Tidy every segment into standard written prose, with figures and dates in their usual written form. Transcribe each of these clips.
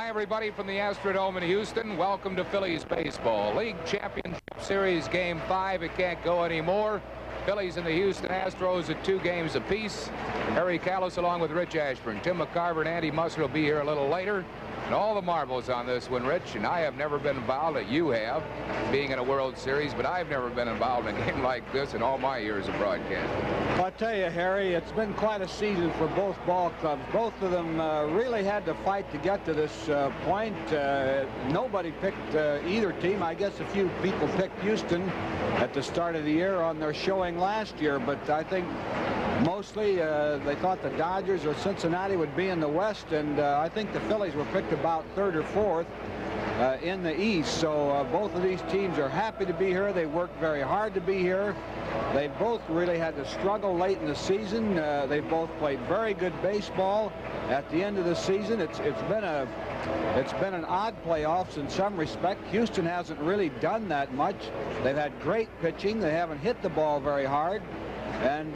Everybody from the Astrodome in Houston, welcome to Phillies baseball. League Championship Series Game 5. It can't go anymore. Phillies and the Houston Astros at 2 games apiece. Harry Callis along with Rich Ashburn. Tim McCarver and Andy Musser will be here a little later. And all the marbles on this one, Rich. And I have never been involved, you have, being in a World Series, but I've never been involved in a game like this in all my years of broadcasting. Well, I tell you, Harry, it's been quite a season for both ball clubs. Both of them really had to fight to get to this point. Nobody picked either team. I guess a few people picked Houston at the start of the year on their showing last year, but I think mostly they thought the Dodgers or Cincinnati would be in the West, and I think the Phillies were picked about 3rd or 4th in the East. So both of these teams are happy to be here. They worked very hard to be here. They both really had to struggle late in the season. They both played very good baseball at the end of the season. It's been an odd playoffs in some respect. Houston hasn't really done that much. They've had great pitching. They haven't hit the ball very hard, and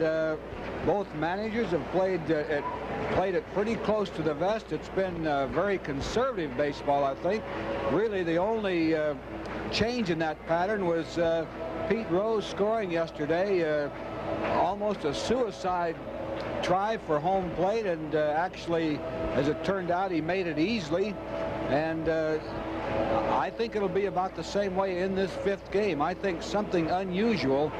both managers have played it pretty close to the vest. It's been very conservative baseball, I think. Really, the only change in that pattern was Pete Rose scoring yesterday, almost a suicide try for home plate, and actually, as it turned out, he made it easily. And I think it'll be about the same way in this 5th game. I think something unusual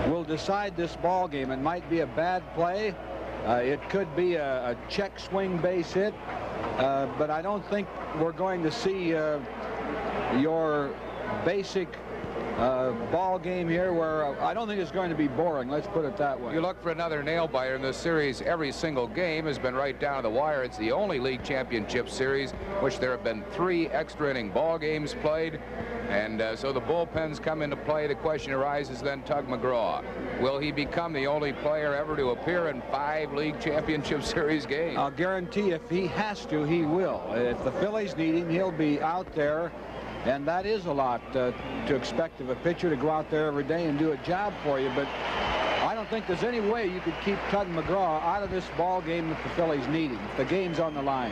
will decide this ball game. It might be a bad play. It could be a check swing base hit, but I don't think we're going to see your basic ball game here, where I don't think it's going to be boring. Let's put it that way. You look for another nail biter in this series. Every single game has been right down to the wire. It's the only league championship series which there have been 3 extra inning ball games played, and so the bullpens come into play. The question arises then, Tug McGraw, will he become the only player ever to appear in 5 league championship series games? I'll guarantee if he has to, he will. If the Phillies need him, he'll be out there. And that is a lot to expect of a pitcher, to go out there every day and do a job for you. But I don't think there's any way you could keep Tug McGraw out of this ball game if the Phillies need him, if the game's on the line.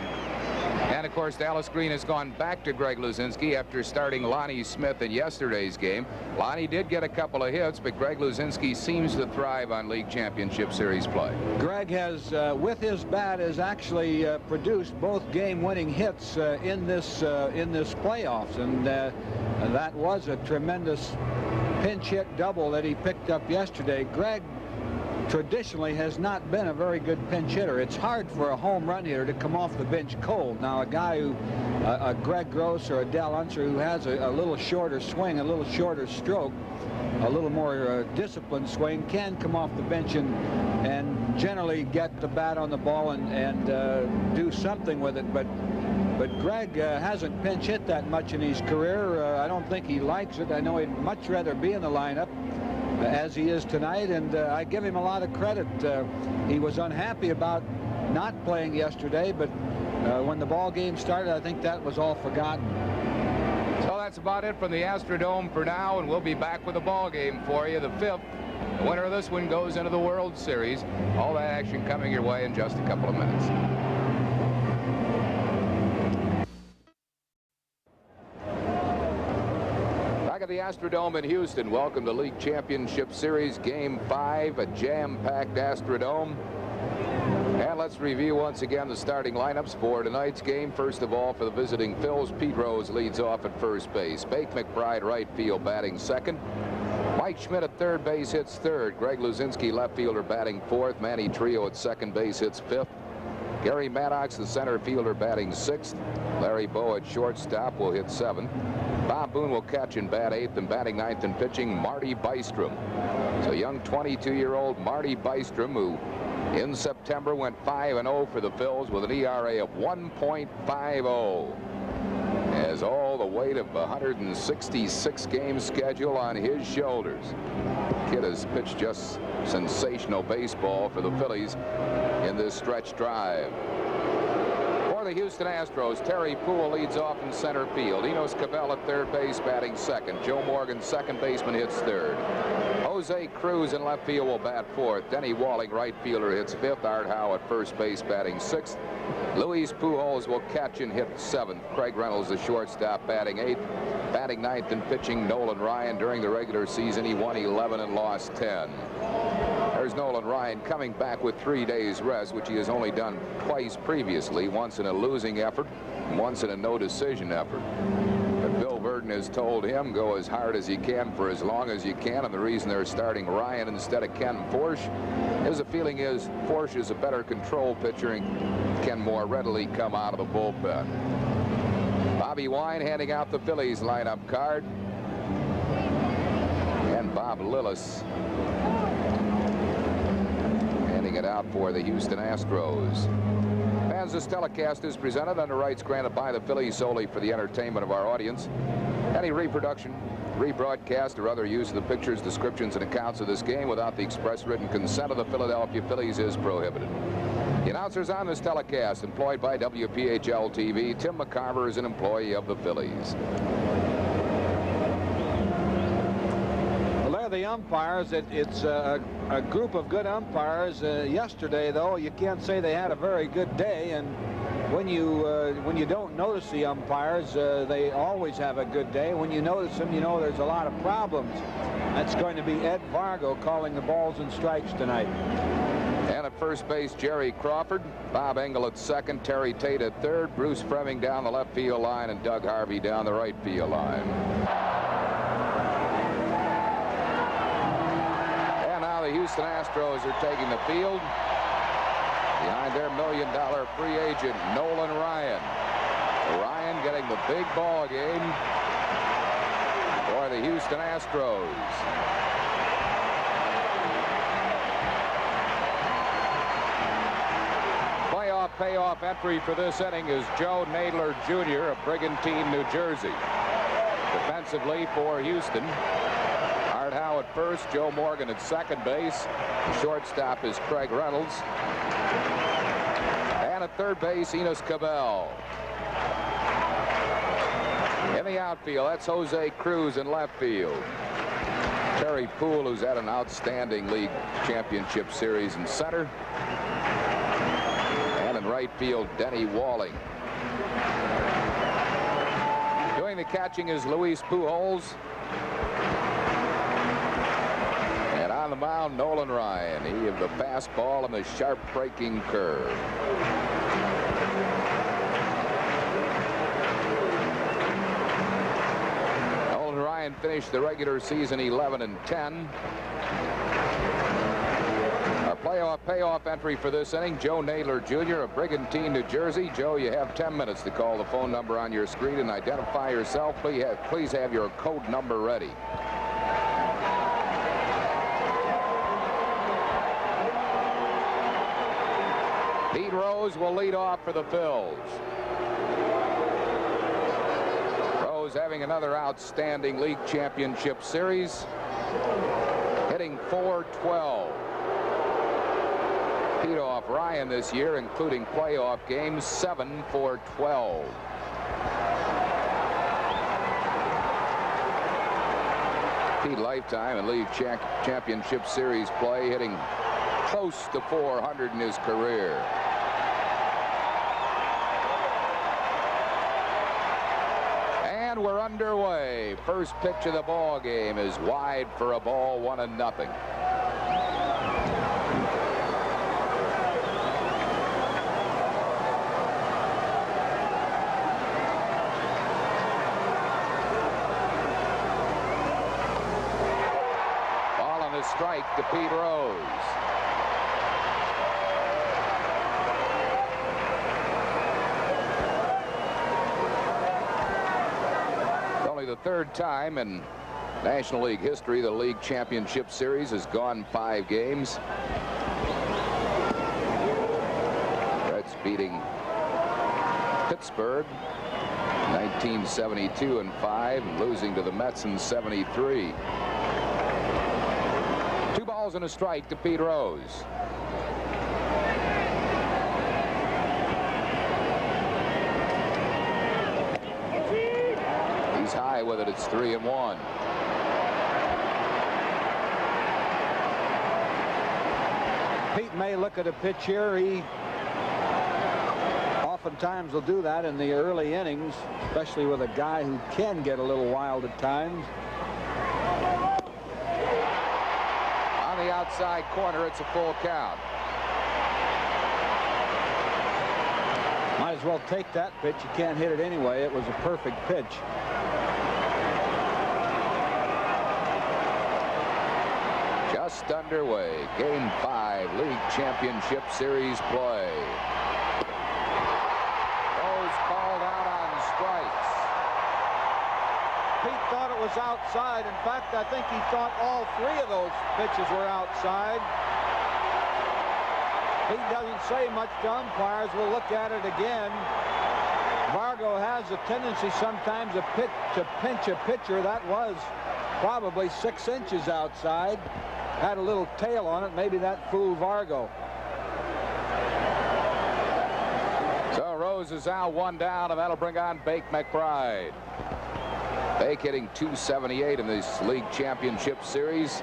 And, of course, Dallas Green has gone back to Greg Luzinski after starting Lonnie Smith in yesterday's game. Lonnie did get a couple of hits, but Greg Luzinski seems to thrive on League Championship Series play. Greg has, with his bat, has actually produced both game-winning hits in this playoffs, and that was a tremendous pinch hit double that he picked up yesterday. Greg traditionally has not been a very good pinch hitter. It's hard for a home run hitter to come off the bench cold. Now, a guy who, a Greg Gross or a Dal Unser, who has a little shorter swing, a little shorter stroke, a little more disciplined swing, can come off the bench and generally get the bat on the ball and do something with it. But Greg hasn't pinch hit that much in his career. I don't think he likes it. I know he'd much rather be in the lineup as he is tonight, and I give him a lot of credit. He was unhappy about not playing yesterday, but when the ball game started, I think that was all forgotten. So that's about it from the Astrodome for now, and we'll be back with a ball game for you, the 5th. The winner of this one goes into the World Series. All that action coming your way in just a couple of minutes. At the Astrodome in Houston, welcome to League Championship Series Game 5, a jam-packed Astrodome. And let's review once again the starting lineups for tonight's game. First of all, for the visiting Phils, Pete Rose leads off at first base. Bake McBride, right field, batting second. Mike Schmidt at third base hits third. Greg Luzinski, left fielder, batting fourth. Manny Trio at second base hits fifth. Gary Maddox, the center fielder, batting sixth. Larry Bowe at shortstop will hit seventh. Bob Boone will catch and bat eighth, and batting ninth and pitching, Marty Bystrom. So young 22-year-old Marty Bystrom, who in September went 5-0 for the Phils with an ERA of 1.50. Has all the weight of 166 game schedule on his shoulders. Kid has pitched just sensational baseball for the Phillies in this stretch drive. the Houston Astros, Terry Poole leads off in center field. Enos Cabell at third base batting second. Joe Morgan, second baseman, hits third. Jose Cruz in left field will bat fourth. Denny Walling, right fielder, hits fifth. Art Howe at first base batting sixth. Luis Pujols will catch and hit seventh. Craig Reynolds, the shortstop, batting eighth. Batting ninth and pitching Nolan Ryan. During the regular season, he won 11 and lost 10. There's Nolan Ryan coming back with 3 days rest, which he has only done twice previously, once in a losing effort and once in a no-decision effort. But Bill Burton has told him, go as hard as you can for as long as you can, and the reason they're starting Ryan instead of Ken Forsch is the feeling is Forsch is a better control pitcher and can more readily come out of the bullpen. Bobby Wine handing out the Phillies lineup card, and Bob Lillis handing it out for the Houston Astros. Fans, this telecast is presented under rights granted by the Phillies solely for the entertainment of our audience. Any reproduction, rebroadcast, or other use of the pictures, descriptions, and accounts of this game without the express written consent of the Philadelphia Phillies is prohibited. The announcers on this telecast, employed by WPHL TV, Tim McCarver is an employee of the Phillies. The umpires, it's a group of good umpires. Yesterday, though, you can't say they had a very good day, and when you don't notice the umpires, they always have a good day. When you notice them, you know there's a lot of problems. That's going to be Ed Vargo calling the balls and strikes tonight. And at first base, Jerry Crawford, Bob Engel at second, Terry Tate at third, Bruce Fremming down the left field line, and Doug Harvey down the right field line. The Houston Astros are taking the field behind their $1 million free agent Nolan Ryan. Ryan getting the big ball game for the Houston Astros. Playoff payoff entry for this inning is Joe Nadler Jr. of Brigantine, New Jersey. Defensively for Houston, Art Howe at first, Joe Morgan at second base. The shortstop is Craig Reynolds. And at third base, Enos Cabell. In the outfield, that's Jose Cruz in left field. Terry Poole, who's had an outstanding league championship series in center. And in right field, Denny Walling. Doing the catching is Luis Pujols. On the mound, Nolan Ryan. He of the fastball and the sharp breaking curve. Nolan Ryan finished the regular season 11-10. Our playoff payoff entry for this inning, Joe Nadler Jr. of Brigantine, New Jersey. Joe, you have 10 minutes to call the phone number on your screen and identify yourself. Please have your code number ready. Pete Rose will lead off for the Phils. Rose having another outstanding league championship series, hitting .412. Pete off Ryan this year, including playoff games, 7-for-12. Pete lifetime in league championship series play, hitting close to 400 in his career. And we're underway. First pitch of the ball game is wide for a ball, 1-0. Ball on the strike to Pete Rose. The third time in National League history the league championship series has gone 5 games. Reds beating Pittsburgh 1972 in 5 and losing to the Mets in 73. 2 balls and a strike to Pete Rose. high with it. It's 3-1. Pete may look at a pitch here. He oftentimes will do that in the early innings, especially with a guy who can get a little wild at times. On the outside corner, it's a full count. Might as well take that pitch. You can't hit it anyway. It was a perfect pitch. Just underway. Game 5, League Championship Series play. Rose called out on strikes. Pete thought it was outside. In fact, I think he thought all 3 of those pitches were outside. Pete doesn't say much to umpires. We'll look at it again. Vargo has a tendency sometimes to pinch a pitcher. That was probably 6 inches outside. Had a little tail on it. Maybe that fooled Vargo. So Rose is out, 1 down, and that'll bring on Bake McBride. Bake hitting .278 in this League Championship Series.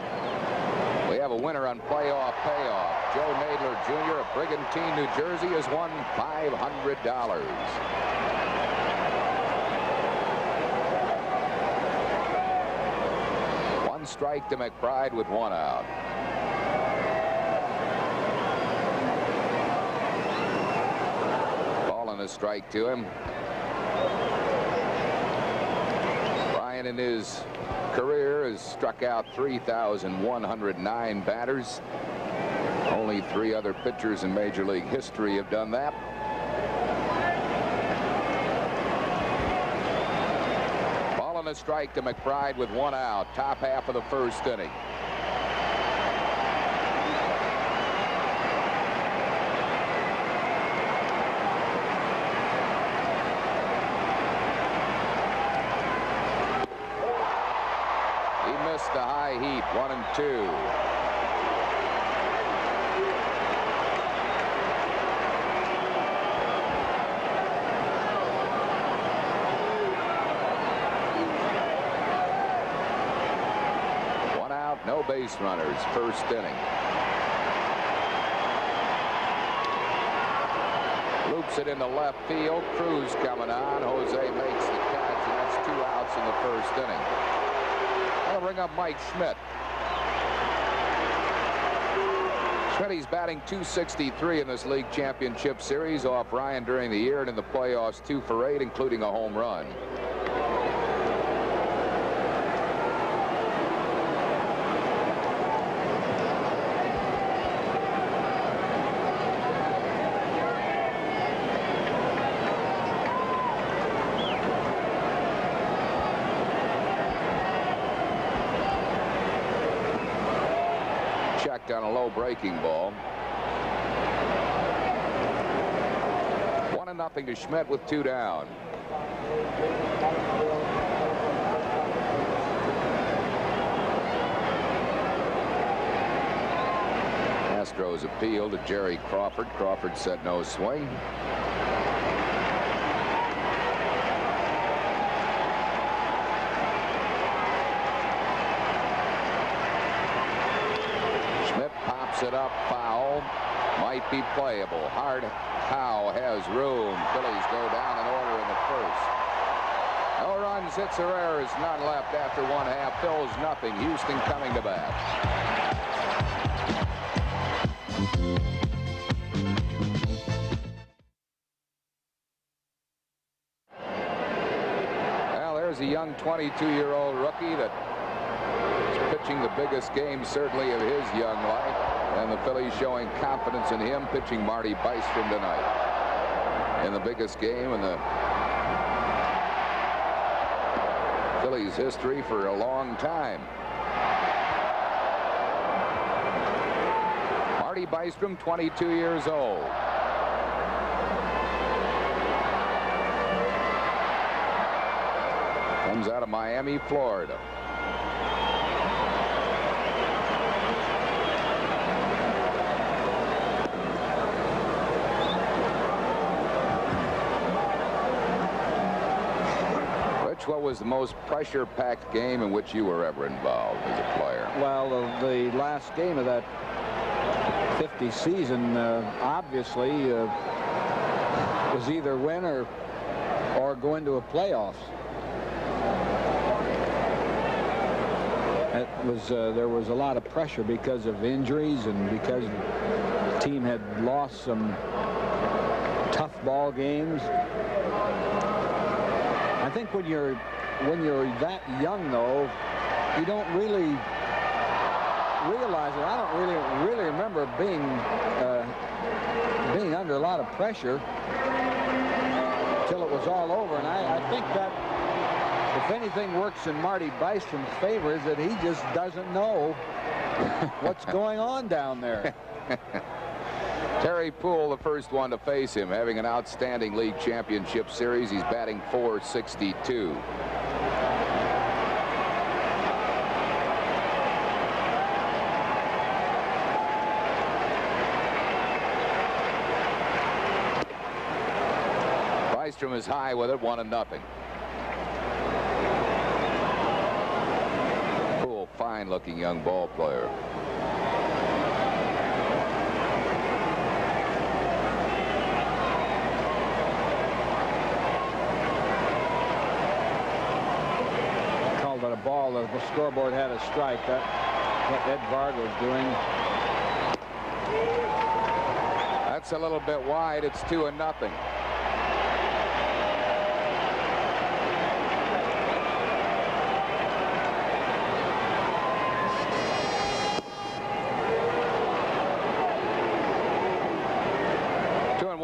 We have a winner on playoff payoff. Joe Nadler Jr. of Brigantine, New Jersey, has won $500. One strike to McBride with 1 out. Ball and a strike to him. Ryan in his career has struck out 3,109 batters. Only 3 other pitchers in Major League history have done that. Ball and a strike to McBride with 1 out. Top half of the 1st inning. He missed the high heat, 1-2. No base runners, 1st inning. Loops it into left field. Cruz coming on. Jose makes the catch, and that's 2 outs in the 1st inning. I'll bring up Mike Schmidt. Schmidt's batting .263 in this League Championship Series, off Ryan during the year, and in the playoffs 2 for 8, including a home run. On a low breaking ball. 1-0 to Schmidt with 2 down. Astros appeal to Jerry Crawford. Crawford said no swing. It up, foul, might be playable. Hard Howe has room. Phillies go down in order in the 1st. No runs, hits or errors, none left after 1/2. Phil's nothing. Houston coming to bat. Well, there's a young 22-year-old rookie that is pitching the biggest game certainly of his young life. And the Phillies showing confidence in him, pitching Marty Bystrom tonight in the biggest game in the Phillies history for a long time. Marty Bystrom, 22 years old. Comes out of Miami, Florida. what was the most pressure-packed game in which you were ever involved as a player? Well, the last game of that 50 season, obviously, was either win or go into a playoffs. It was there was a lot of pressure because of injuries and because the team had lost some tough ball games. I think when you're that young, though, you don't really realize it. I don't really remember being under a lot of pressure until it was all over. And I think that if anything works in Marty Bystrom's favor is that he just doesn't know what's going on down there. Terry Poole, the first one to face him, having an outstanding league championship series. He's batting .462. Bystrom is high with it, 1-0. Poole, fine-looking young ball player. Called it a ball. The scoreboard had a strike. That what Ed Vargo's doing. That's a little bit wide. It's 2-0.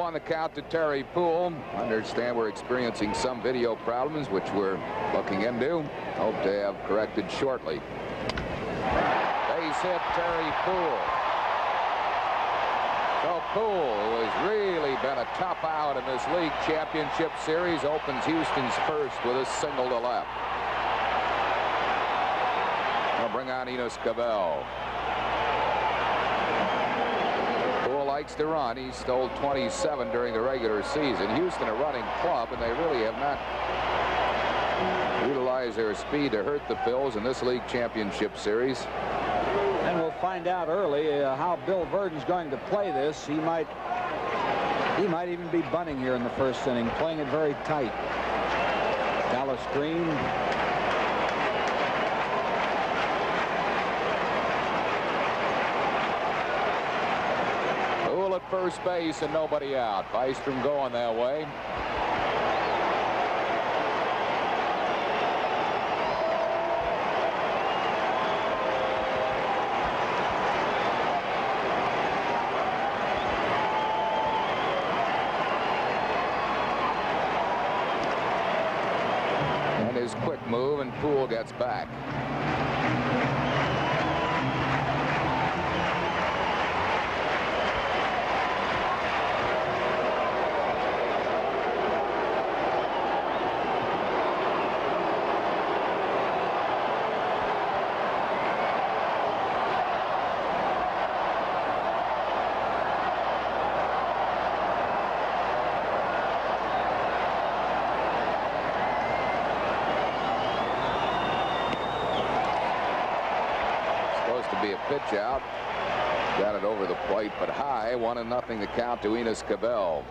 The count to Terry Poole. Understand we're experiencing some video problems, which we're looking into. Hope to have corrected shortly. Base hit, Terry Poole. So Poole, who has really been a tough out in this league championship series, opens Houston's first with a single to left. They'll bring on Enos Cabell. Likes to run. He stole 27 during the regular season. Houston, a running club, and they really have not utilized their speed to hurt the Phils in this league championship series. And we'll find out early how Bill Verdon's going to play this. He might even be bunting here in the first inning, playing it very tight. Dallas Green. First base and nobody out. Bystrom going that way. And his quick move, and Poole gets back. Pitch out. Got it over the plate, but high. 1-0 the count to Enos Cabell.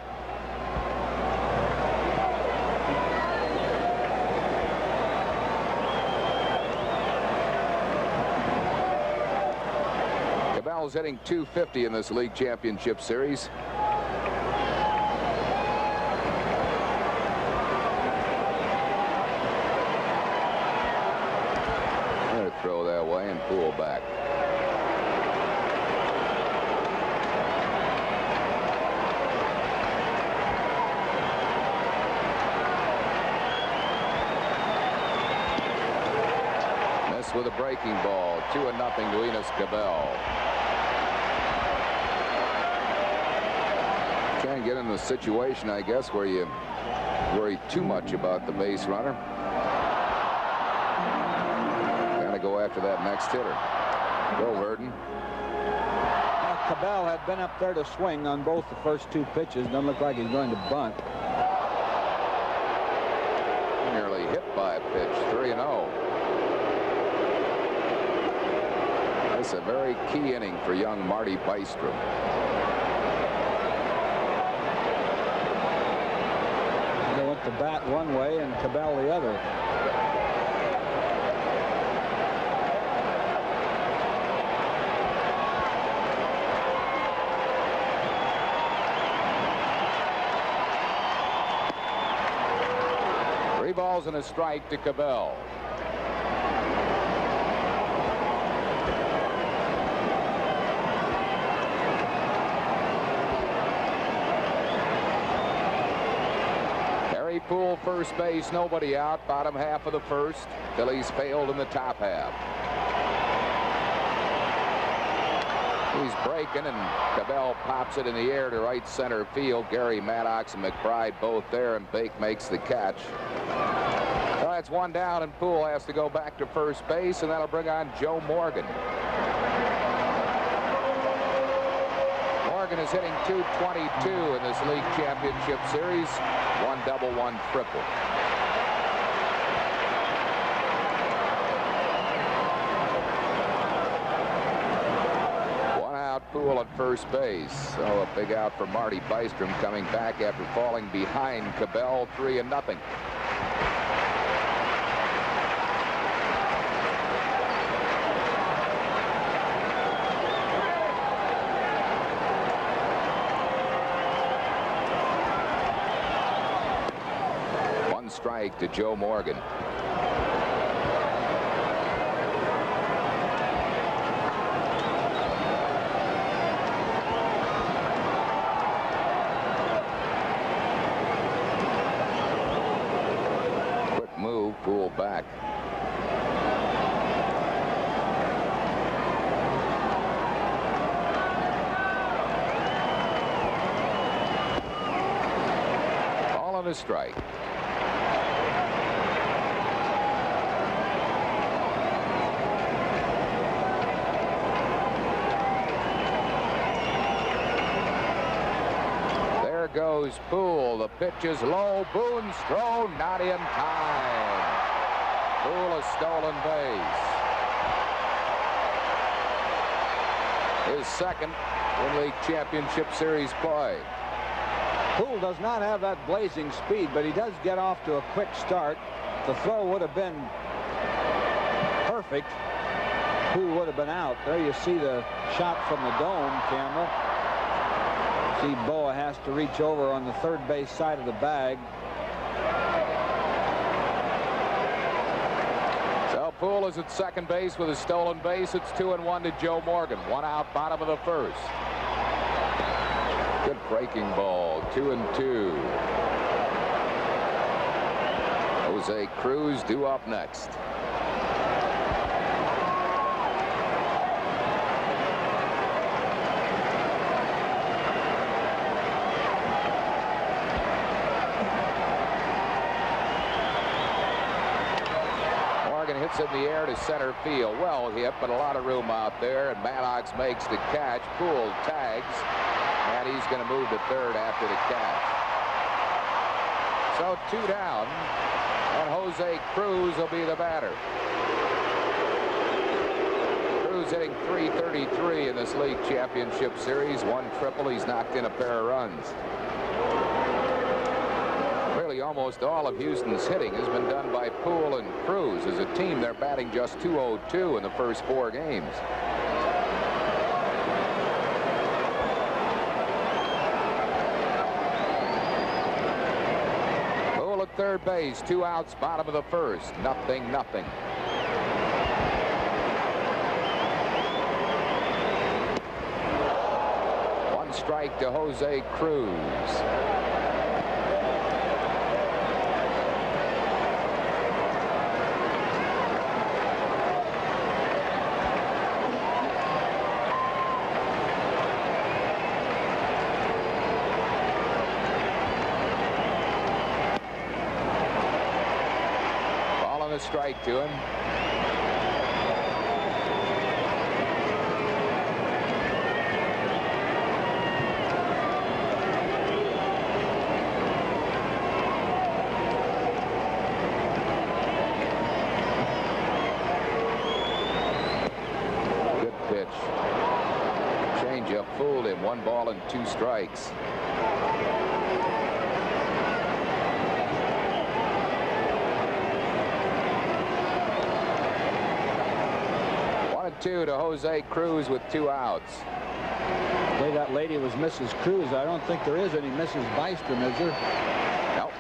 Cabell's hitting .250 in this league championship series. They're to throw that way and Poole back. With a breaking ball, 2-0 to Enos Cabell. Can't get in the situation, I guess, where you worry too much about the base runner. Gotta go after that next hitter. Go, Verdon. Cabell had been up there to swing on both the first two pitches. Doesn't look like he's going to bunt. nearly hit by a pitch. 3-0. It's a very key inning for young Marty Bystrom. They went the bat one way and Cabell the other. Three balls and a strike to Cabell. Poole first base, nobody out, bottom half of the first. Phillies failed in the top half. He's breaking, and Cabell pops it in the air to right center field. Gary Maddox and McBride both there, and Bake makes the catch. So that's one down, and Poole has to go back to first base, and that'll bring on Joe Morgan. Morgan is hitting .222 in this league championship series. 1 double, 1 triple. One out, Poole at first base. So a big out for Marty Bystrom coming back after falling behind Cabell 3-0. Strike to Joe Morgan. Quick move, Poole back. Ball on a strike. Goes Poole. The pitch is low. Boone's throw not in time. Poole a stolen base. His second in league championship series play. Poole does not have that blazing speed, but he does get off to a quick start. The throw would have been perfect. Poole would have been out. There you see the shot from the dome camera. See Boa has to reach over on the third base side of the bag. So Poole is at second base with a stolen base. It's 2-1 to Joe Morgan. One out, bottom of the first. Good breaking ball. 2-2. Jose Cruz due up next. Hits in the air to center field. Well hit, but a lot of room out there, and Maddox makes the catch. Poole tags, and he's going to move to third after the catch. So 2 down, and Jose Cruz will be the batter. Cruz hitting .333 in this league championship series. 1 triple. He's knocked in a pair of runs. Almost all of Houston's hitting has been done by Poole and Cruz. As a team, they're batting just .202 in the first 4 games. Poole at third base, 2 outs, bottom of the first. 0-0. One strike to Jose Cruz. Strike to him. 1 ball and 2 strikes. Two to Jose Cruz with 2 outs. Say that lady was Mrs. Cruz. I don't think there is any Mrs. Bystrom, is there? Nope.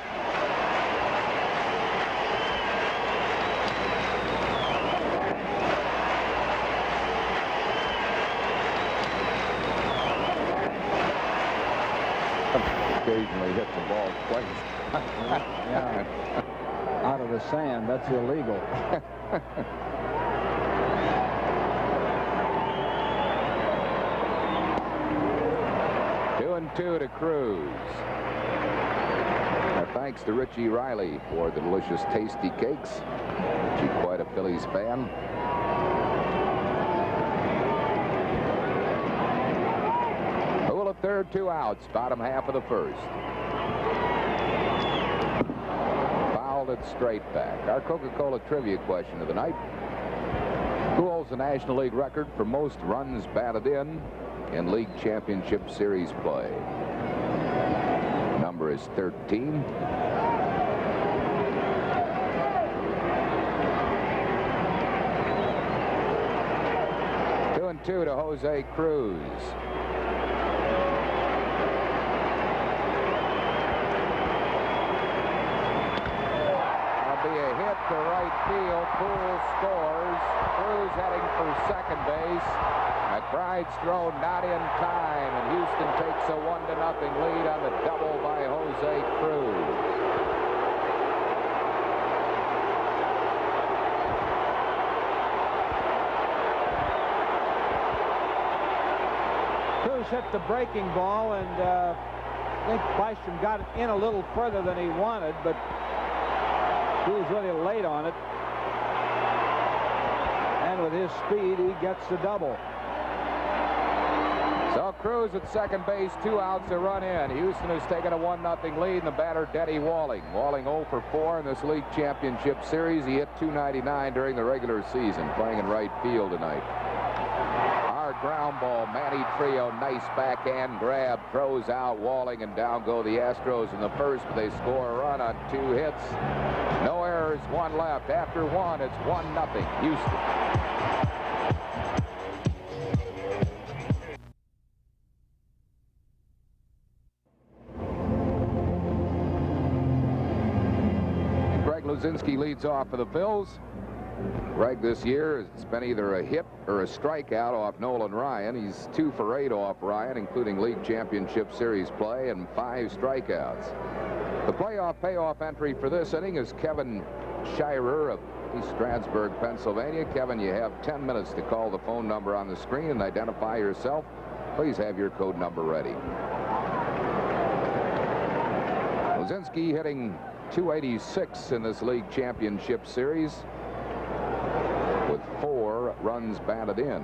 Occasionally hit the ball twice. Yeah. Out of the sand. That's illegal. 2-2 to Cruz. Thanks to Richie Riley for the delicious tasty cakes. Richie, quite a Phillies fan. Rule of third, 2 outs, bottom half of the first. Fouled it straight back. Our Coca-Cola trivia question of the night. Who holds the National League record for most runs batted in League Championship Series play? Number is 13. Two and two to Jose Cruz. That'll be a hit to right field. Poole scores. Cruz heading for second base. McBride's throw not in time, and Houston takes a 1-0 lead on the double by Jose Cruz. Cruz hit the breaking ball, and I think Bystrom got it in a little further than he wanted, but he was really late on it. And with his speed, he gets the double. So Cruz at second base, 2 outs, a run in. Houston has taken a 1-0 lead, and the batter, Denny Walling. Walling 0 for 4 in this league championship series. He hit .299 during the regular season, playing in right field tonight. Hard ground ball, Manny Trio, nice backhand grab, throws out Walling, and down go the Astros in the first, but they score a run on 2 hits. No errors, 1 left. After 1, it's 1-0 Houston. Luzinski leads off for the Phils. Greg this year has been either a hit or a strikeout off Nolan Ryan. He's 2 for 8 off Ryan, including league championship series play, and 5 strikeouts. The playoff payoff entry for this inning is Kevin Shirer of East Stroudsburg, Pennsylvania. Kevin, you have 10 minutes to call the phone number on the screen and identify yourself. Please have your code number ready. Luzinski hitting .286 in this league championship series with 4 runs batted in.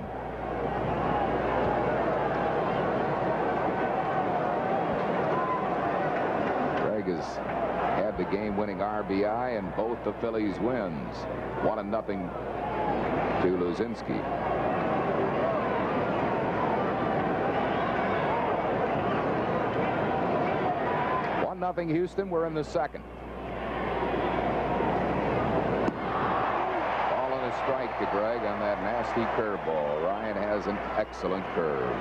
Greg has had the game-winning RBI in both the Phillies wins. 1-0 to Luzinski. Nothing Houston. We're in the second. Ball and a strike to Greg on that nasty curveball. Ryan has an excellent curve.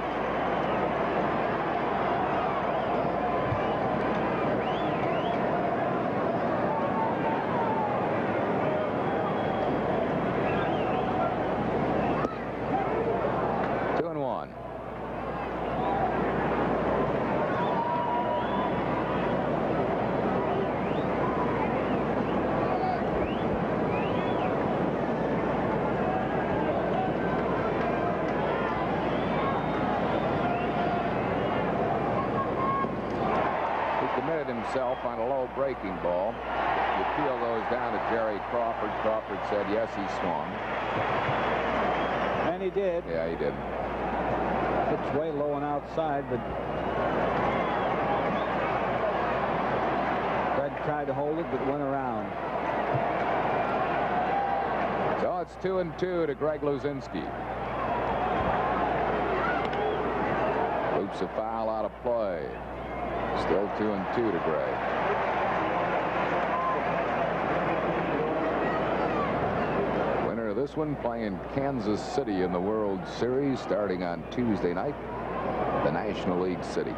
On a low breaking ball. The appeal goes down to Jerry Crawford. Crawford said yes, he swung. And he did. Yeah, he did. It's way low and outside, but Greg tried to hold it, but went around. So it's 2-2 to Greg Luzinski. Swoops a foul out of play. Still 2-2 to Gray. Winner of this one playing Kansas City in the World Series starting on Tuesday night. The National League City.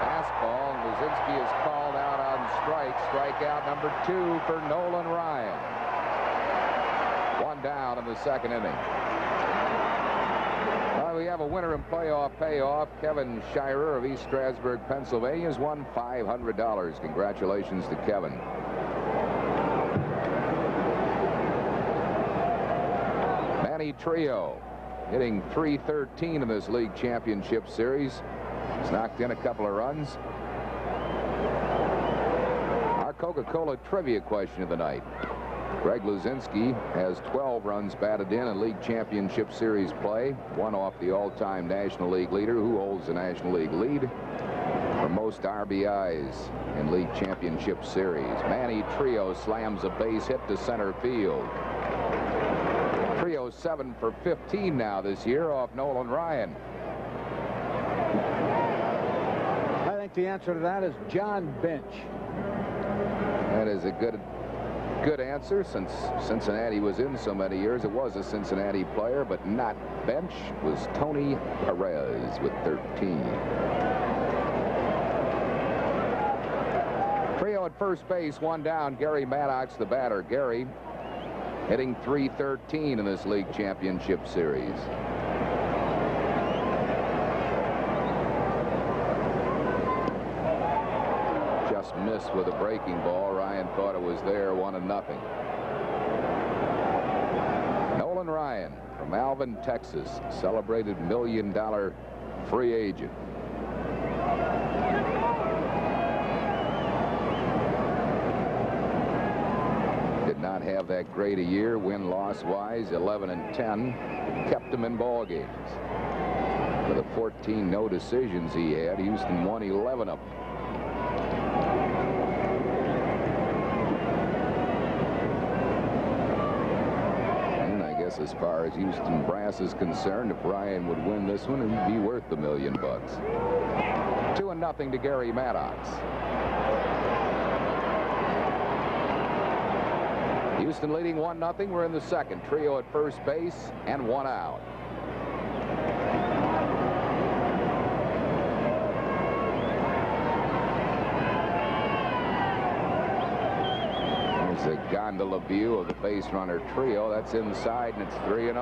Fastball. Luzinski is called out on strike. Strikeout number 2 for Nolan Ryan. One down in the second inning. We have a winner in playoff payoff. Kevin Shirer of East Stroudsburg, Pennsylvania, has won $500. Congratulations to Kevin. Manny Trio hitting .313 in this league championship series. He's knocked in a couple of runs. Our Coca-Cola trivia question of the night. Greg Luzinski has 12 runs batted in league championship series play, one off the all-time National League leader, who holds the National League lead for most RBIs in league championship series. Manny Trio slams a base hit to center field. Trio 7 for 15 now this year off Nolan Ryan. I think the answer to that is John Bench. That is a good answer. Since Cincinnati was in so many years, it was a Cincinnati player, but not Bench. It was Tony Perez with 13. Trio at first base, one down. Gary Maddox, the batter. Gary hitting .313 in this league championship series. Just missed with a breaking ball. Ryan thought it was there. 1-0. Nolan Ryan from Alvin, Texas, celebrated $1 million free agent. Did not have that great a year win-loss wise. 11-10 kept him in ball games. For the 14 no decisions he had, Houston won 11 of them. As far as Houston brass is concerned, if Ryan would win this one, it'd be worth $1 million. 2-0 to Gary Maddox. Houston leading 1-0. We're in the second. Trio at first base and one out. A gondola view of the base runner trio. That's inside, and it's 3-0.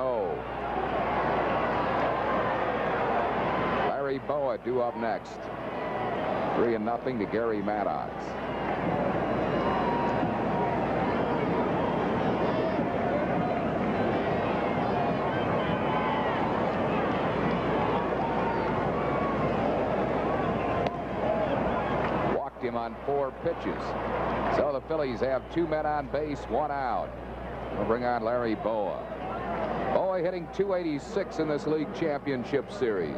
Larry Boa due up next. 3-0 to Gary Maddox. Walked him on 4 pitches. So the Phillies have 2 men on base, 1 out. We'll bring on Larry Boa. Boa hitting .286 in this league championship series.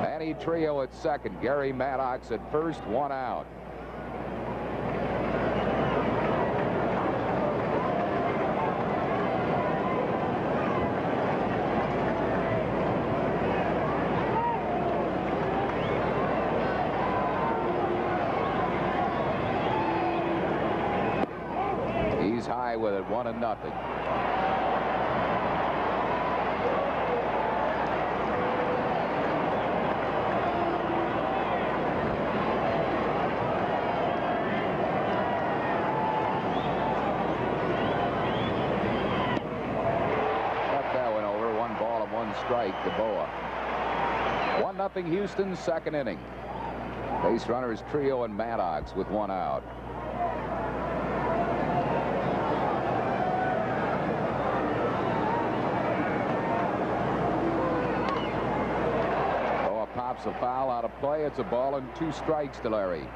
Manny Trio at second. Gary Maddox at first, 1 out. High with it, 1-0. Got that one over. 1 ball and 1 strike to Boa. 1-0 Houston, second inning. Base runners Trio and Maddox with 1 out. A foul out of play. It's a ball and 2 strikes to Larry.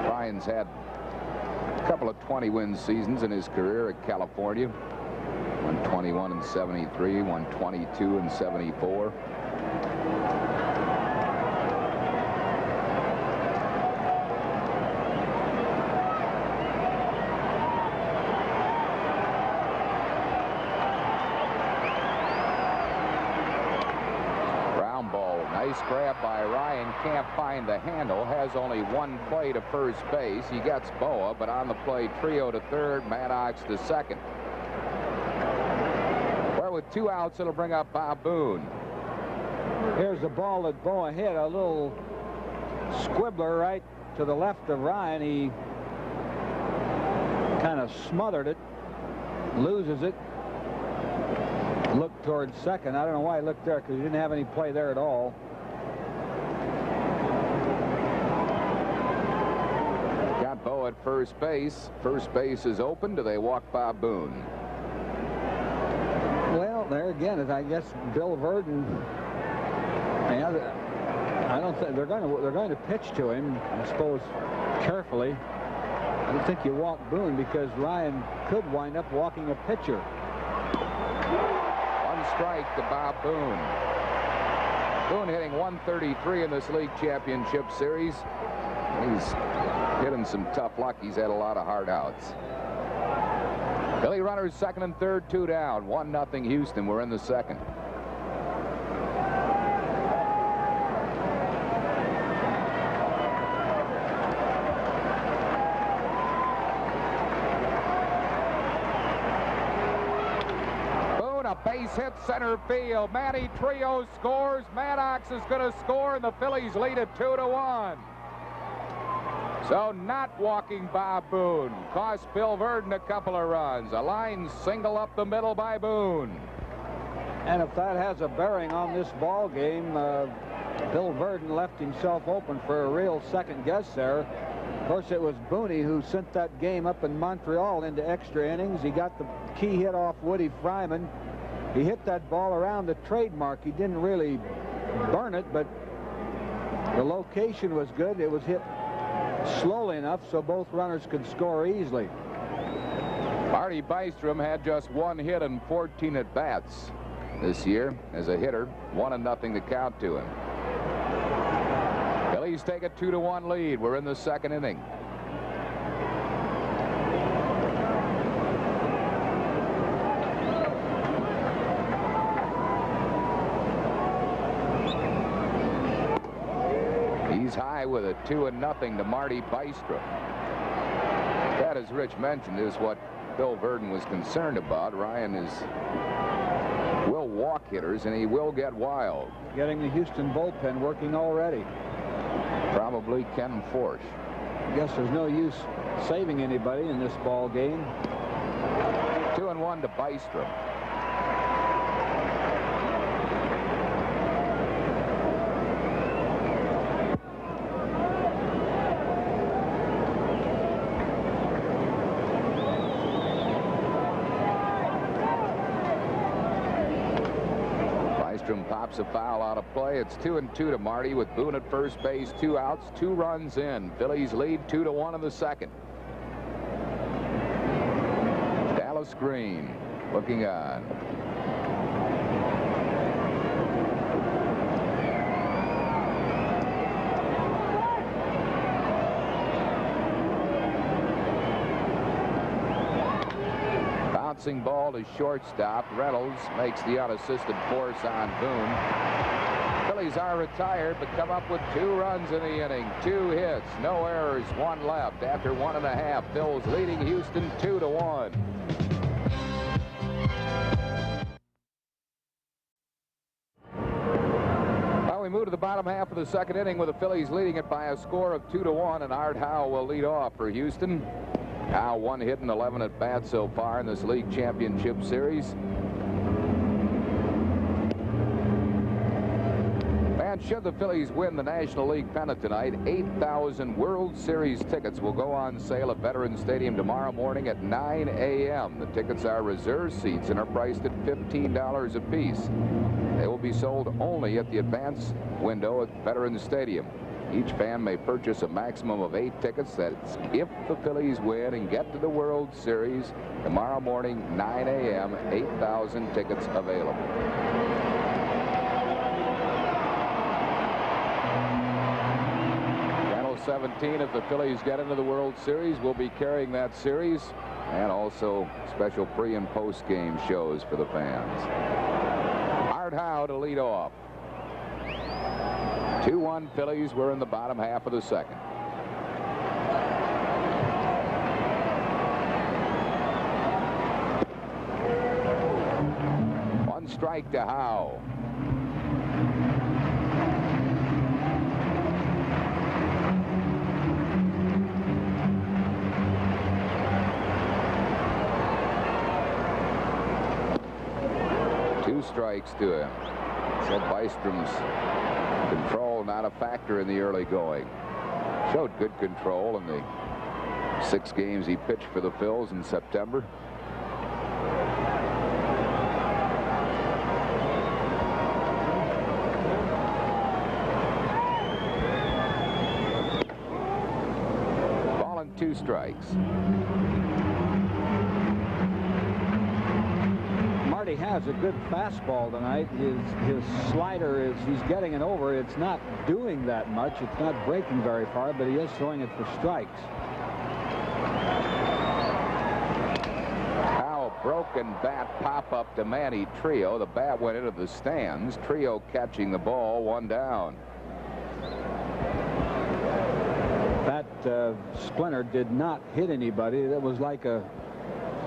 Ryan's had a couple of 20-win seasons in his career at California. Went 121 and 73, 122 and 74. Nice grab by Ryan. Can't find the handle. Has only one play to first base. He gets Boa, but on the play, Trio to third, Maddox to second. Where with 2 outs, it'll bring up Bob Boone. Here's the ball that Boa hit. A little squibbler right to the left of Ryan. He kind of smothered it, loses it. Looked towards second. I don't know why he looked there, because he didn't have any play there at all. Got Bo at first base. First base is open. Do they walk Bob Boone? Well, there again is, I guess, Bill Verdon. I don't think they're going to pitch to him, I suppose, carefully. I don't think you walk Boone, because Ryan could wind up walking a pitcher. Strike to Bob Boone. Boone hitting 133 in this league championship series. He's hitting some tough luck. He's had a lot of hard outs. Philly runners second and third, 2 down. 1-0 Houston. We're in the second. Base hit center field. Manny Trio scores. Maddox is going to score, and the Phillies lead it 2-1. So not walking Bob Boone cost Bill Verdon a couple of runs. A line single up the middle by Boone. And if that has a bearing on this ball game, Bill Verdon left himself open for a real second guess there. Of course, it was Booney who sent that game up in Montreal into extra innings. He got the key hit off Woody Fryman. He hit that ball around the trademark. He didn't really burn it, but the location was good. It was hit slowly enough so both runners could score easily. Marty Bystrom had just 1 hit and 14 at-bats this year as a hitter. 1-0 to count to him. Phillies take a 2-1 lead. We're in the second inning. He's high with a 2-0 to Marty Bystrom. That, as Rich mentioned, is what Bill Verdon was concerned about. Ryan will walk hitters, and he will get wild. Getting the Houston bullpen working already. Probably Ken Forsch. I guess there's no use saving anybody in this ball game. 2-1 to Bystrom. Pops a foul out of play. It's 2-2 to Marty with Boone at first base. 2 outs, 2 runs in. Phillies lead 2-1 in the second. Dallas Green looking on. Bouncing ball to shortstop. Reynolds makes the unassisted force on Boone. Phillies are retired, but come up with 2 runs in the inning. 2 hits, no errors, 1 left. After 1.5, Phil's leading Houston 2-1. Well, we move to the bottom half of the second inning with the Phillies leading it by a score of 2-1, and Art Howe will lead off for Houston. Howe 1 hit and 11 at bats so far in this league championship series. And should the Phillies win the National League pennant tonight, 8,000 World Series tickets will go on sale at Veterans Stadium tomorrow morning at 9 a.m. The tickets are reserved seats and are priced at $15 apiece. They will be sold only at the advance window at Veterans Stadium. Each fan may purchase a maximum of 8 tickets. That's if the Phillies win and get to the World Series. Tomorrow morning, 9 a.m., 8,000 tickets available. Channel 17, if the Phillies get into the World Series, will be carrying that series, and also special pre- and post-game shows for the fans. Art Howe to lead off. 2-1 Phillies. We're in the bottom half of the second. One strike to Howe. Two strikes to him. So Bystrom's control not a factor in the early going. Showed good control in the 6 games he pitched for the Phils in September. Ball and 2 strikes. Marty has a good fastball tonight. His slider is, he's getting it over. It's not doing that much. It's not breaking very far, but he is throwing it for strikes. Howe, broken bat pop up to Manny Trio. The bat went into the stands. Trio catching the ball, 1 down. That splinter did not hit anybody. That was like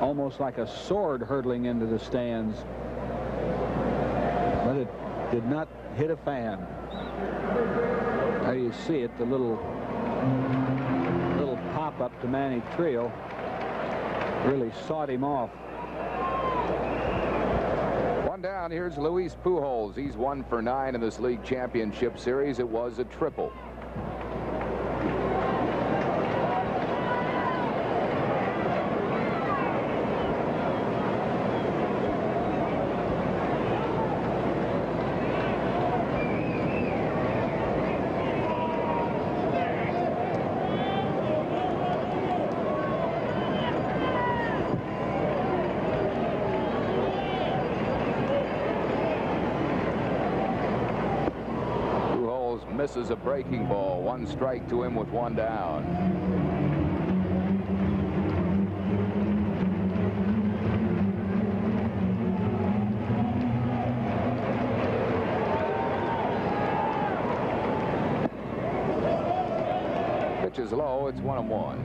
almost like a sword hurtling into the stands, but it did not hit a fan. There you see it, the little pop up to Manny Trio really sawed him off. 1 down. Here's Luis Pujols. He's 1 for 9 in this league championship series. It was a triple. Misses a breaking ball. 1 strike to him with 1 down. Pitch is low. It's 1-1.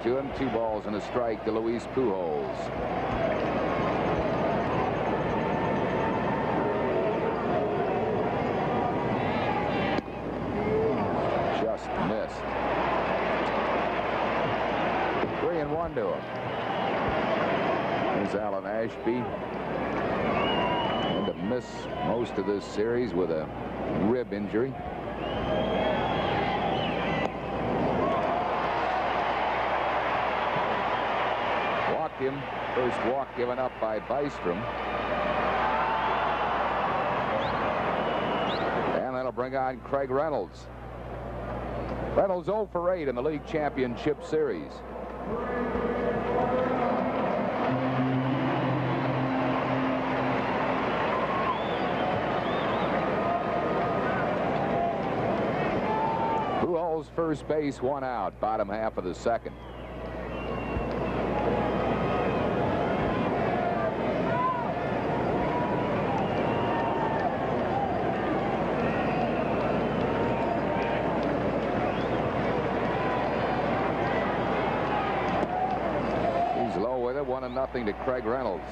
To him, 2 balls and a strike to Luis Pujols. Just missed. 3-1 to him. There's Alan Ashby. And to miss most of this series with a rib injury. First walk given up by Bystrom. And that'll bring on Craig Reynolds. Reynolds 0 for 8 in the league championship series. Pujols first base, 1 out, bottom half of the second. With it, 1-0 to Craig Reynolds.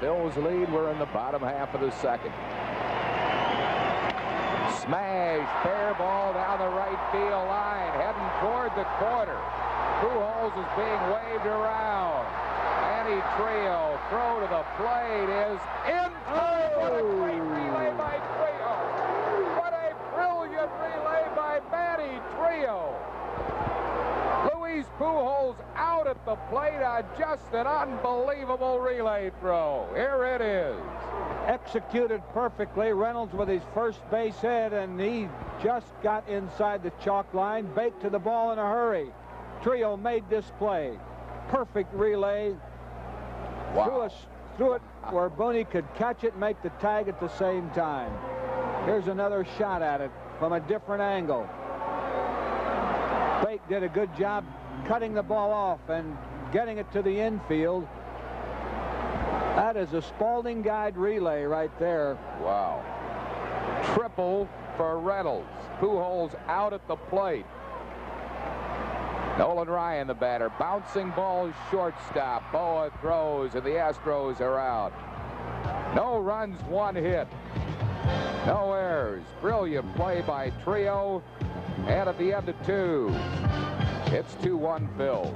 Phil's lead. We're in the bottom half of the second. Smash, fair ball down the right field line, heading toward the corner. Pujols is being waved around. Manny Trio, throw to the plate is in time. What a great relay by Trio. What a brilliant relay by Manny Trio. Luis Pujols out at the plate on just an unbelievable relay throw. Here it is. Executed perfectly. Reynolds with his first base hit, and he just got inside the chalk line, baked to the ball in a hurry. Trio made this play. Perfect relay. Wow. Threw it where Booney could catch it and make the tag at the same time. Here's another shot at it from a different angle. Bake did a good job cutting the ball off and getting it to the infield. That is a Spalding guide relay right there. Wow. Triple for Reynolds. Pujols out at the plate. Nolan Ryan, the batter. Bouncing ball, shortstop. Boa throws, and the Astros are out. No runs, one hit. No errors. Brilliant play by Trio. And at the end of 2, it's 2-1 Phils.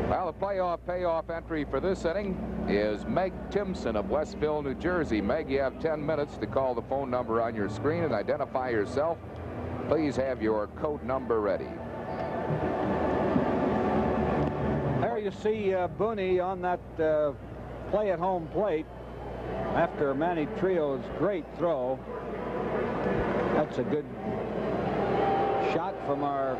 Well, the playoff payoff entry for this inning is Meg Timpson of Westville, New Jersey. Meg, you have 10 minutes to call the phone number on your screen and identify yourself. Please have your code number ready. There you see Booney on that play at home plate after Manny Trio's great throw. That's a good shot from our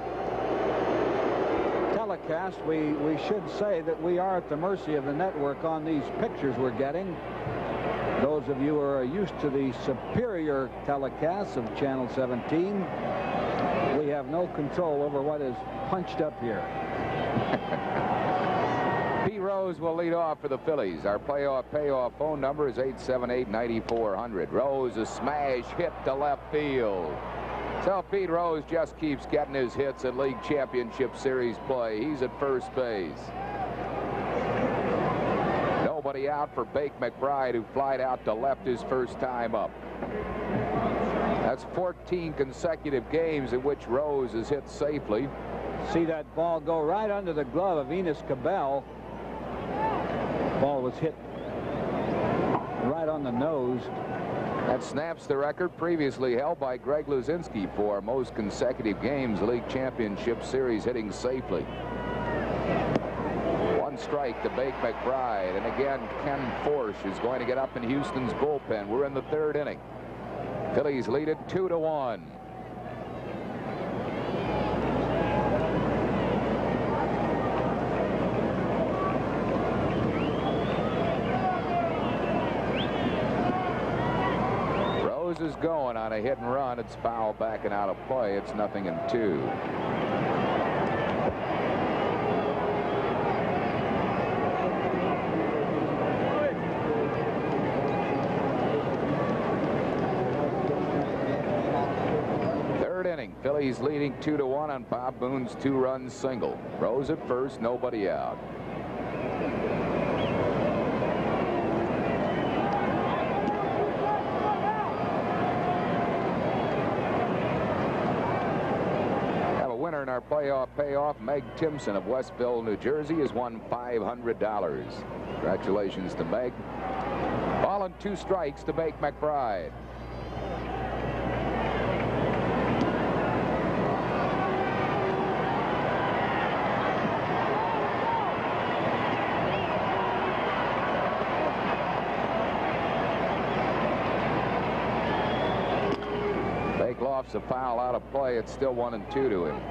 telecast. We should say that we are at the mercy of the network on these pictures we're getting. Those of you who are used to the superior telecasts of Channel 17, we have no control over what is punched up here. Pete Rose will lead off for the Phillies. Our playoff payoff phone number is 878-9400. Rose, a smash hit to left field. So Pete Rose just keeps getting his hits at League Championship Series play. He's at first base. Nobody out for Bake McBride, who flied out to left his first time up. That's 14 consecutive games in which Rose has hit safely. See that ball go right under the glove of Enos Cabell. Ball was hit right on the nose. That snaps the record previously held by Greg Luzinski for most consecutive games League Championship Series hitting safely. One strike to Bake McBride, and again Ken Forsch is going to get up in Houston's bullpen. We're in the 3rd inning. Phillies lead it 2-1. Is going on a hit and run. It's foul back and out of play. It's 0-2. Third inning. Phillies leading 2-1 on Bob Boone's 2-run single. Rose at first, nobody out. In our playoff payoff, Meg Timpson of Westville, New Jersey, has won $500. Congratulations to Meg. Ball and 2 strikes to Bake McBride. Bake lofts a foul out of play. It's still 1-2 to him.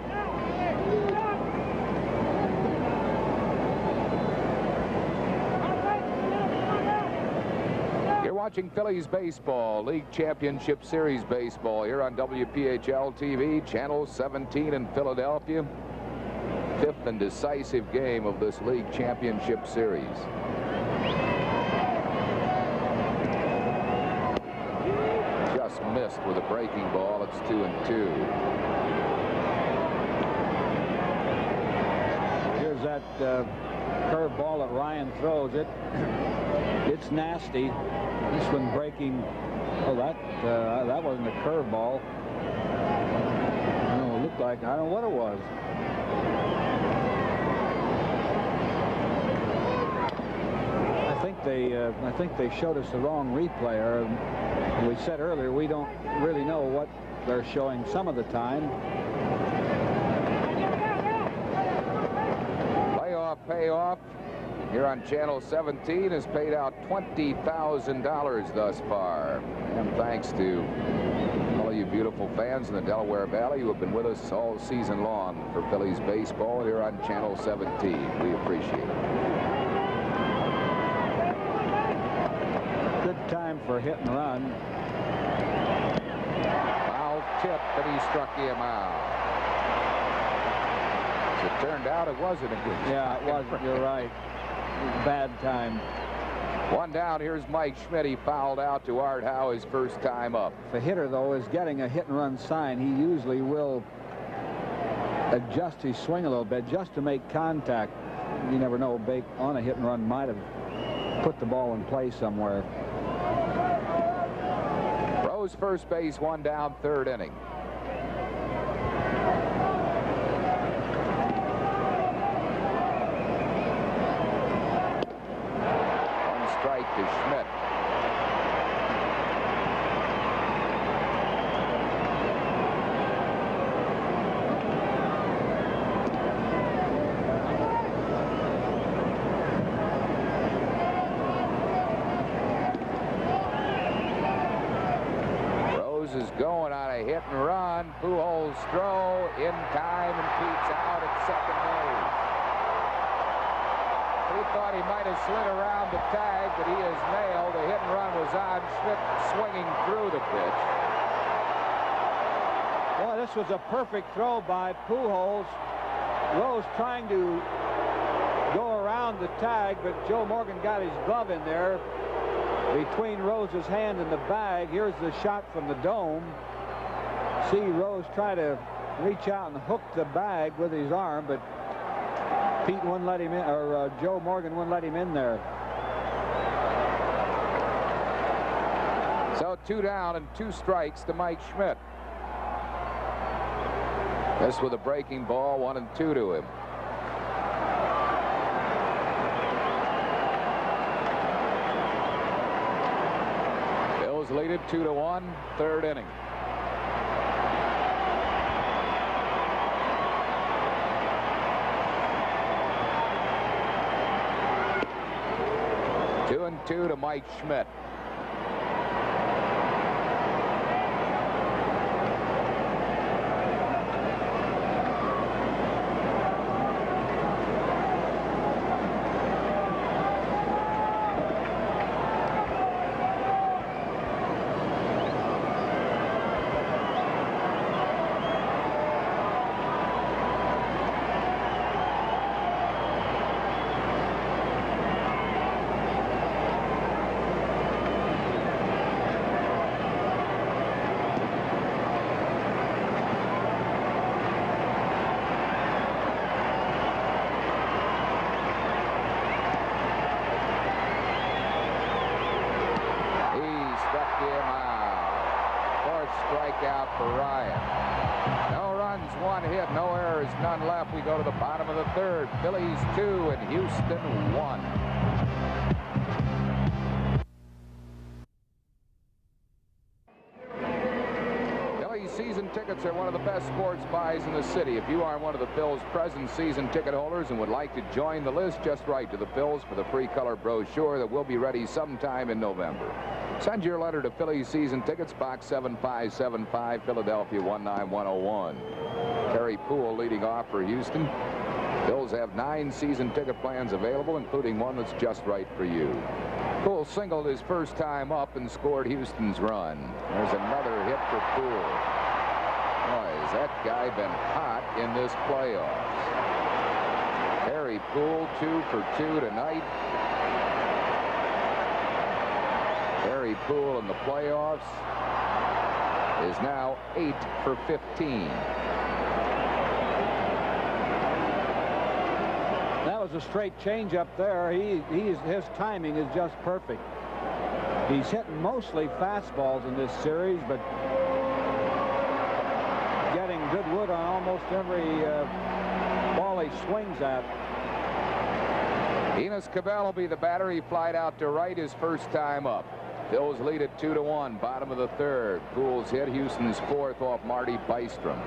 Watching Phillies baseball, League Championship Series baseball here on WPHL TV, Channel 17 in Philadelphia. 5th and decisive game of this League Championship Series. Just missed with a breaking ball. It's 2-2. that curve ball that Ryan throws. It's nasty. This one breaking. Oh, that wasn't a curve ball. No, it looked like, I don't know what it was. I think they showed us the wrong replay. We said earlier we don't really know what they're showing some of the time. Playoff payoff here on Channel 17 has paid out $20,000 thus far. And thanks to all of you beautiful fans in the Delaware Valley who have been with us all season long for Phillies baseball here on Channel 17. We appreciate it. Good time for a hit and run. Foul tip, but he struck him out. As it turned out, it wasn't a good time. Yeah, it wasn't. You're right. Bad time. One down. Here's Mike Schmidt. He fouled out to Art Howe his first time up. The hitter, though, is getting a hit and run sign. He usually will adjust his swing a little bit just to make contact. You never know. Bake on a hit and run might have put the ball in play somewhere. Rose first base, one down, third inning. To Schmidt. Rose is going on a hit and run. Pujols throw in time and Pete's out at second base. He thought he might have slid around the tag, but he is nailed. The hit and run was on. Schmidt swinging through the pitch. Boy, this was a perfect throw by Pujols. Rose trying to go around the tag, but Joe Morgan got his glove in there between Rose's hand and the bag. Here's the shot from the dome. See Rose try to reach out and hook the bag with his arm, but Pete wouldn't let him in, or Joe Morgan wouldn't let him in there. So 2 down and 2 strikes to Mike Schmidt. This with a breaking ball, 1-2 to him. Bills lead it 2-1, third inning. Two and 2 to Mike Schmidt. Strikeout for Ryan. No runs, 1 hit, no errors, none left. We go to the bottom of the third. Phillies 2 and Houston 1. Phillies season tickets are one of the best sports buys in the city. If you are one of the Phil's present season ticket holders and would like to join the list, just write to the Phil's for the free color brochure that will be ready sometime in November. Send your letter to Phillies season tickets, Box 7575, Philadelphia 19101. Terry Poole leading off for Houston. Phillies have 9 season ticket plans available, including one that's just right for you. Poole singled his first time up and scored Houston's run. There's another hit for Poole. Boy, has that guy been hot in this playoffs. Terry Poole 2 for 2 tonight. Terry Poole in the playoffs is now 8 for 15. throws a straight changeup there. His timing is just perfect. He's hitting mostly fastballs in this series, but getting good wood on almost every ball he swings at. Enos Cabell will be the batter. He flied out to right his first time up. Phillies lead at 2-1, bottom of the third. Poole's hit Houston's fourth off Marty Bystrom.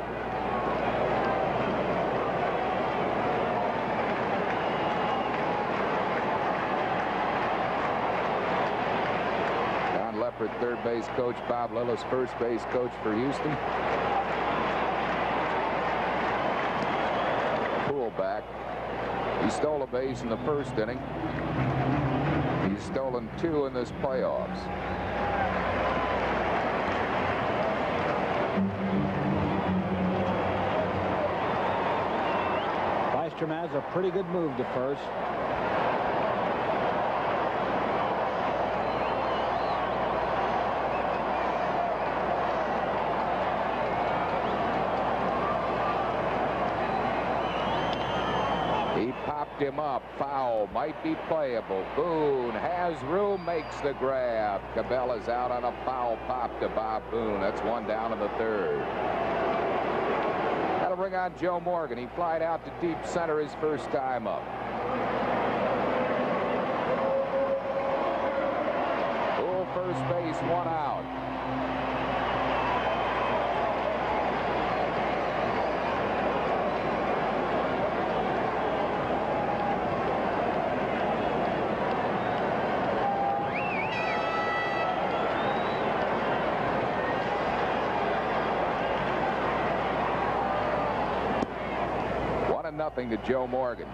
Don Leppert, third base coach. Bob Lillis, first base coach for Houston. Poole back. He stole a base in the first inning. He's stolen 2 in this playoffs. Bystrom has a pretty good move to first. Him up, foul, might be playable. Boone has room, makes the grab. Cabell is out on a foul pop to Bob Boone. That's one down in the third. That'll bring on Joe Morgan. He flied out to deep center his first time up. Boone first base, 1 out. Nothing to Joe Morgan.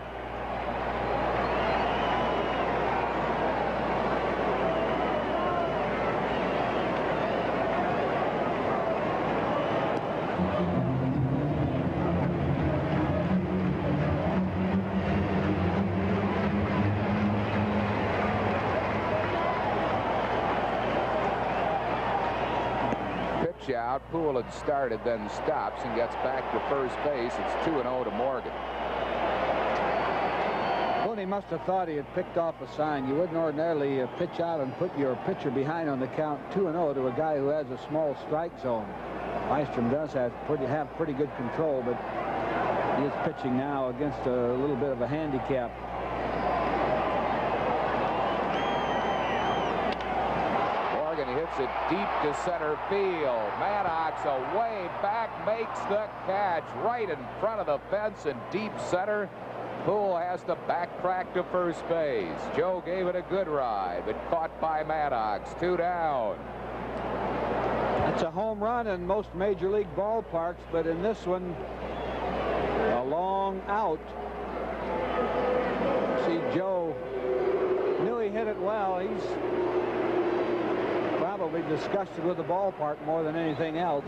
Pitch out. Poole had started, then stops and gets back to first base. It's 2-0 to Morgan. He must have thought he had picked off a sign. You wouldn't ordinarily pitch out and put your pitcher behind on the count 2-0 to a guy who has a small strike zone. Bystrom does have pretty good control, but he is pitching now against a little bit of a handicap. Morgan hits it deep to center field. Maddox away back, makes the catch right in front of the fence in deep center. Poole has to backtrack to first base. Joe gave it a good ride, but caught by Maddox. 2 down. It's a home run in most major league ballparks, but in this one, a long out. See, Joe knew he hit it well. He's probably disgusted with the ballpark more than anything else.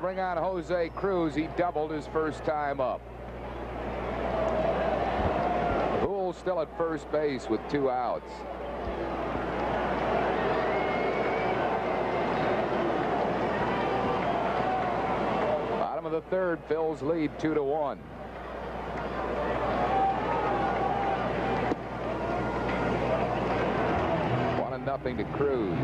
Bring on Jose Cruz. He doubled his first time up. Poole still at first base with 2 outs. Bottom of the third, Phil's lead 2-1. Nothing to Cruz.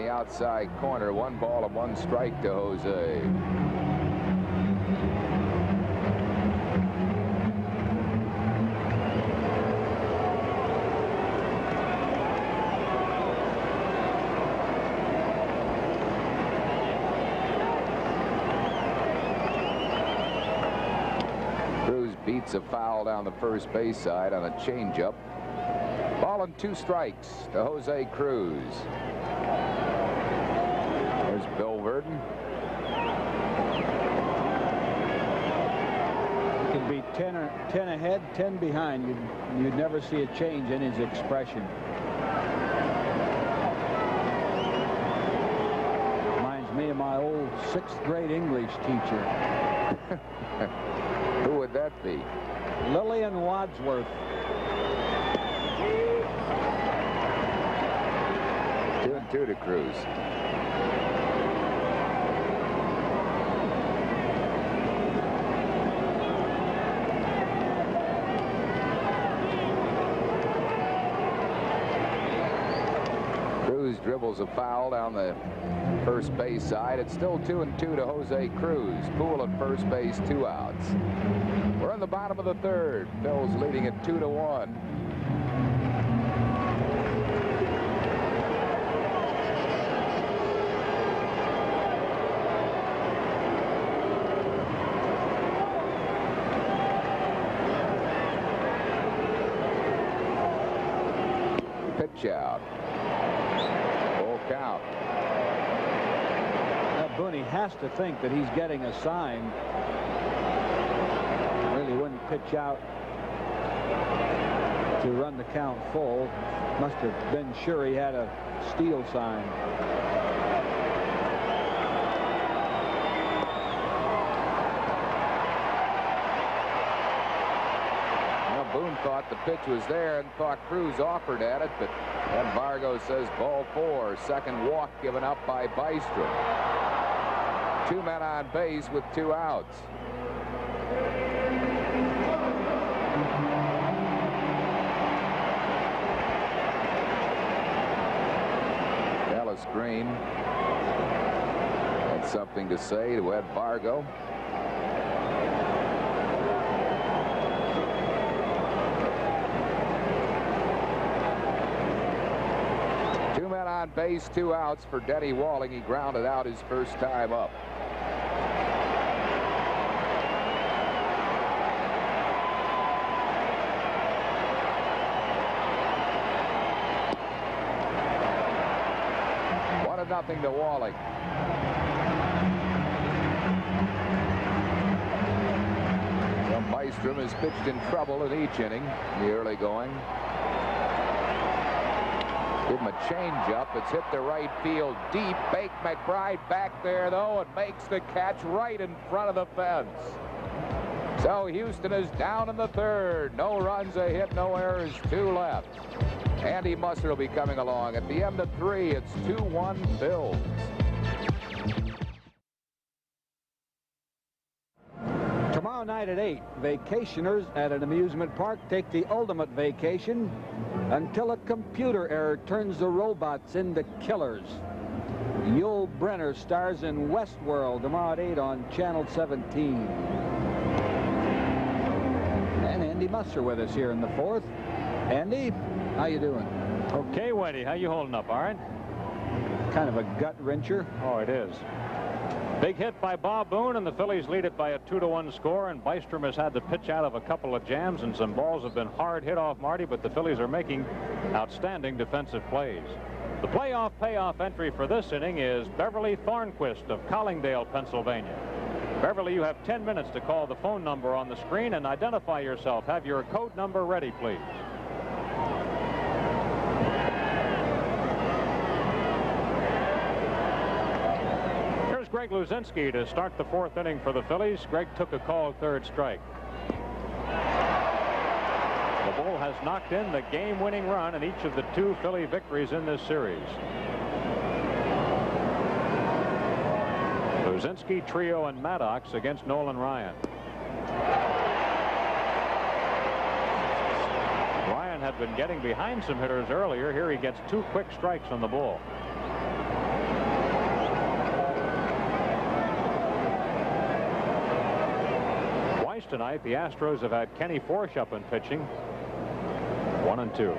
Outside corner, 1 ball and 1 strike to Jose. Cruz beats a foul down the first base side on a changeup. Ball and 2 strikes to Jose Cruz. Bill Verdon. He can be 10 ahead, 10 behind. You'd never see a change in his expression. Reminds me of my old 6th grade English teacher. Who would that be? Lillian Wadsworth. 2-2 to Cruz. Cruz dribbles a foul down the first base side. It's still 2-2 to Jose Cruz. Poole at first base, 2 outs. We're in the bottom of the third. Phil's leading at 2-1. Pitch out. Full count. Now Booney has to think that he's getting a sign. Really wouldn't pitch out to run the count full. Must have been sure he had a steal sign. Boone thought the pitch was there and thought Cruz offered at it, but then Vargo says ball 4. Second walk given up by Bystrom. 2 men on base with 2 outs. Dallas Green had something to say to Ed Vargo. On base, 2 outs for Denny Walling. He grounded out his first time up. One to nothing to Walling. So Bystrom has pitched in trouble in each inning in the early going. Give him a changeup. It's hit the right field deep. Bake McBride back there, though, and makes the catch right in front of the fence. So Houston is down in the third. No runs, a hit, no errors, 2 left. Andy Musser will be coming along. At the end of 3, it's 2-1 Phils. Tomorrow night at 8, vacationers at an amusement park take the ultimate vacation until a computer error turns the robots into killers. Yul Brynner stars in Westworld tomorrow at 8 on Channel 17. And Andy Musser with us here in the 4th. Andy, how you doing? Okay, Wendy, how you holding up, all right? Kind of a gut wrencher. Oh, it is. Big hit by Bob Boone, and the Phillies lead it by a 2-1 score, and Bystrom has had to pitch out of a couple of jams, and some balls have been hard hit off Marty, but the Phillies are making outstanding defensive plays. The playoff payoff entry for this inning is Beverly Thornquist of Collingdale, Pennsylvania. Beverly, you have 10 minutes to call the phone number on the screen and identify yourself. Have your code number ready, please. Greg Luzinski to start the 4th inning for the Phillies. Greg took a called 3rd strike. The Bull has knocked in the game-winning run in each of the 2 Philly victories in this series. Luzinski, Trio, and Maddox against Nolan Ryan. Ryan had been getting behind some hitters earlier. Here he gets 2 quick strikes on the Bull. Tonight, the Astros have had Kenny Forshup in pitching. 1-2.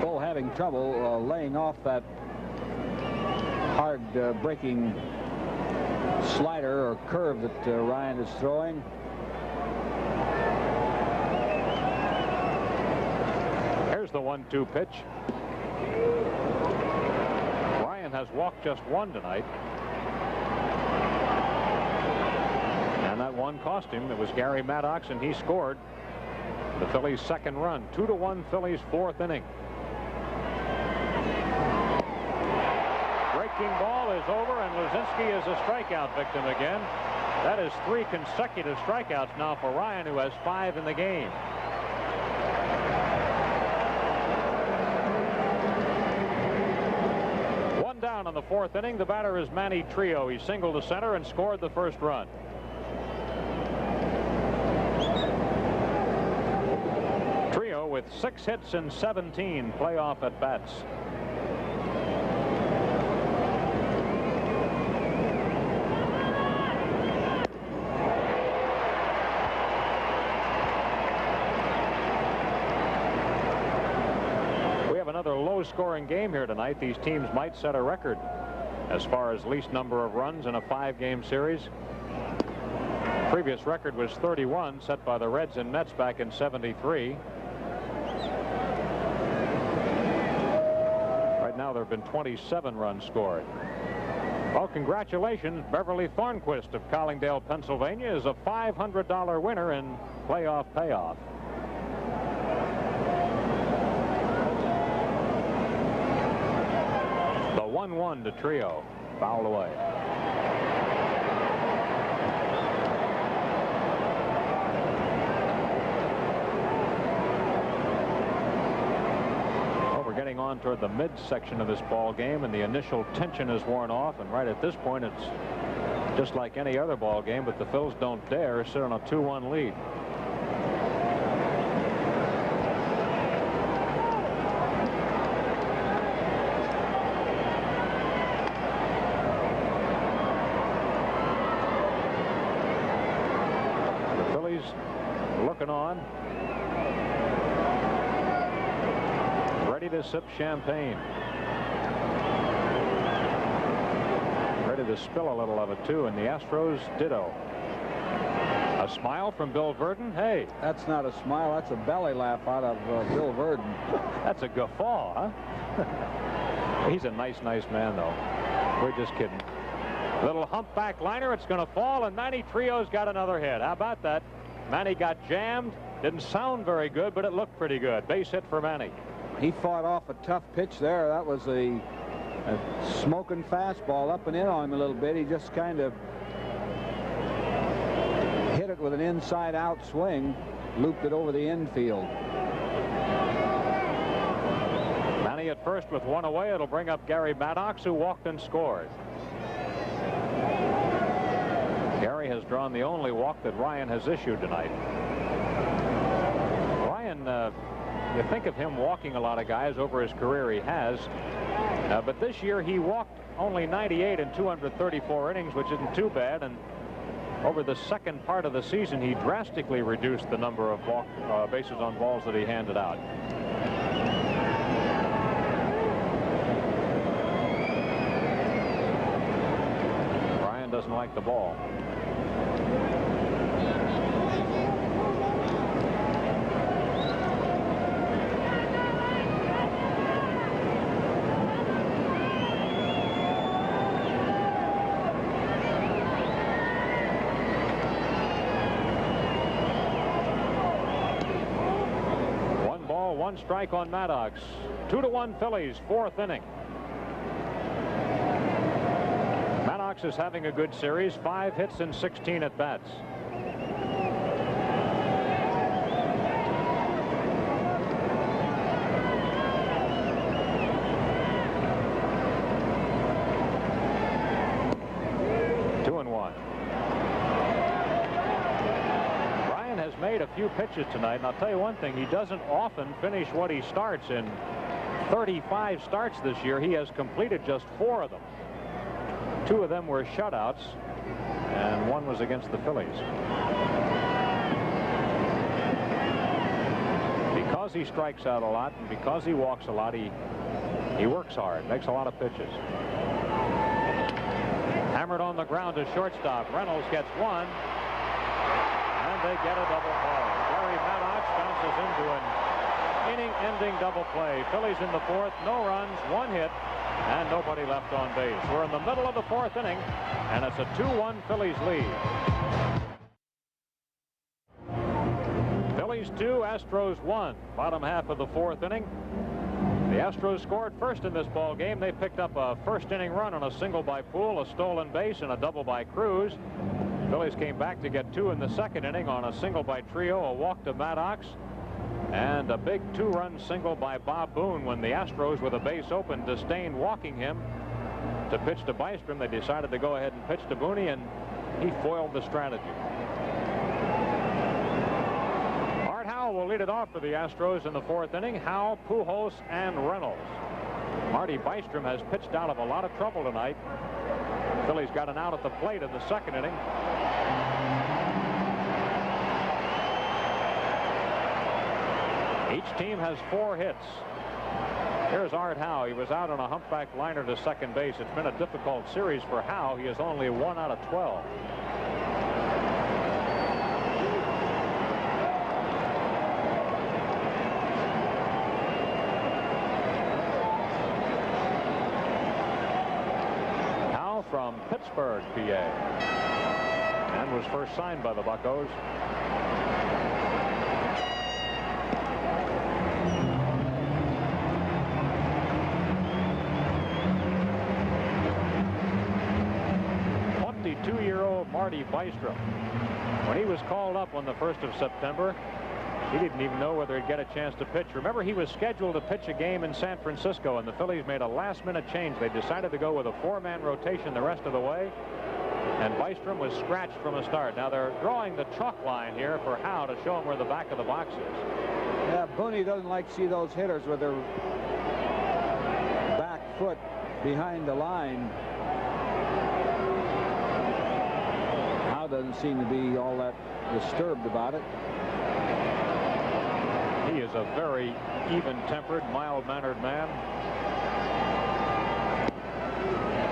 Bull having trouble laying off that hard breaking slider or curve that Ryan is throwing. Here's the 1-2 pitch. Has walked just 1 tonight, and that one cost him. It was Gary Maddox, and he scored. The Phillies' second run. 2-1 Phillies, fourth inning. Breaking ball is over, and Luzinski is a strikeout victim again. That is 3 consecutive strikeouts now for Ryan, who has 5 in the game. One down in the fourth inning. The batter is Manny Trio. He singled to center and scored the first run. Trio with 6 hits and 17 playoff at bats. Another low-scoring game here tonight. These teams might set a record as far as least number of runs in a 5-game series. Previous record was 31, set by the Reds and Mets back in '73. Right now there have been 27 runs scored. Well, congratulations. Beverly Thornquist of Collingdale, Pennsylvania is a $500 winner in playoff payoff. The 1-1 to Trio, fouled away. Well, we're getting on toward the midsection of this ball game, and the initial tension is worn off, and right at this point it's just like any other ball game, but the Phils don't dare sit on a 2-1 lead. Looking on, ready to sip champagne, ready to spill a little of it too, and the Astros ditto. A smile from Bill Verdon. Hey, that's not a smile, that's a belly laugh out of Bill Verdon. That's a guffaw, huh? He's a nice man, though. We're just kidding. Little humpback liner, it's going to fall, and Manny Trio's got another hit. How about that? Manny got jammed. Didn't sound very good, but it looked pretty good. Base hit for Manny. He fought off a tough pitch there. That was a smoking fastball up and in on him a little bit. He just kind of hit it with an inside-out swing, looped it over the infield. Manny at first with one away. It'll bring up Gary Maddox, who walked and scored. Gary has drawn the only walk that Ryan has issued tonight. Ryan, you think of him walking a lot of guys over his career. He has. But this year he walked only 98 in 234 innings, which isn't too bad. And over the second part of the season, he drastically reduced the number of bases on balls that he handed out. Ryan doesn't like the ball. One strike on Maddox. 2-1 Phillies, fourth inning. Maddox is having a good series. 5 hits and 16 at bats. Made a few pitches tonight, and I'll tell you one thing, he doesn't often finish what he starts. In 35 starts this year, he has completed just 4 of them. 2 of them were shutouts, and 1 was against the Phillies. Because he strikes out a lot, and because he walks a lot, he works hard, makes a lot of pitches. Hammered on the ground to shortstop. Reynolds gets 1. They get a double play. Gary Maddox bounces into an inning-ending double play. Phillies in the fourth, no runs, 1 hit, and nobody left on base. We're in the middle of the fourth inning, and it's a 2-1 Phillies lead. Phillies Phillies 2, Astros 1. Bottom half of the fourth inning. The Astros scored first in this ball game. They picked up a first inning run on a single by Poole, a stolen base, and a double by Cruz. Phillies came back to get 2 in the second inning on a single by Trio, a walk to Maddox, and a big 2-run single by Bob Boone when the Astros, with a base open, disdained walking him to pitch to Bystrom. They decided to go ahead and pitch to Boone, and he foiled the strategy. Art Howe will lead it off for the Astros in the fourth inning. Howe, Pujols, and Reynolds. Marty Bystrom has pitched out of a lot of trouble tonight. Phillies got an out at the plate in the second inning. Each team has 4 hits. Here's Art Howe. He was out on a humpback liner to second base. It's been a difficult series for Howe. He is only 1 out of 12. Howe from Pittsburgh, PA, and was first signed by the Buccos. Marty Bystrom, when he was called up on the 1st of September, he didn't even know whether he'd get a chance to pitch. Remember, he was scheduled to pitch a game in San Francisco, and the Phillies made a last-minute change. They decided to go with a 4-man rotation the rest of the way, and Bystrom was scratched from a start. Now they're drawing the chalk line here for Howe to show him where the back of the box is. Yeah, Booney doesn't like to see those hitters with their back foot behind the line. Doesn't seem to be all that disturbed about it. He is a very even-tempered, mild-mannered man.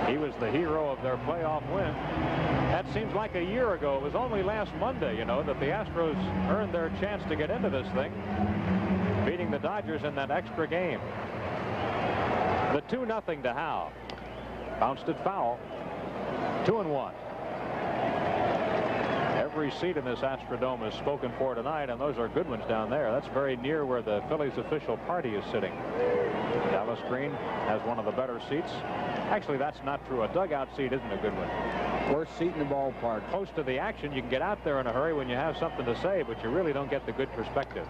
He was the hero of their playoff win. That seems like a year ago. It was only last Monday, you know, that the Astros earned their chance to get into this thing, beating the Dodgers in that extra game. The 2-0 to Howe. Bounced it foul. 2-1. Every seat in this Astrodome is spoken for tonight, and those are good ones down there. That's very near where the Phillies official party is sitting. Dallas Green has one of the better seats. Actually, that's not true. A dugout seat isn't a good one. Worst seat in the ballpark. Close to the action, you can get out there in a hurry when you have something to say, but you really don't get the good perspective.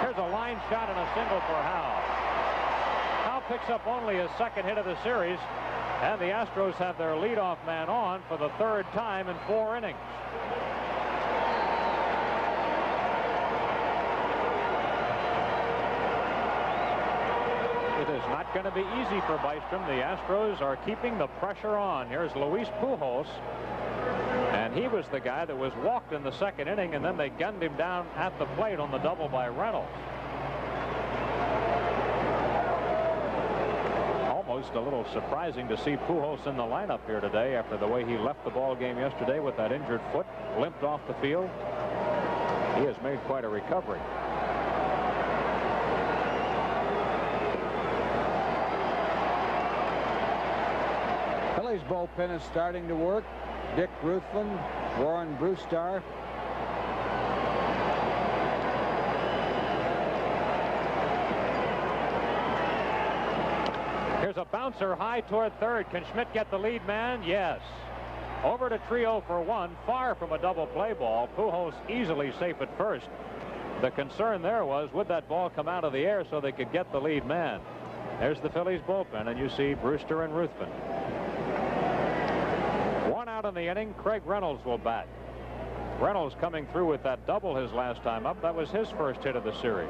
Here's a line shot and a single for Howe. Howe picks up only his second hit of the series, and the Astros have their leadoff man on for the 3rd time in 4 innings. It is not going to be easy for Bystrom. The Astros are keeping the pressure on. Here's Luis Pujols, and he was the guy that was walked in the second inning, and then they gunned him down at the plate on the double by Reynolds. Almost a little surprising to see Pujols in the lineup here today after the way he left the ball game yesterday with that injured foot, limped off the field. He has made quite a recovery. Phillies bullpen is starting to work. Dick Ruthven, Warren Brewstar. Here's a bouncer high toward third. Can Schmidt get the lead man? Yes. Over to Trio for 1, far from a double play ball. Pujols easily safe at first. The concern there was, would that ball come out of the air so they could get the lead man? There's the Phillies bullpen, and you see Brewster and Ruthven. 1 out in the inning. Craig Reynolds will bat. Reynolds coming through with that double his last time up. That was his first hit of the series.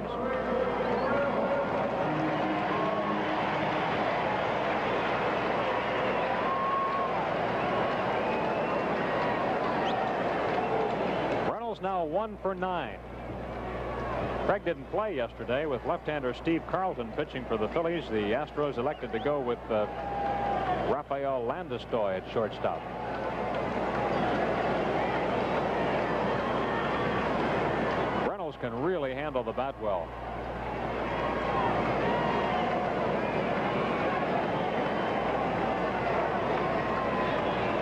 Reynolds now 1 for 9. Craig didn't play yesterday with left-hander Steve Carlton pitching for the Phillies. The Astros elected to go with Rafael Landeskog at shortstop. Reynolds can really handle the bat well.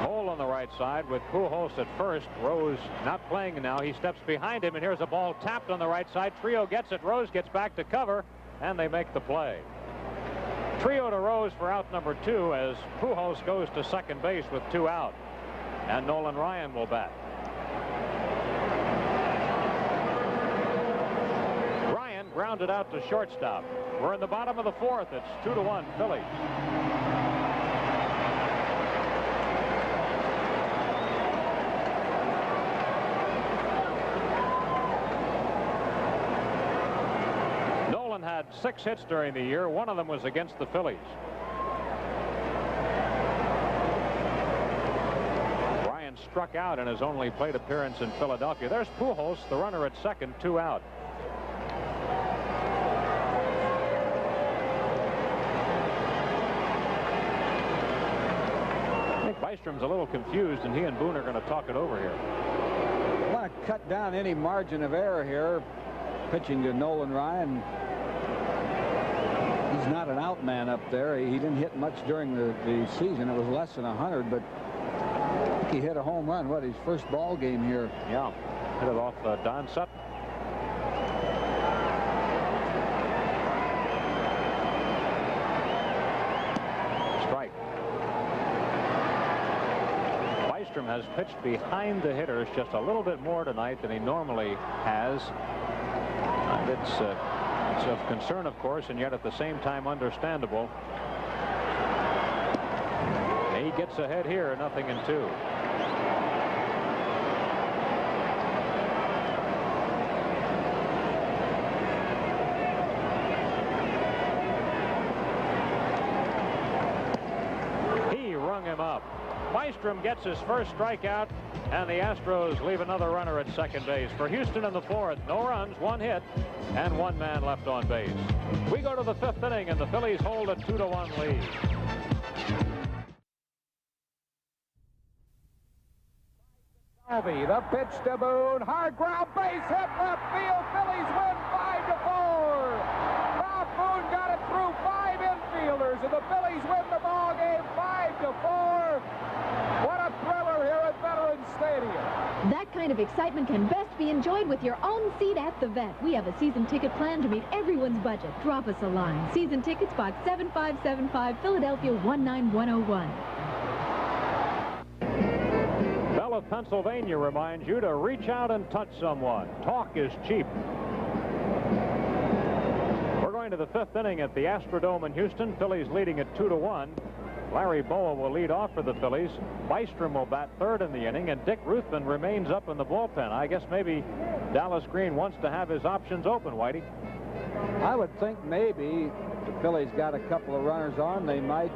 Hole on the right right side with Pujols at first. Rose not playing now. He steps behind him, and here's a ball tapped on the right side. Trio gets it. Rose gets back to cover, and they make the play. Trio to Rose for out number 2 as Pujols goes to second base with 2 out. And Nolan Ryan will bat. Ryan grounded out to shortstop. We're in the bottom of the 4th. It's 2-1 Phillies. Nolan had 6 hits during the year. One of them was against the Phillies. Ryan struck out in his only plate appearance in Philadelphia. There's Pujols, the runner at second, 2 out. Bystrom's a little confused, and he and Boone are going to talk it over here. I want to cut down any margin of error here. Pitching to Nolan Ryan. He's not an out man up there. He didn't hit much during the season. It was less than 100, but I think he hit a home run. What, his first ball game here? Yeah, hit it off Don Sutton. Has pitched behind the hitters just a little bit more tonight than he normally has. It's of concern, of course, and yet at the same time understandable. He gets ahead here, 0-2. He rung him up. Bystrom gets his first strikeout, and the Astros leave another runner at second base. For Houston in the 4th, no runs, 1 hit, and 1 man left on base. We go to the 5th inning, and the Phillies hold a 2-1 lead. The pitch to Boone, hard ground, base hit, left field. Phillies win 5-4. Bob Boone got it through 5 infielders, and the Phillies win the ball game 5-4. What a thriller here at Veterans Stadium. That kind of excitement can best be enjoyed with your own seat at the Vet. We have a season ticket plan to meet everyone's budget. Drop us a line. Season tickets, box 7575, Philadelphia 19101. Bell of Pennsylvania reminds you to reach out and touch someone. Talk is cheap. We're going to the 5th inning at the Astrodome in Houston. Phillies leading at 2-1. Larry Boa will lead off for the Phillies. Bystrom will bat 3rd in the inning, and Dick Ruthven remains up in the bullpen. I guess maybe Dallas Green wants to have his options open, Whitey. I would think maybe the Phillies got a couple of runners on. They might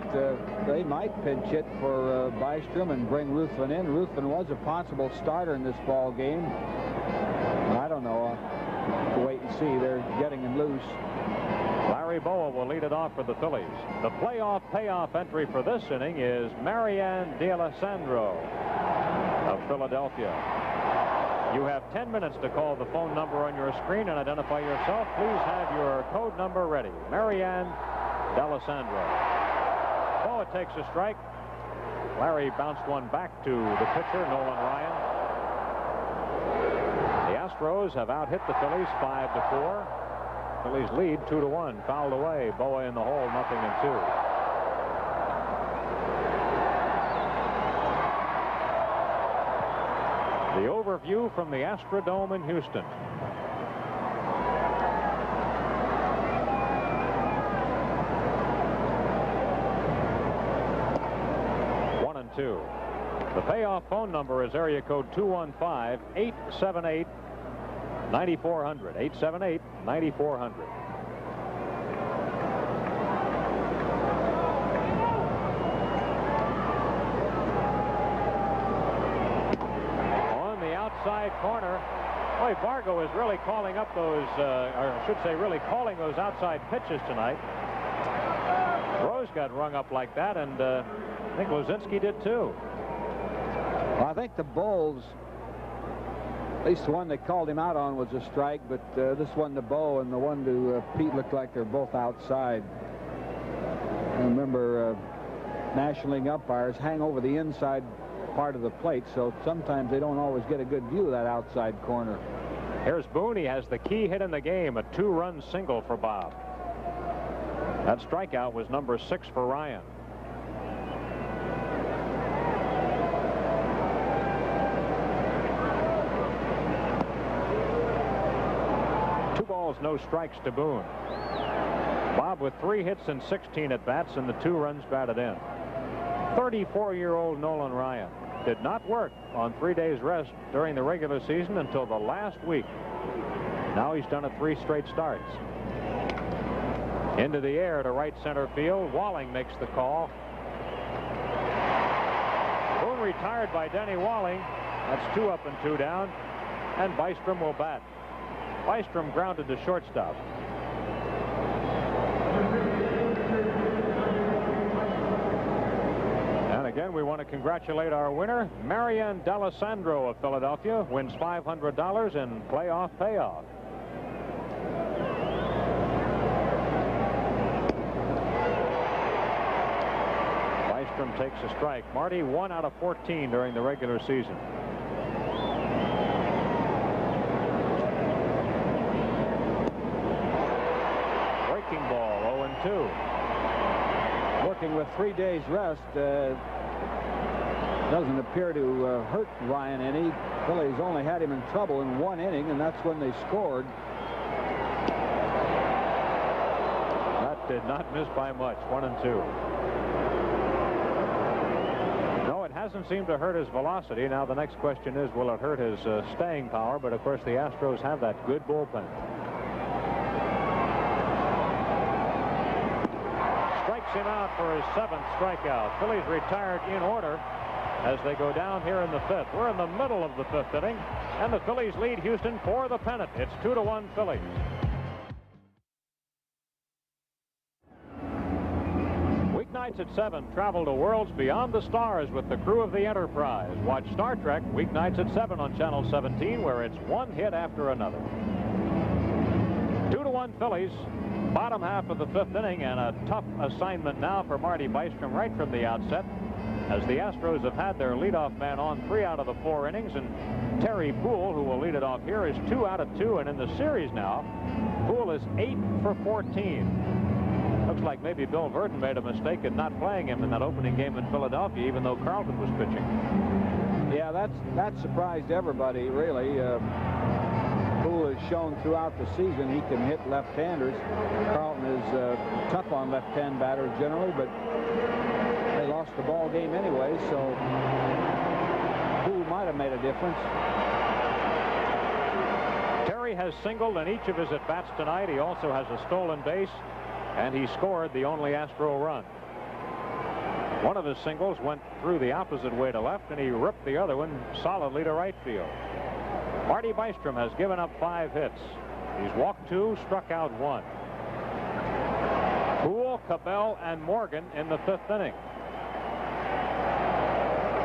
pinch hit for Bystrom and bring Ruthven in. Ruthven was a possible starter in this ball game. I don't know. We'll wait and see. They're getting him loose. Larry Boa will lead it off for the Phillies. The playoff payoff entry for this inning is Marianne D'Alessandro of Philadelphia. You have 10 minutes to call the phone number on your screen and identify yourself. Please have your code number ready. Marianne D'Alessandro. Boa takes a strike. Larry bounced one back to the pitcher, Nolan Ryan. The Astros have out-hit the Phillies 5-4. Phillies lead 2-1. Fouled away. Boa in the hole, 0-2. The overview from the Astrodome in Houston. One and two. The payoff phone number is area code 215-878-9400. 878-9400. Outside corner. Boy, Vargo is really calling up those, or I should say really calling those outside pitches tonight. Rose got rung up like that, and I think Lozinski did too. Well, I think the Bulls, at least the one they called him out on was a strike, but this one to Bo and the one to Pete looked like they're both outside. I remember National League umpires hang over the inside part of the plate, so sometimes they don't always get a good view of that outside corner. Here's Boone. He has the key hit in the game, a 2-run single for Bob. That strikeout was number 6 for Ryan. No strikes to Boone. Bob with 3 hits and 16 at bats and the 2 runs batted in. 34-year-old Nolan Ryan did not work on 3 days rest during the regular season until the last week. Now he's done it 3 straight starts. Into the air to right center field. Walling makes the call. Boone retired by Denny Walling. That's 2 up and 2 down. And Bystrom will bat. Bystrom grounded to shortstop. And again, we want to congratulate our winner. Marian D'Alessandro of Philadelphia wins $500 in playoff payoff. Bystrom takes a strike. Marty 1 out of 14 during the regular season. Ball 0-2. Working with 3 days rest doesn't appear to hurt Ryan any. Phillies only had him in trouble in 1 inning, and that's when they scored. That did not miss by much. 1-2. No, it hasn't seemed to hurt his velocity. Now the next question is, will it hurt his staying power? But of course the Astros have that good bullpen. Strikes him out for his 7th strikeout. Phillies retired in order as they go down here in the 5th. We're in the middle of the 5th inning, and the Phillies lead Houston for the pennant. It's 2-1 Phillies. Weeknights at 7, travel to worlds beyond the stars with the crew of the Enterprise. Watch Star Trek weeknights at 7 on Channel 17, where it's one hit after another. 2-1 Phillies. Bottom half of the 5th inning, and a tough assignment now for Marty Bystrom right from the outset, as the Astros have had their leadoff man on 3 out of the 4 innings, and Terry Poole, who will lead it off here, is 2 out of 2, and in the series now, Poole is 8 for 14. Looks like maybe Bill Verdon made a mistake in not playing him in that opening game in Philadelphia, even though Carlton was pitching. Yeah, that surprised everybody, really. Poole has shown throughout the season he can hit left-handers. Carlton is tough on left-hand batters generally, but they lost the ball game anyway, so Poole might have made a difference. Terry has singled in each of his at-bats tonight. He also has a stolen base, and he scored the only Astro run. One of his singles went through the opposite way to left, and he ripped the other one solidly to right field. Marty Bystrom has given up 5 hits. He's walked 2, struck out 1. Poole, Cabell, and Morgan in the 5th inning.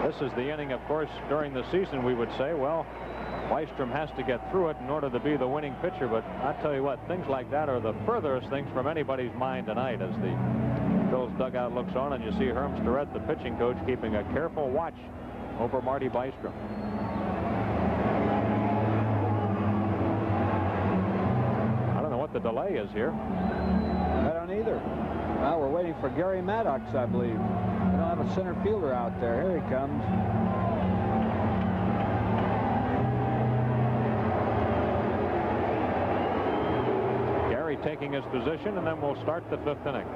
This is the inning, of course, during the season we would say, well, Bystrom has to get through it in order to be the winning pitcher, but I tell you what, things like that are the furthest things from anybody's mind tonight as the Phil's dugout looks on, and you see Herm Starrett, the pitching coach, keeping a careful watch over Marty Bystrom. The delay is here. I don't either. Now we're waiting for Gary Maddox, I believe. We don't have a center fielder out there. Here he comes. Gary taking his position, and then we'll start the 5th inning.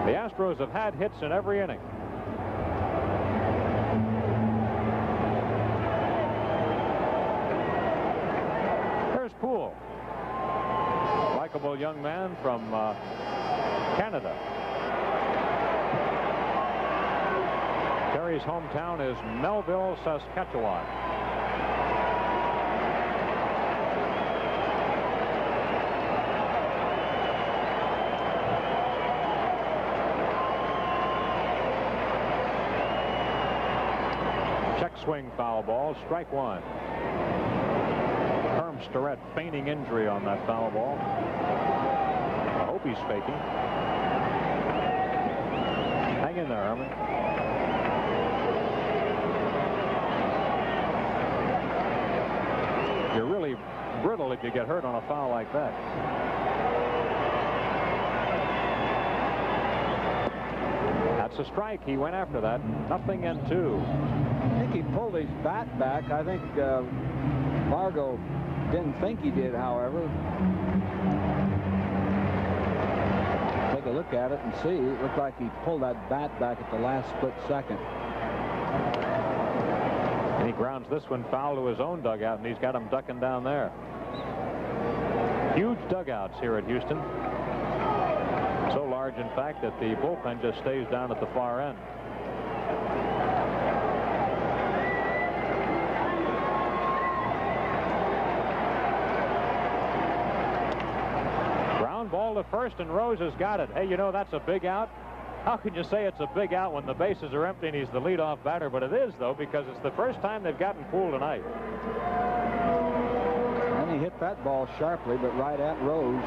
The Astros have had hits in every inning. Here's Poole. Likable young man from Canada. Terry's hometown is Melville, Saskatchewan. Check swing, foul ball, strike 1. Herm Starrett feigning injury on that foul ball. I hope he's faking. Hang in there, Herman. if you get hurt on a foul like that. That's a strike. He went after that. 0-2. I think he pulled his bat back. I think Fargo didn't think he did, however. Take a look at it and see. It looked like he pulled that bat back at the last split second. And he grounds this one foul to his own dugout, and he's got him ducking down there. Huge dugouts here at Houston. So large, in fact, that the bullpen just stays down at the far end. Ground ball to first, and Rose has got it. Hey, you know, that's a big out. How can you say it's a big out when the bases are empty and he's the leadoff batter? But it is, though, because it's the first time they've gotten cool tonight. And he hit that ball sharply, but right at Rose.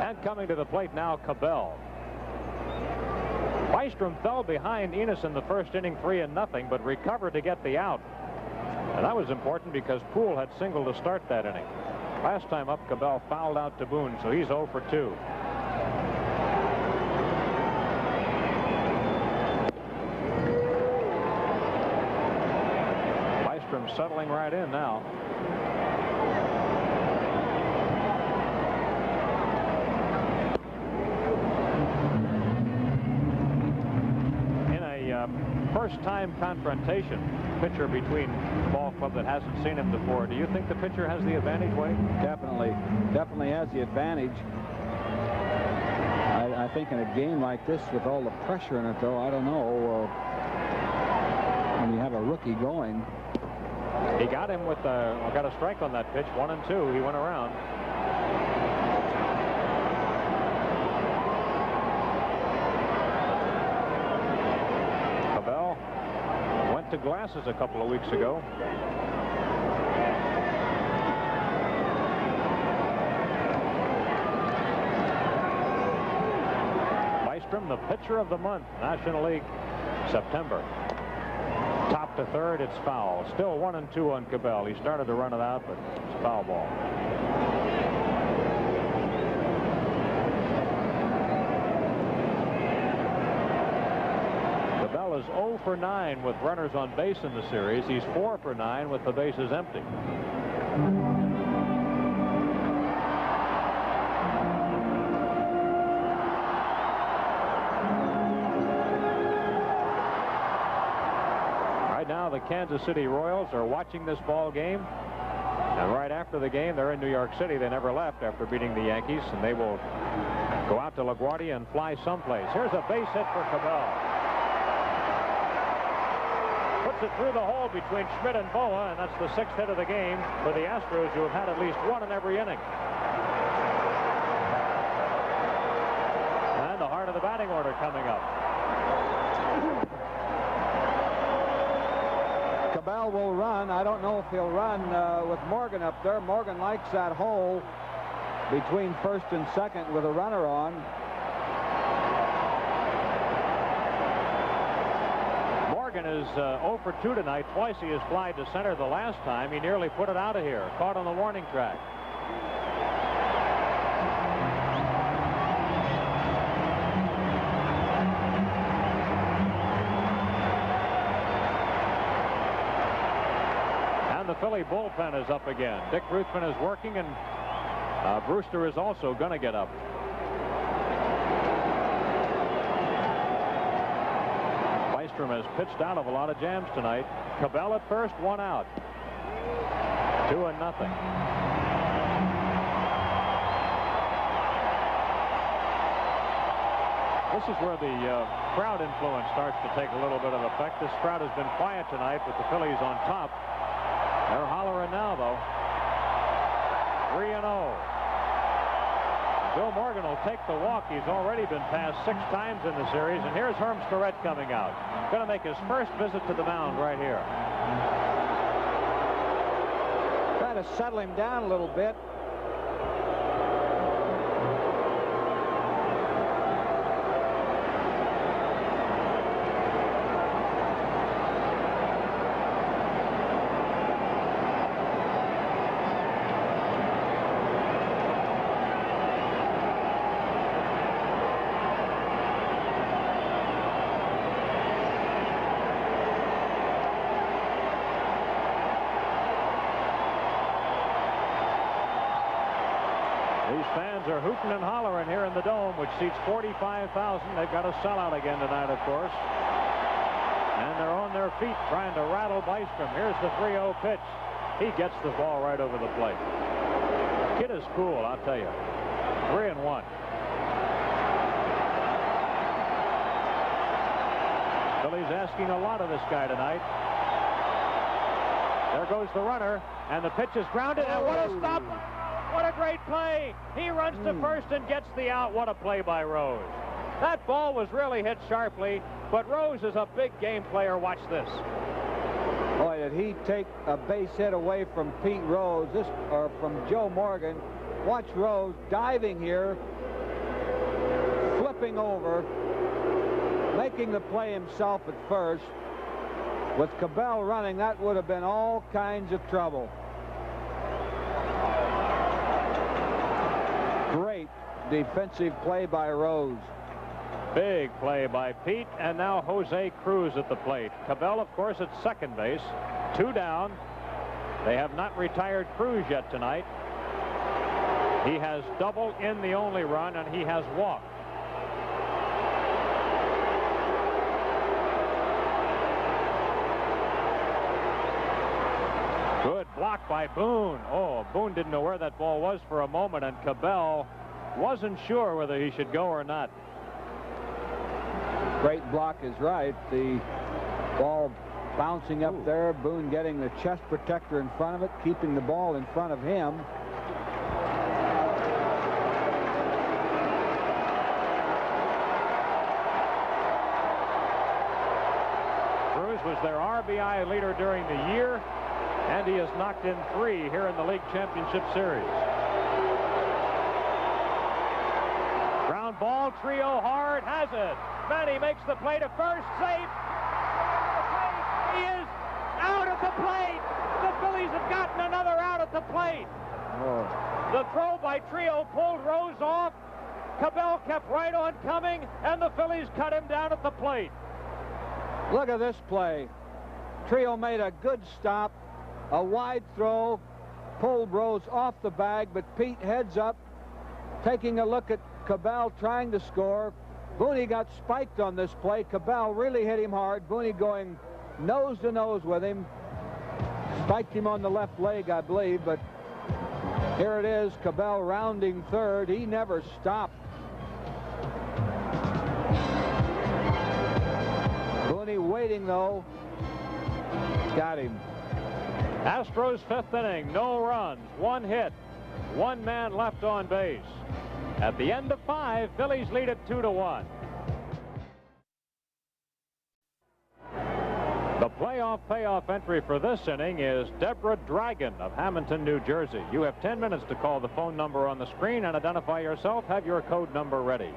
And coming to the plate now, Cabell. Bystrom fell behind Enos in the first inning, 3-0, but recovered to get the out. And that was important because Poole had singled to start that inning. Last time up, Cabell fouled out to Boone, so he's 0 for 2. Bystrom settling right in now. First-time confrontation, pitcher between a ball club that hasn't seen him before. Do you think the pitcher has the advantage, Wade? Definitely has the advantage. I think in a game like this with all the pressure in it, though, I don't know. When you have a rookie going. He got him with got a strike on that pitch, 1-2. He went around. To glasses a couple of weeks ago. Bystrom, the pitcher of the month, National League, September. Top to third, it's foul. Still 1-2 on Cabell. He started to run it out, but it's foul ball. Is 0 for 9 with runners on base in the series. He's 4 for 9 with the bases empty. Right now, the Kansas City Royals are watching this ball game, and right after the game, they're in New York City. They never left after beating the Yankees, and they will go out to LaGuardia and fly someplace. Here's a base hit for Cabell. Puts it through the hole between Schmidt and Boa, and that's the 6th hit of the game for the Astros, who have had at least one in every inning. And the heart of the batting order coming up. Cabell will run. I don't know if he'll run with Morgan up there. Morgan likes that hole between first and second with a runner on. Is 0 for 2 tonight. Twice he has flied to center. The last time he nearly put it out of here. Caught on the warning track. And the Philly bullpen is up again. Dick Ruthven is working, and Brewster is also going to get up. Has pitched out of a lot of jams tonight. Cabell at first, 1 out. 2-0. This is where the crowd influence starts to take a little bit of effect. This crowd has been quiet tonight with the Phillies on top. They're hollering now, though. 3-0. Bill Morgan will take the walk. He's already been passed 6 times in the series. And here's Herm Storette coming out. Going to make his first visit to the mound right here. Try to settle him down a little bit. fans are hooting and hollering here in the Dome, which seats 45,000. They've got a sellout again tonight, of course. And they're on their feet trying to rattle Bystrom. Here's the 3-0 pitch. He gets the ball right over the plate. Kid is cool, I'll tell you. 3-1. Phillies asking a lot of this guy tonight. There goes the runner, and the pitch is grounded, and what a stop! What a great play! He runs to first and gets the out. What a play by Rose. That ball was really hit sharply, but Rose is a big game player. Watch this. Boy, did he take a base hit away from Pete Rose, or from Joe Morgan. Watch Rose diving here, flipping over, making the play himself at first. With Cabell running, that would have been all kinds of trouble. Great defensive play by Rose. Big play by Pete, and now Jose Cruz at the plate. Cabell, of course, at second base. 2 down. They have not retired Cruz yet tonight. He has doubled in the only run, and he has walked. Good block by Boone. Oh, Boone didn't know where that ball was for a moment, and Cabell wasn't sure whether he should go or not. Great block is right. The ball bouncing up there. Boone getting the chest protector in front of it, keeping the ball in front of him. Cruz was their RBI leader during the year, and he has knocked in 3 here in the League Championship Series. Ground ball, Trio hard, has it. Manny makes the play to first, safe. He is out at the plate. The Phillies have gotten another out at the plate. The throw by Trio pulled Rose off. Cabell kept right on coming, and the Phillies cut him down at the plate. Look at this play. Trio made a good stop, a wide throw, pulled Rose off the bag, but Pete heads up, taking a look at Cabell trying to score. Booney got spiked on this play. Cabell really hit him hard. Booney going nose to nose with him. Spiked him on the left leg, I believe, but here it is, Cabell rounding third. He never stopped. Booney waiting, though. Got him. Astros 5th inning, no runs, 1 hit, 1 man left on base. At the end of 5, Phillies lead it 2-1. The playoff payoff entry for this inning is Deborah Dragon of Hamilton, New Jersey. You have 10 minutes to call the phone number on the screen and identify yourself. Have your code number ready.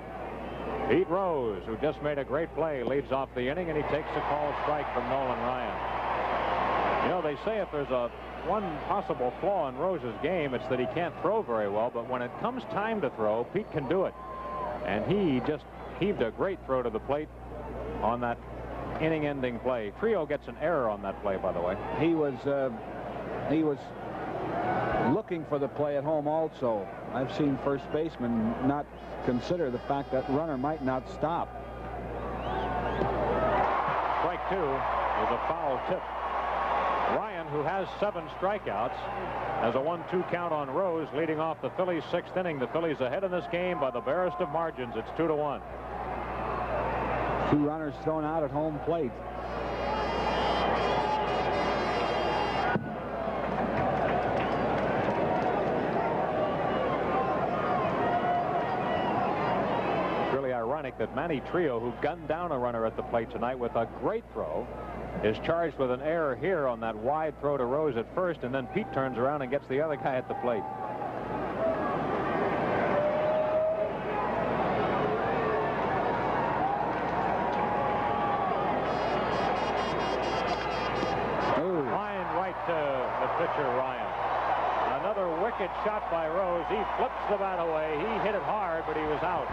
Pete Rose, who just made a great play, leads off the inning, and he takes a called strike from Nolan Ryan. You know, they say if there's one possible flaw in Rose's game, it's that he can't throw very well, but when it comes time to throw, Pete can do it. And he just heaved a great throw to the plate on that inning-ending play. Trio gets an error on that play, by the way. He was looking for the play at home also. I've seen first basemen not consider the fact that runner might not stop. Strike 2 is a foul tip. Ryan, who has 7 strikeouts, has a 1-2 count on Rose, leading off the Phillies' 6th inning. The Phillies ahead in this game by the barest of margins. It's 2-1. 2 runners thrown out at home plate. It's really ironic that Manny Trio, who gunned down a runner at the plate tonight with a great throw, is charged with an error here on that wide throw to Rose at first, and then Pete turns around and gets the other guy at the plate. Line right to the pitcher, Ryan. Another wicked shot by Rose. He flips the bat away. He hit it hard, but he was out.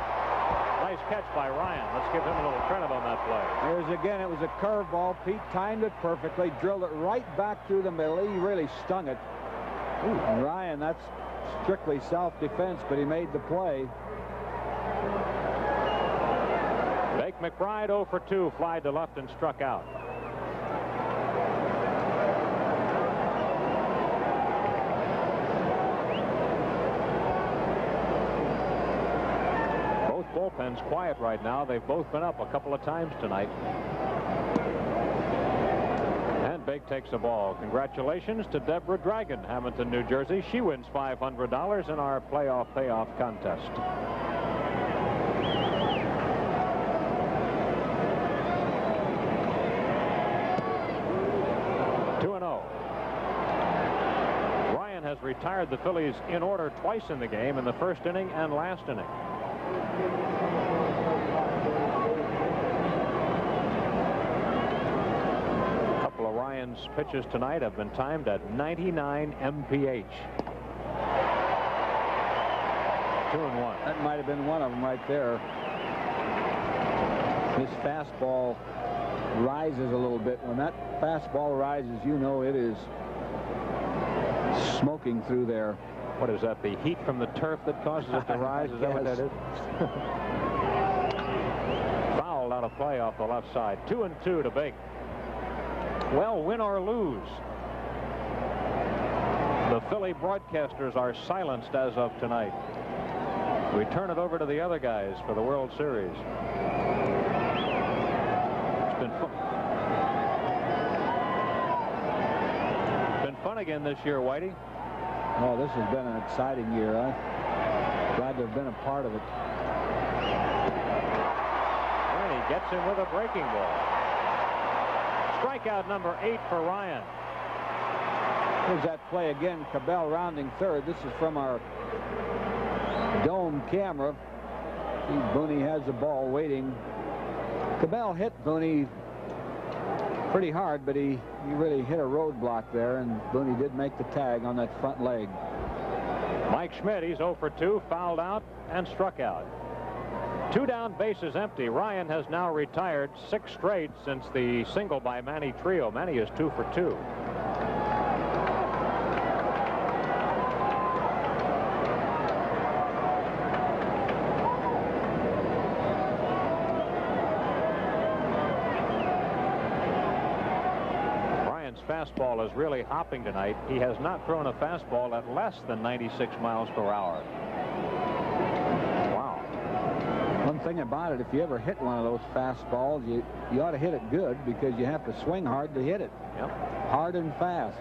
Nice catch by Ryan. Let's give him a little credit on that play. Here's again, it was a curveball. Pete timed it perfectly, drilled it right back through the middle. He really stung it. And Ryan, that's strictly self-defense, but he made the play. Jake McBride 0 for 2, fly to left and struck out. Both bullpens quiet right now. They've both been up a couple of times tonight. And Big takes the ball. Congratulations to Deborah Dragon, Hamilton, New Jersey. She wins $500 in our playoff payoff contest. 2-0. Ryan has retired the Phillies in order twice in the game, in the first inning and last inning. A couple of Ryan's pitches tonight have been timed at 99 mph. 2-1. That might have been one of them right there. His fastball rises a little bit. When that fastball rises, you know it is smoking through there. What is that, the heat from the turf that causes it to rise? Is that what that is? Fouled out of play off the left side. 2-2 to Big. Well, win or lose, the Philly broadcasters are silenced as of tonight. We turn it over to the other guys for the World Series. It's been fun again this year, Whitey. Oh, this has been an exciting year. I'm glad to have been a part of it. And he gets him with a breaking ball. Strikeout number 8 for Ryan. Here's that play again. Cabell rounding third. This is from our dome camera. See, Booney has the ball waiting. Cabell hit Booney pretty hard, but he really hit a roadblock there, and Booney did make the tag on that front leg. Mike Schmidt, he's 0 for 2, fouled out and struck out. 2 down, bases empty. Ryan has now retired 6 straight since the single by Manny Trio. Manny is 2 for 2. Fastball is really hopping tonight. He has not thrown a fastball at less than 96 miles per hour. Wow. One thing about it, if you ever hit one of those fastballs, you ought to hit it good, because you have to swing hard to hit it. Yep. Hard and fast.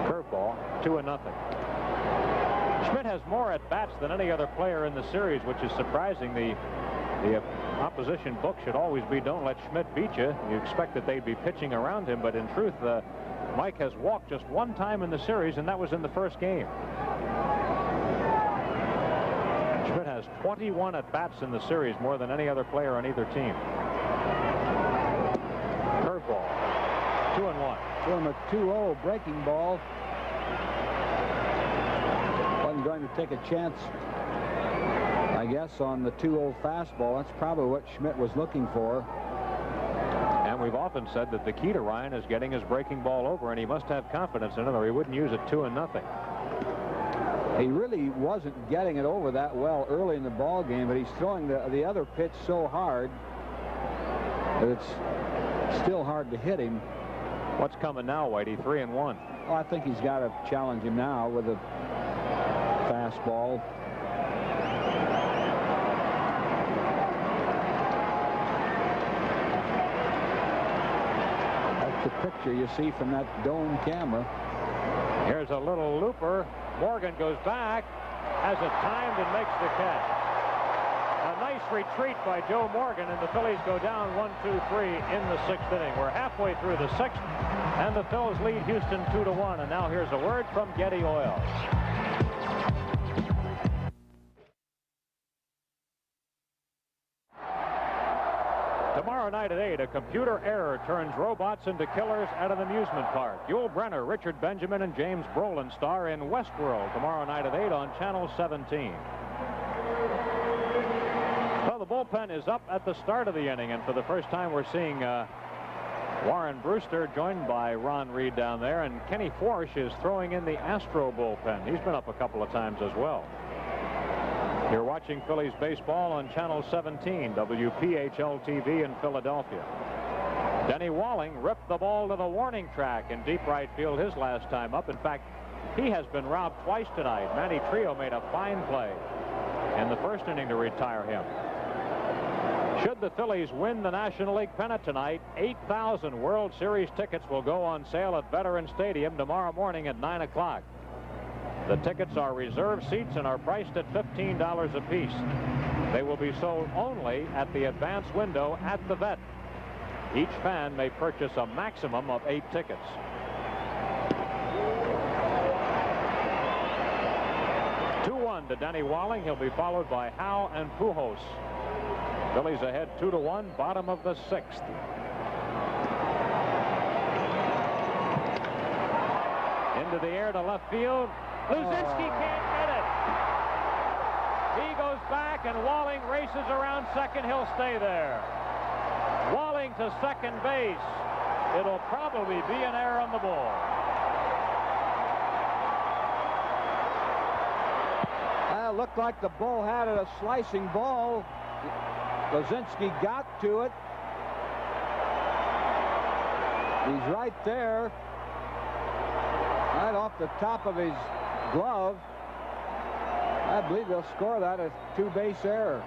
Curveball, 2-0. Schmidt has more at bats than any other player in the series, which is surprising. The opposition book should always be, don't let Schmidt beat you. You expect that they'd be pitching around him, but in truth, Mike has walked just one time in the series, and that was in the first game. Schmidt has 21 at bats in the series, more than any other player on either team. Curveball, 2-1. From a 2-0 breaking ball. Wasn't going to take a chance, I guess, on the 2-0 fastball. That's probably what Schmidt was looking for. And we've often said that the key to Ryan is getting his breaking ball over, and he must have confidence in it, or he wouldn't use it 2-0. He really wasn't getting it over that well early in the ball game, but he's throwing the other pitch so hard that it's still hard to hit him. What's coming now, Whitey? 3-1. Oh, I think he's got to challenge him now with a fastball. The picture you see from that dome camera. Here's a little looper. Morgan goes back, has it timed, and makes the catch. A nice retreat by Joe Morgan, and the Phillies go down 1-2-3 in the 6th inning. We're halfway through the 6th, and the Phils lead Houston 2-1. And now here's a word from Getty Oil. Tomorrow night at 8, a computer error turns robots into killers at an amusement park. Yul Brynner, Richard Benjamin, and James Brolin star in Westworld tomorrow night at 8 on Channel 17. So the bullpen is up at the start of the inning, and for the first time we're seeing Warren Brewster joined by Ron Reed down there, and Kenny Forsch is throwing in the Astro bullpen. He's been up a couple of times as well. You're watching Phillies baseball on Channel 17, WPHL TV in Philadelphia. Denny Walling ripped the ball to the warning track in deep right field his last time up. In fact, he has been robbed twice tonight. Manny Trio made a fine play in the first inning to retire him. Should the Phillies win the National League pennant tonight, 8,000 World Series tickets will go on sale at Veterans Stadium tomorrow morning at 9 o'clock. The tickets are reserved seats and are priced at $15 apiece. They will be sold only at the advance window at the Vet. Each fan may purchase a maximum of 8 tickets. To Denny Walling. He'll be followed by Howe and Pujols. Phillies ahead 2-1, bottom of the 6th. Into the air to left field. Luzinski can't get it. He goes back, and Walling races around second. He'll stay there. Walling to second base. It'll probably be an error on the ball. Looked like the bull had it, a slicing ball. Luzinski got to it. He's right there, right off the top of his glove. I believe they'll score that as two-base error.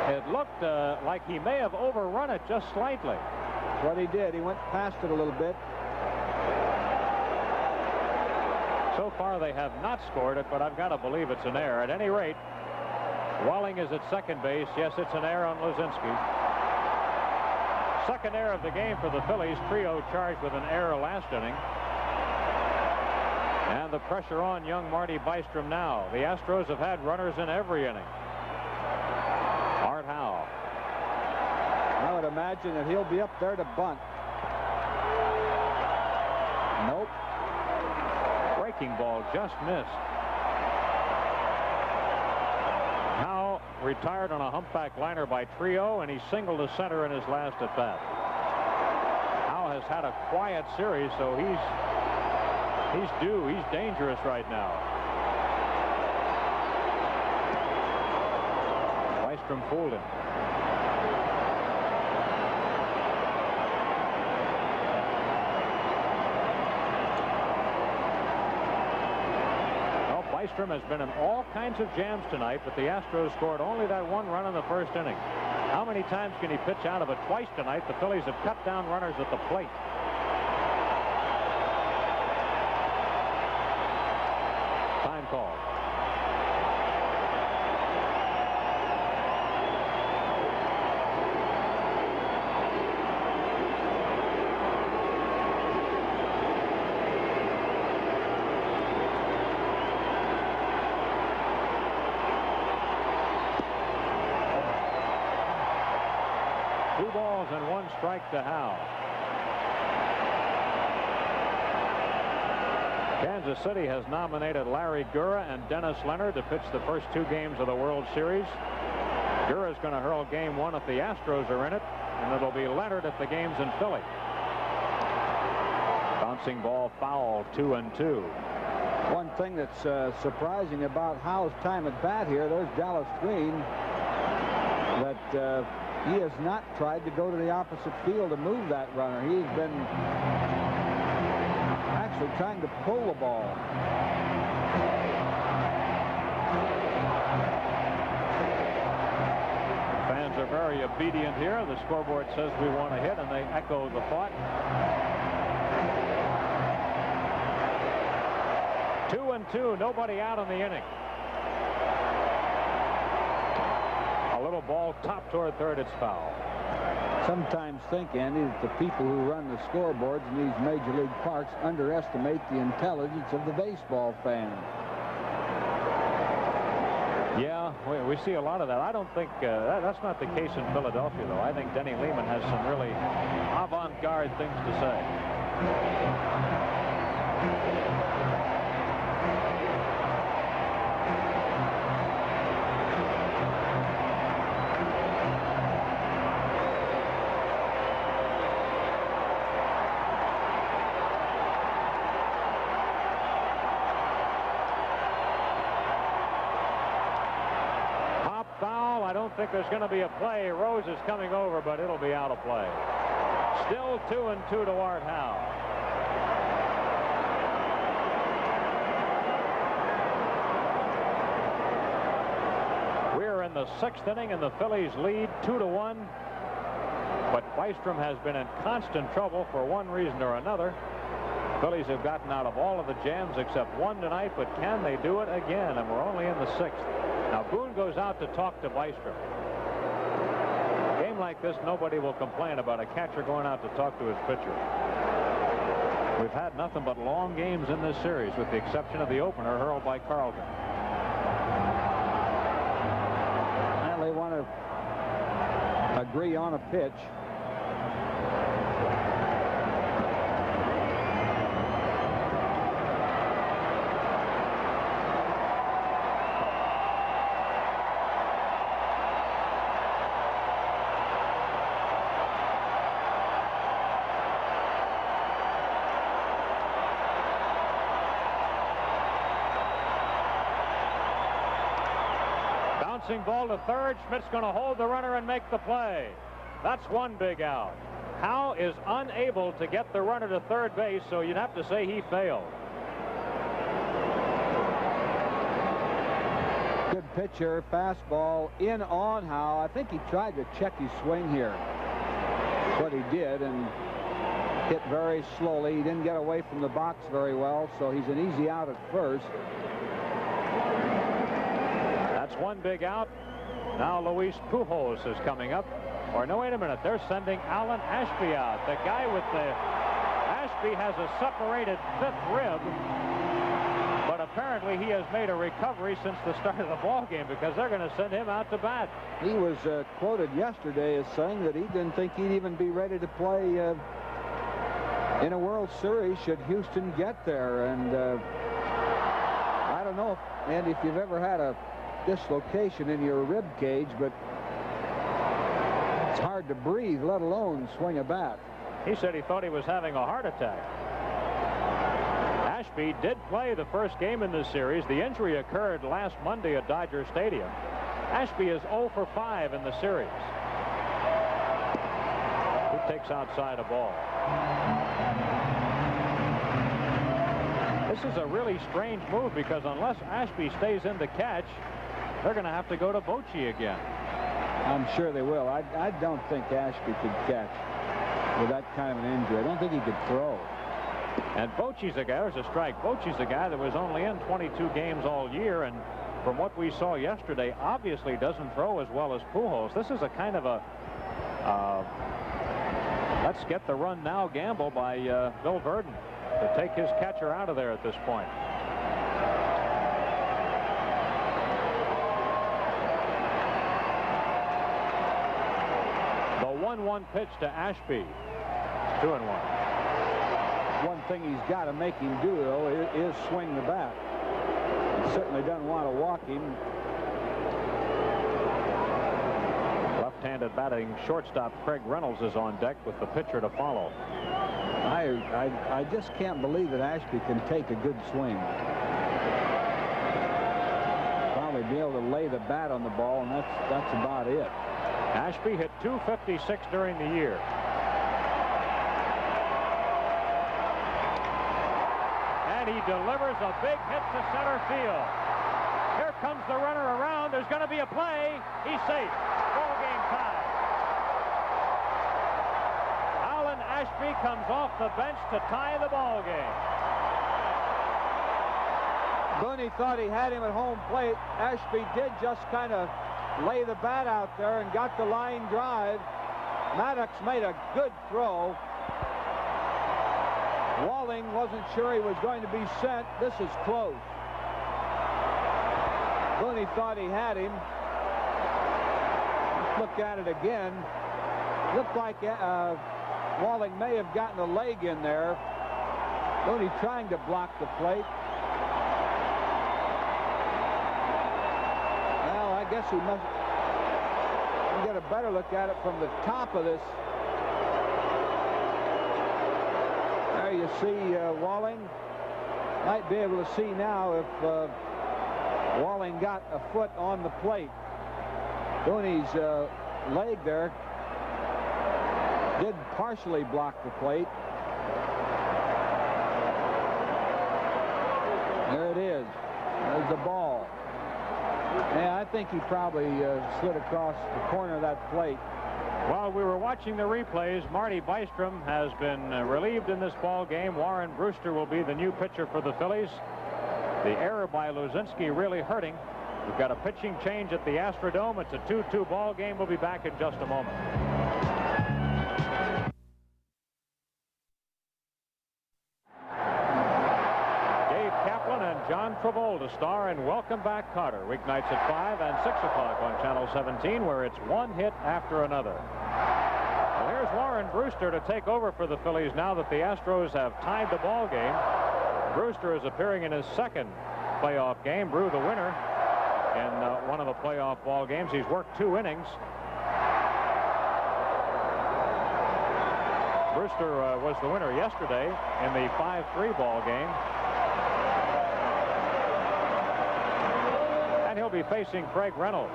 It looked like he may have overrun it just slightly. That's what he did. He went past it a little bit. So far, they have not scored it, but I've got to believe it's an error. At any rate, Walling is at second base. Yes, it's an error on Luzinski. Second error of the game for the Phillies. Trio charged with an error last inning. And the pressure on young Marty Bystrom now. The Astros have had runners in every inning. Art Howe. I would imagine that he'll be up there to bunt. Nope. Breaking ball just missed. Howe retired on a humpback liner by Trio, and he singled to center in his last at bat. Howe has had a quiet series, so he's due. He's dangerous right now. Bystrom fooled him. Bystrom has been in all kinds of jams tonight, but the Astros scored only that one run in the first inning. How many times can he pitch out of it? Twice tonight. The Phillies have cut down runners at the plate. Time call. And one strike to Howe. Kansas City has nominated Larry Gura and Dennis Leonard to pitch the first 2 games of the World Series. Gura is going to hurl game 1 if the Astros are in it, and it'll be Leonard if the game's in Philly. Bouncing ball foul, 2-2. One thing that's surprising about Howe's time at bat here, there's Dallas Green, that he has not tried to go to the opposite field to move that runner. He's been actually trying to pull the ball. Fans are very obedient here. The scoreboard says we want to hit, and they echo the thought. 2-2, nobody out in the inning. A little ball top toward third, it's foul. Sometimes think, Andy, that the people who run the scoreboards in these major league parks underestimate the intelligence of the baseball fan. Yeah, we see a lot of that. I don't think that's not the case in Philadelphia, though. I think Denny Lehman has some really avant-garde things to say. I don't think there's going to be a play. Rose is coming over, but it'll be out of play. Still 2-2 to Art Howe. We're in the 6th inning, and the Phillies lead 2-1. But Bystrom has been in constant trouble for one reason or another. Phillies have gotten out of all of the jams except one tonight, but can they do it again? And we're only in the 6th. Now Boone goes out to talk to Bystrom. A game like this, nobody will complain about a catcher going out to talk to his pitcher. We've had nothing but long games in this series, with the exception of the opener hurled by Carlton. Well, they want to agree on a pitch. Ball to third. Schmidt's going to hold the runner and make the play. That's one big out. Howe is unable to get the runner to third base, so you'd have to say he failed. Good pitcher, fastball in on Howe. I think he tried to check his swing here. That's what he did, and hit very slowly. He didn't get away from the box very well, so he's an easy out at first. One big out. Now Luis Pujols is coming up. Or no, wait a minute. They're sending Alan Ashby out. The guy with the... Ashby has a separated 5th rib. But apparently he has made a recovery since the start of the ball game, because they're going to send him out to bat. He was quoted yesterday as saying that he didn't think he'd even be ready to play in a World Series should Houston get there. And I don't know, Andy, if you've ever had a dislocation in your rib cage, but it's hard to breathe, let alone swing a bat. He said he thought he was having a heart attack. Ashby did play the first game in this series. The injury occurred last Monday at Dodger Stadium. Ashby is 0 for 5 in the series. He takes outside a ball. This is a really strange move, because unless Ashby stays in the catch, they're going to have to go to Bochy again. I'm sure they will. I don't think Ashby could catch with that kind of an injury. I don't think he could throw. And Bochy's a guy, there's a strike. Bochy's a guy that was only in 22 games all year, and from what we saw yesterday, obviously doesn't throw as well as Pujols. This is a kind of a let's get the run now gamble by Bill Verdon to take his catcher out of there at this point. The 1-1 pitch to Ashby. 2-1. One thing he's got to make him do, though, is swing the bat. He certainly doesn't want to walk him. Left-handed batting shortstop Craig Reynolds is on deck with the pitcher to follow. I just can't believe that Ashby can take a good swing. Probably be able to lay the bat on the ball, and that's about it. Ashby hit .256 during the year. And he delivers a big hit to center field. Here comes the runner around. There's going to be a play. He's safe. Ball game tied. Alan Ashby comes off the bench to tie the ball game. Boone thought he had him at home plate. Ashby did just kind of lay the bat out there and got the line drive. Maddox made a good throw. Walling wasn't sure he was going to be sent. This is close. Boone thought he had him. Let's look at it again. Looked like Walling may have gotten a leg in there. Boone trying to block the plate. Well, I guess he must get a better look at it from the top of this. There you see Walling. Might be able to see now if Walling got a foot on the plate. Booney's leg there did partially block the plate. There it is. There's the ball. Yeah, I think he probably slid across the corner of that plate. While we were watching the replays, Marty Bystrom has been relieved in this ball game. Warren Brewster will be the new pitcher for the Phillies. The error by Luzinski really hurting. We've got a pitching change at the Astrodome. It's a 2-2 ball game. We'll be back in just a moment. John Travolta star in Welcome Back, Kotter, weeknights at 5 and 6 o'clock on Channel 17, where it's one hit after another. Well, here's Warren Brewster to take over for the Phillies now that the Astros have tied the ball game. Brewster is appearing in his second playoff game. Brew the winner in one of the playoff ball games. He's worked 2 innings. Brewster was the winner yesterday in the 5-3 ball game. He'll be facing Craig Reynolds.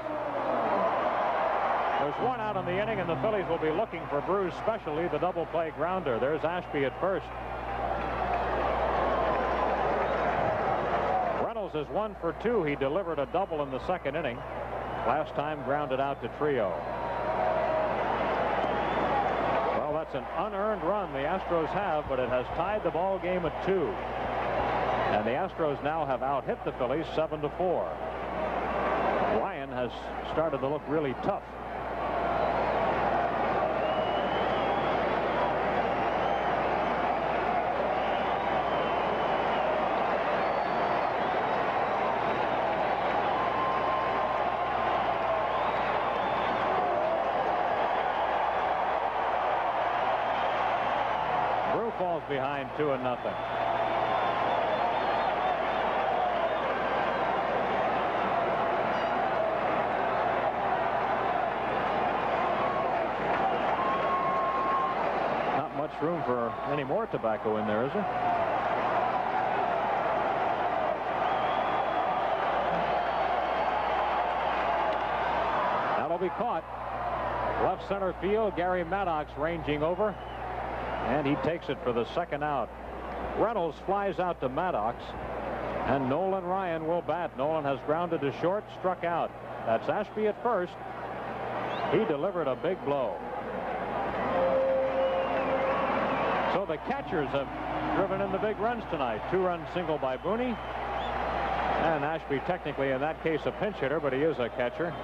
There's 1 out in the inning, and the Phillies will be looking for Brew's specialty, the double play grounder. There's Ashby at first. Reynolds is 1 for 2. He delivered a double in the second inning. Last time grounded out to Trio. Well, that's an unearned run the Astros have, but it has tied the ball game at 2. And the Astros now have out-hit the Phillies 7-4. Ryan has started to look really tough. Brew falls behind 2-0. Room for any more tobacco in there, is there? That'll be caught. Left center field, Gary Maddox ranging over, and he takes it for the second out. Reynolds flies out to Maddox, and Nolan Ryan will bat. Nolan has grounded to short, struck out. That's Ashby at first. He delivered a big blow. So the catchers have driven in the big runs tonight. 2-run single by Booney. And Ashby technically in that case a pinch hitter, but he is a catcher.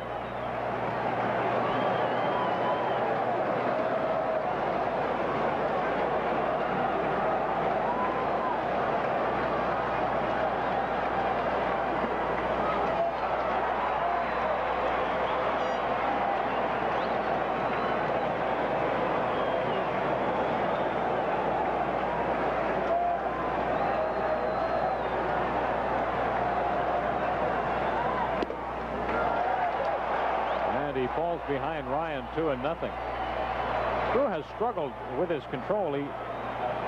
Falls behind Ryan 2-0. Brew has struggled with his control. He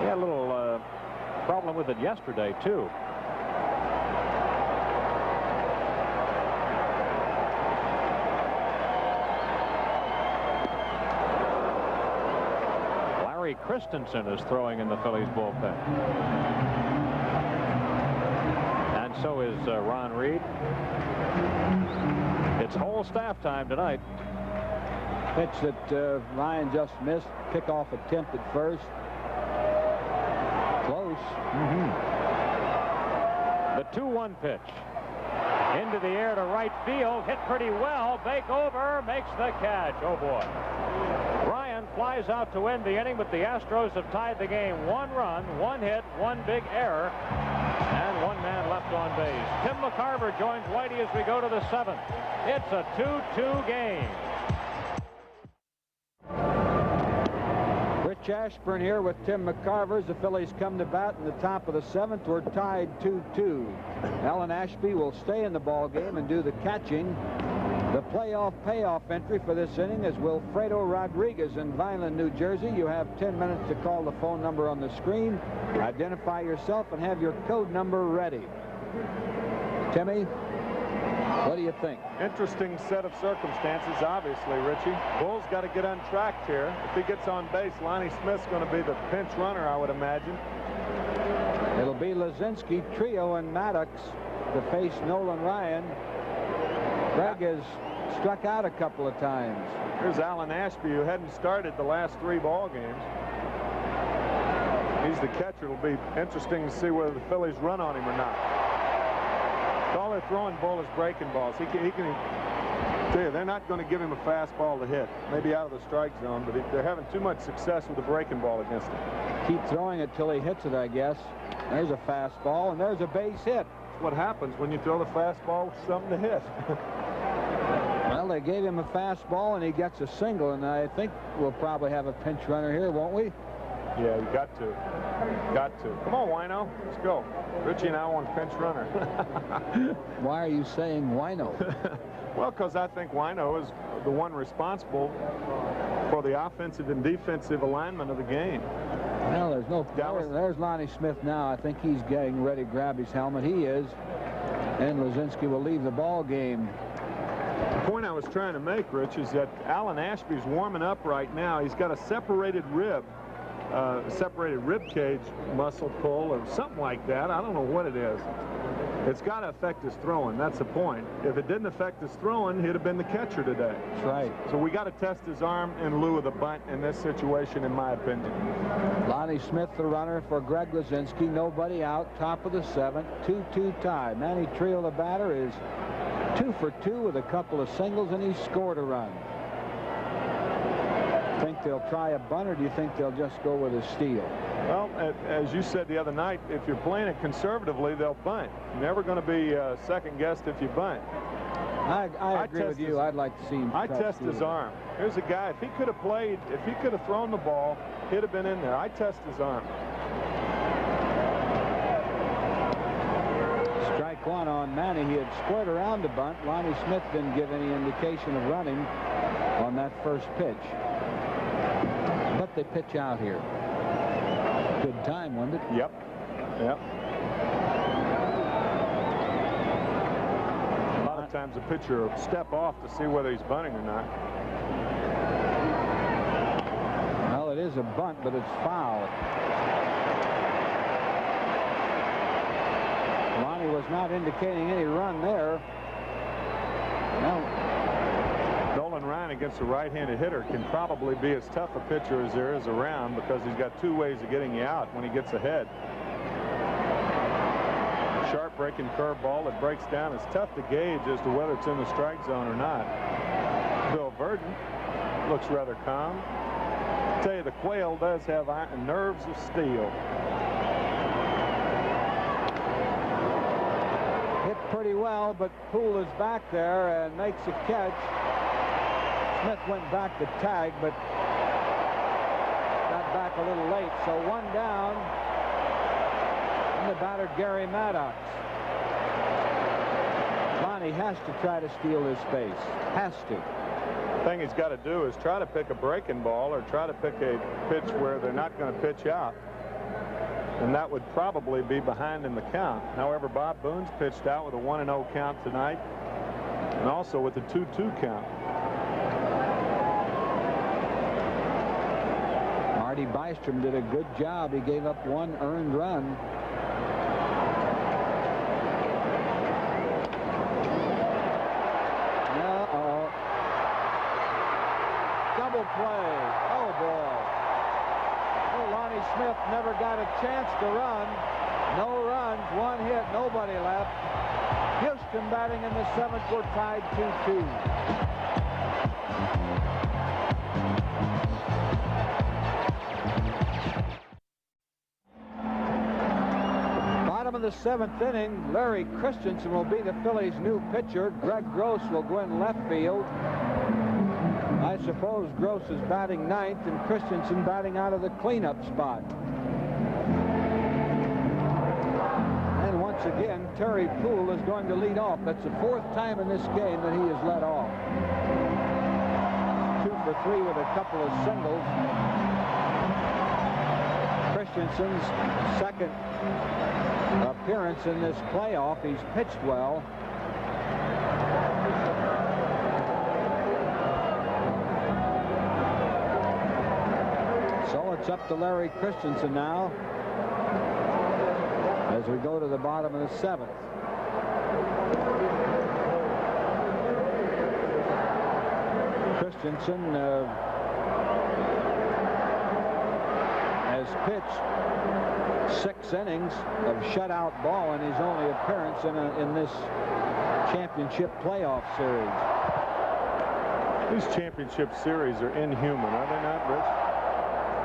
had a little problem with it yesterday too. Larry Christensen is throwing in the Phillies bullpen. And so is Ron Reed. It's whole staff time tonight. Pitch that Ryan just missed. Pickoff attempt at first. Close. The 2-1 pitch. Into the air to right field. Hit pretty well. Bake over. Makes the catch. Oh, boy. Ryan flies out to end the inning, but the Astros have tied the game. 1 run, 1 hit, 1 big error, and 1 man left on base. Tim McCarver joins Whitey as we go to the 7th. It's a 2-2 game. Rich Ashburn here with Tim McCarver as the Phillies come to bat in the top of the 7th. We're tied 2-2. Alan Ashby will stay in the ball game and do the catching. The playoff payoff entry for this inning is Wilfredo Rodriguez in Vineland, New Jersey. You have 10 minutes to call the phone number on the screen. Identify yourself and have your code number ready. Timmy? What do you think? Interesting set of circumstances, obviously, Richie. Bull's got to get untracked here. If he gets on base, Lonnie Smith's going to be the pinch runner, I would imagine. It'll be Lazinski, Trio, and Maddox to face Nolan Ryan. Greg has struck out a couple of times. Here's Alan Ashby, who hadn't started the last 3 ball games. He's the catcher. It'll be interesting to see whether the Phillies run on him or not. All they're throwing Bull is breaking balls. He can tell you, they're not going to give him a fastball to hit. Maybe out of the strike zone, but they're having too much success with the breaking ball against him. Keep throwing it till he hits it, I guess. There's a fastball, and there's a base hit. That's what happens when you throw the fastball with something to hit. Well, they gave him a fastball, and he gets a single, and I think we'll probably have a pinch runner here, won't we? Yeah, you got to. Got to. Come on, Wino. Let's go. Richie and I want pinch runner. Why are you saying Wino? Well, because I think Wino is the one responsible for the offensive and defensive alignment of the game. Well, there's no... There's Lonnie Smith now. I think he's getting ready to grab his helmet. He is. And Lazinski will leave the ball game. The point I was trying to make, Rich, is that Alan Ashby's warming up right now. He's got a separated rib cage muscle pull or something like that. I don't know what it is. It's got to affect his throwing. That's the point. If it didn't affect his throwing, he'd have been the catcher today. That's right. So we got to test his arm in lieu of the bunt in this situation, in my opinion. Lonnie Smith, the runner for Greg Lazinski. Nobody out. Top of the 7th. 2-2 tie. Manny Trio, the batter, is 2 for 2 with a couple of singles, and he scored a run. Think they'll try a bunt, or do you think they'll just go with a steal? Well, as you said the other night, if you're playing it conservatively, they'll bunt. You're never going to be second-guessed if you bunt. I agree with you. I'd like to see him. I test his arm. Here's a guy, if he could have played, if he could have thrown the ball, he'd have been in there. I test his arm. Strike 1 on Manny. He had squared around the bunt. Lonnie Smith didn't give any indication of running on that first pitch. But they pitch out here. Good time, wasn't it? Yep. Yep. A lot of times a pitcher will step off to see whether he's bunting or not. Well, it is a bunt, but it's foul. Lonnie was not indicating any run there. No. Nolan Ryan against a right-handed hitter can probably be as tough a pitcher as there is around, because he's got 2 ways of getting you out when he gets ahead. Sharp breaking curveball that breaks down. It's tough to gauge as to whether it's in the strike zone or not. Bill Verdon looks rather calm. I tell you, the Quail does have nerves of steel. Hit pretty well, but Poole is back there and makes a catch. Smith went back to tag, but got back a little late. So 1 down. And the batter, Gary Maddox. Lonnie has to try to steal his space. Has to. The thing he's got to do is try to pick a breaking ball, or try to pick a pitch where they're not going to pitch out. And that would probably be behind in the count. However, Bob Boone's pitched out with a 1-0 count tonight, and also with a 2-2 count. Marty Bystrom did a good job. He gave up 1 earned run. Uh-oh. Double play. Oh, boy. Oh, Lonnie Smith never got a chance to run. No runs, 1 hit, nobody left. Houston batting in the 7th. We're tied 2-2. Bottom of the 7th inning, Larry Christensen will be the Phillies' new pitcher. Greg Gross will go in left field. I suppose Gross is batting 9th and Christensen batting out of the cleanup spot. And once again, Terry Poole is going to lead off. That's the 4th time in this game that he has led off. 2 for 3 with a couple of singles. Christensen's 2nd appearance in this playoff. He's pitched well. It's up to Larry Christensen now as we go to the bottom of the 7th. Christensen has pitched 6 innings of shutout ball in his only appearance in this championship playoff series. These championship series are inhuman, are they not, Rich?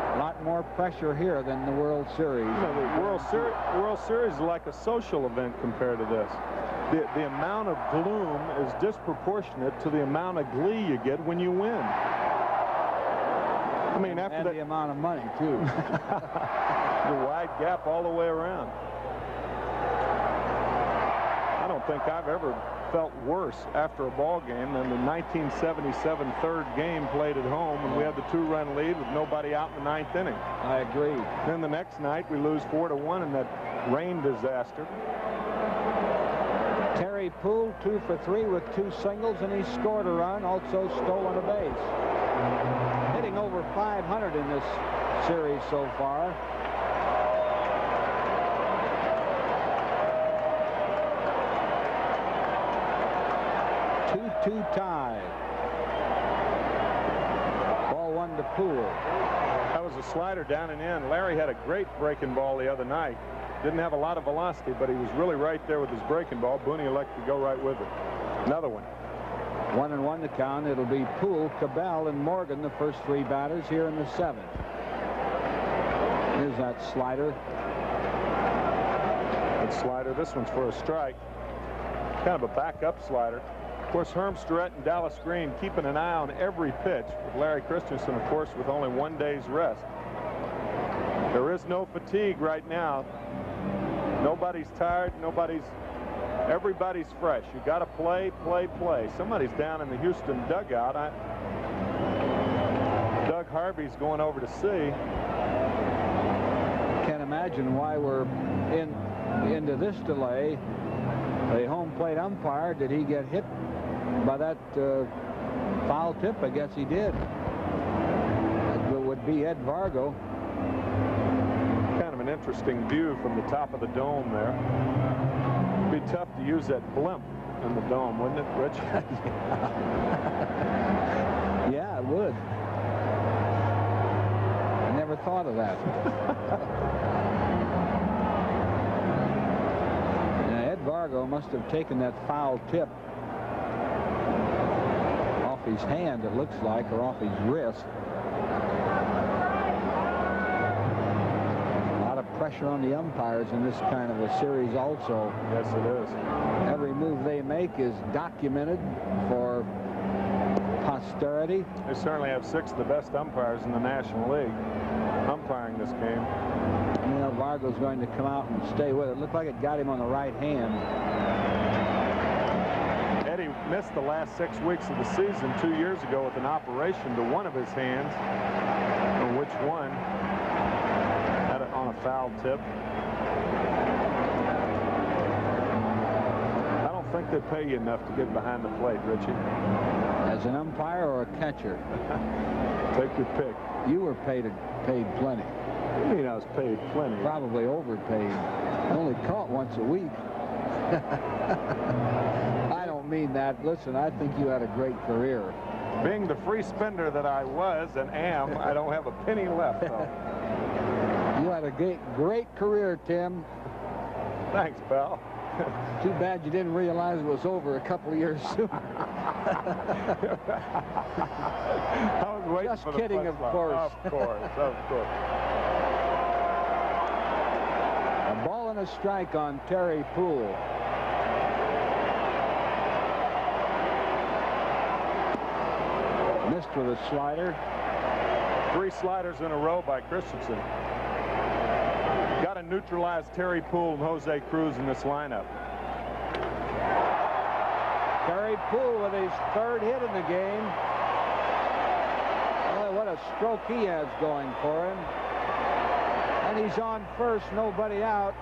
A lot more pressure here than the World Series. You know, the World Series is like a social event compared to this. The amount of gloom is disproportionate to the amount of glee you get when you win. I mean, after that, the amount of money, too. the wide gap all the way around. I don't think I've ever felt worse after a ball game than the 1977 third game played at home when we had the 2-run lead with nobody out in the 9th inning. I agree. Then the next night we lose 4-1 in that rain disaster. Terry Poole 2 for 3 with 2 singles, and he scored a run, also stolen a base. Hitting over 500 in this series so far. 2-2 tie. Ball 1 to Poole. That was a slider down and in. Larry had a great breaking ball the other night. Didn't have a lot of velocity, but he was really right there with his breaking ball. Booney elected to go right with it. Another one. 1-1 the count. It'll be Poole, Cabell, and Morgan, the first 3 batters here in the 7th. Here's that slider. Good slider. This one's for a strike. Kind of a backup slider. Of course, Herm Starrett and Dallas Green keeping an eye on every pitch, with Larry Christensen, of course, with only 1 day's rest. There is no fatigue right now. Nobody's tired. Everybody's fresh. You got to play. Somebody's down in the Houston dugout. Doug Harvey's going over to see. Can't imagine why we're into this delay. The home plate umpire, did he get hit by that foul tip? I guess he did. It would be Ed Vargo. Kind of an interesting view from the top of the dome there. It'd be tough to use that blimp in the dome, wouldn't it, Rich? Yeah, it would. I never thought of that. Ed Vargo must have taken that foul tip off his hand, it looks like, or off his wrist. A lot of pressure on the umpires in this kind of a series also. Yes, it is. Every move they make is documented for posterity. They certainly have 6 of the best umpires in the National League umpiring this game. You know, Vargo's going to come out and stay with it. Looked like it got him on the right hand. Eddie missed the last 6 weeks of the season 2 years ago with an operation to one of his hands, on which one had it on a foul tip. I don't think they pay you enough to get behind the plate, Richie. As an umpire or a catcher? Take your pick. You were paid plenty. What do you mean I was paid plenty? Probably overpaid. Only caught once a week. I don't mean that. Listen, I think you had a great career. Being the free spender that I was and am, I don't have a penny left, though. You had a great career, Tim. Thanks, pal. Too bad you didn't realize it was over a couple of years sooner. I was waiting Just for the kidding, of punchline. course. Of course. A ball and a strike on Terry Poole. Missed with a slider. 3 sliders in a row by Christensen. Got to neutralize Terry Poole and Jose Cruz in this lineup. Terry Poole with his 3rd hit in the game. Boy, what a stroke he has going for him. And he's on first, nobody out.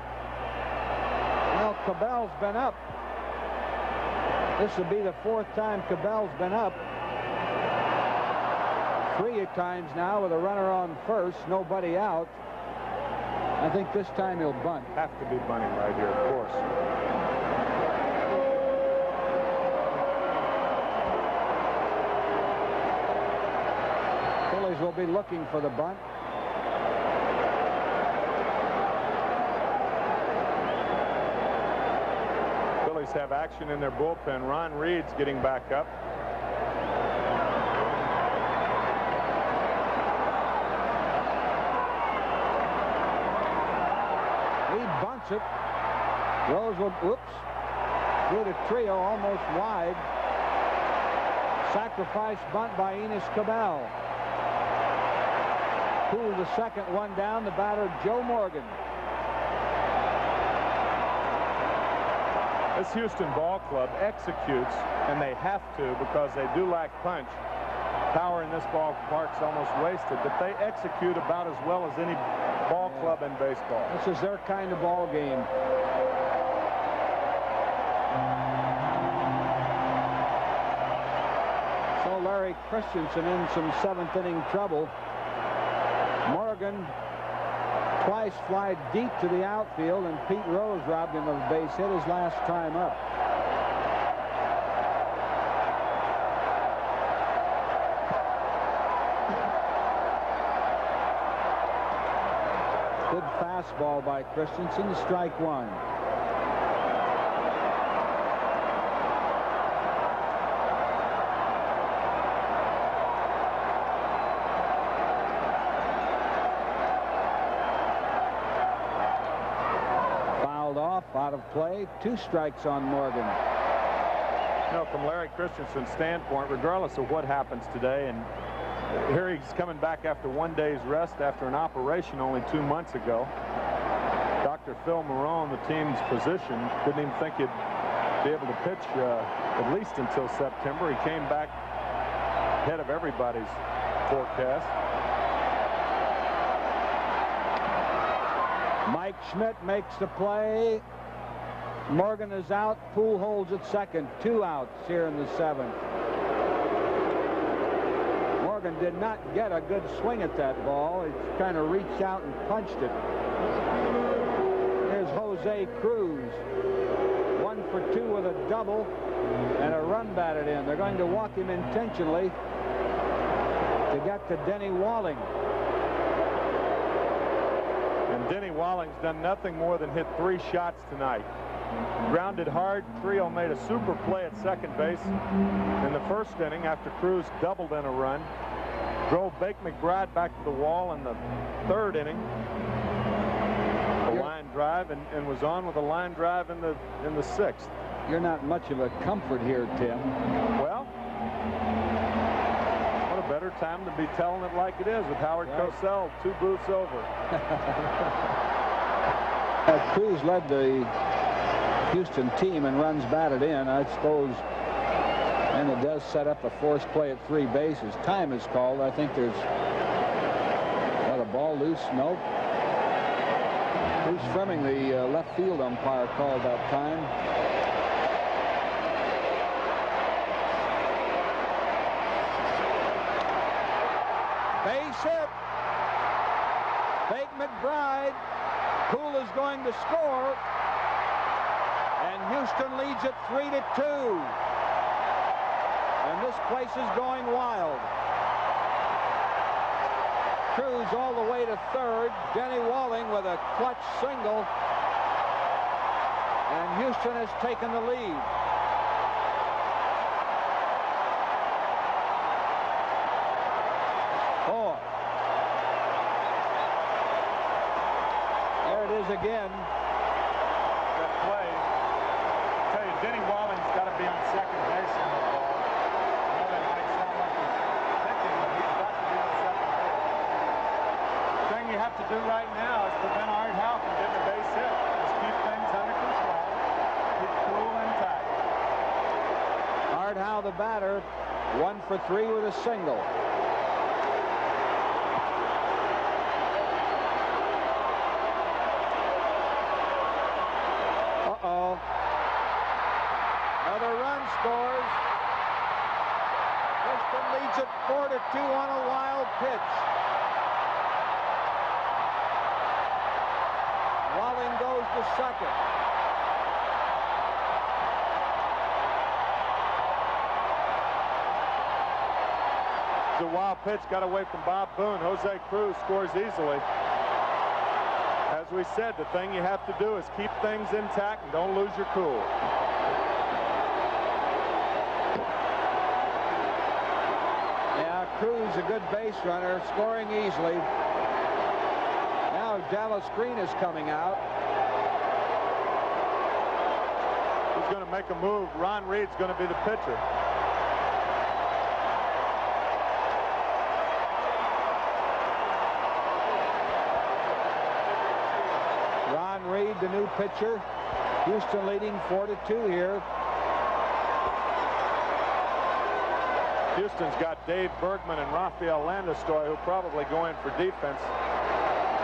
Well, Cabell's been up. This will be the 4th time Cabell's been up. 3 times now with a runner on first, nobody out. I think this time he'll bunt. Have to be bunting right here, of course. Phillies will be looking for the bunt. Phillies have action in their bullpen. Ron Reed's getting back up. Bunts it. Rose will, whoops, threw the trio almost wide. Sacrifice bunt by Enos Cabell. Pulled the second one down, the batter Joe Morgan. This Houston ball club executes, and they have to because they do lack punch. Power in this ballpark's almost wasted, but they execute about as well as any ball club in baseball. This is their kind of ball game. So Larry Christensen in some 7th inning trouble. Morgan twice fly deep to the outfield, and Pete Rose robbed him of a base hit his last time up. Good fastball by Christensen, strike one. Fouled off, out of play, 2 strikes on Morgan. You know, from Larry Christensen's standpoint, regardless of what happens today, and here he's coming back after 1 day's rest after an operation only 2 months ago. Dr. Phil Marone, the team's physician, didn't even think he'd be able to pitch at least until September. He came back ahead of everybody's forecast. Mike Schmidt makes the play. Morgan is out. Poole holds at second. 2 outs here in the 7th. Morgan did not get a good swing at that ball. He kind of reached out and punched it. Here's Jose Cruz. 1 for 2 with a double and a run batted in. They're going to walk him intentionally to get to Denny Walling. And Denny Walling's done nothing more than hit 3 shots tonight. Grounded hard. Trio made a super play at second base in the 1st inning after Cruz doubled in a run. Drove Bake McBride back to the wall in the 3rd inning. A line drive, and was on with a line drive in the 6th. You're not much of a comfort here, Tim. Well, what a better time to be telling it like it is with Howard Cosell 2 booths over. Cruz led the Houston team and runs batted in, I suppose, and it does set up a forced play at 3 bases. Time is called. I think there's a ball loose. Nope. Bruce Fleming, the left field umpire, called that time. Base hit. Bake McBride. Poole is going to score. And Houston leads it 3-2. And this place is going wild. Cruz all the way to 3rd. Denny Walling with a clutch single. And Houston has taken the lead. Four. There it is again. That play. I tell you, Denny Walling's got to be on second base on the ball. I know that might sound like he's thinking, but he's got to be on second base. The thing you have to do right now is prevent Art Howe from getting a base hit. Just keep things under control. Keep cool and tight. Art Howe, the batter, 1 for 3 with a single. Uh-oh. Another run scores. Houston leads leads it 4-2 on a wild pitch. Walling goes to second. It's a wild pitch, got away from Bob Boone. Jose Cruz scores easily. As we said, the thing you have to do is keep things intact and don't lose your cool. Yeah, Cruz, a good base runner, scoring easily. Now Dallas Green is coming out. He's going to make a move. Ron Reed's going to be the pitcher. Reed, the new pitcher. Houston leading 4-2 here. Houston's got Dave Bergman and Rafael Landeskog, who probably go in for defense.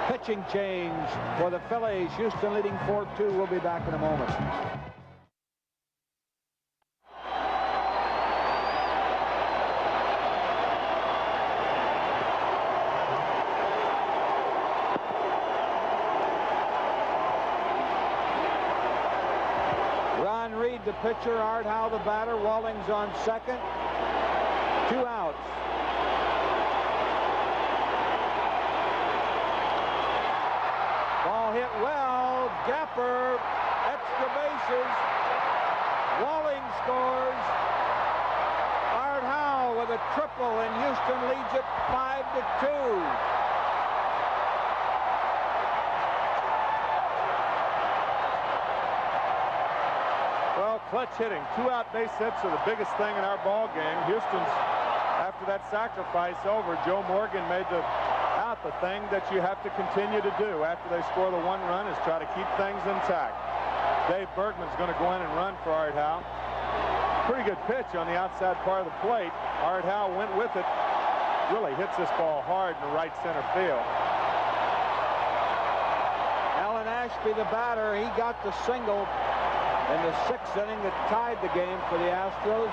Pitching change for the Phillies. Houston leading 4-2. We'll be back in a moment. The pitcher, Art Howe the batter, Wallings on second. 2 outs. Ball hit well. Gapper, extra bases. Walling scores. Art Howe with a triple, and Houston leads it 5-2. Clutch hitting. 2-out base hits are the biggest thing in our ball game. Houston's, after that sacrifice over, Joe Morgan made the thing that you have to continue to do after they score the 1 run is try to keep things intact. Dave Bergman's going to go in and run for Art Howe. Pretty good pitch on the outside part of the plate. Art Howe went with it. Really hits this ball hard in the right center field. Alan Ashby, the batter, he got the single in the 6th inning that tied the game for the Astros.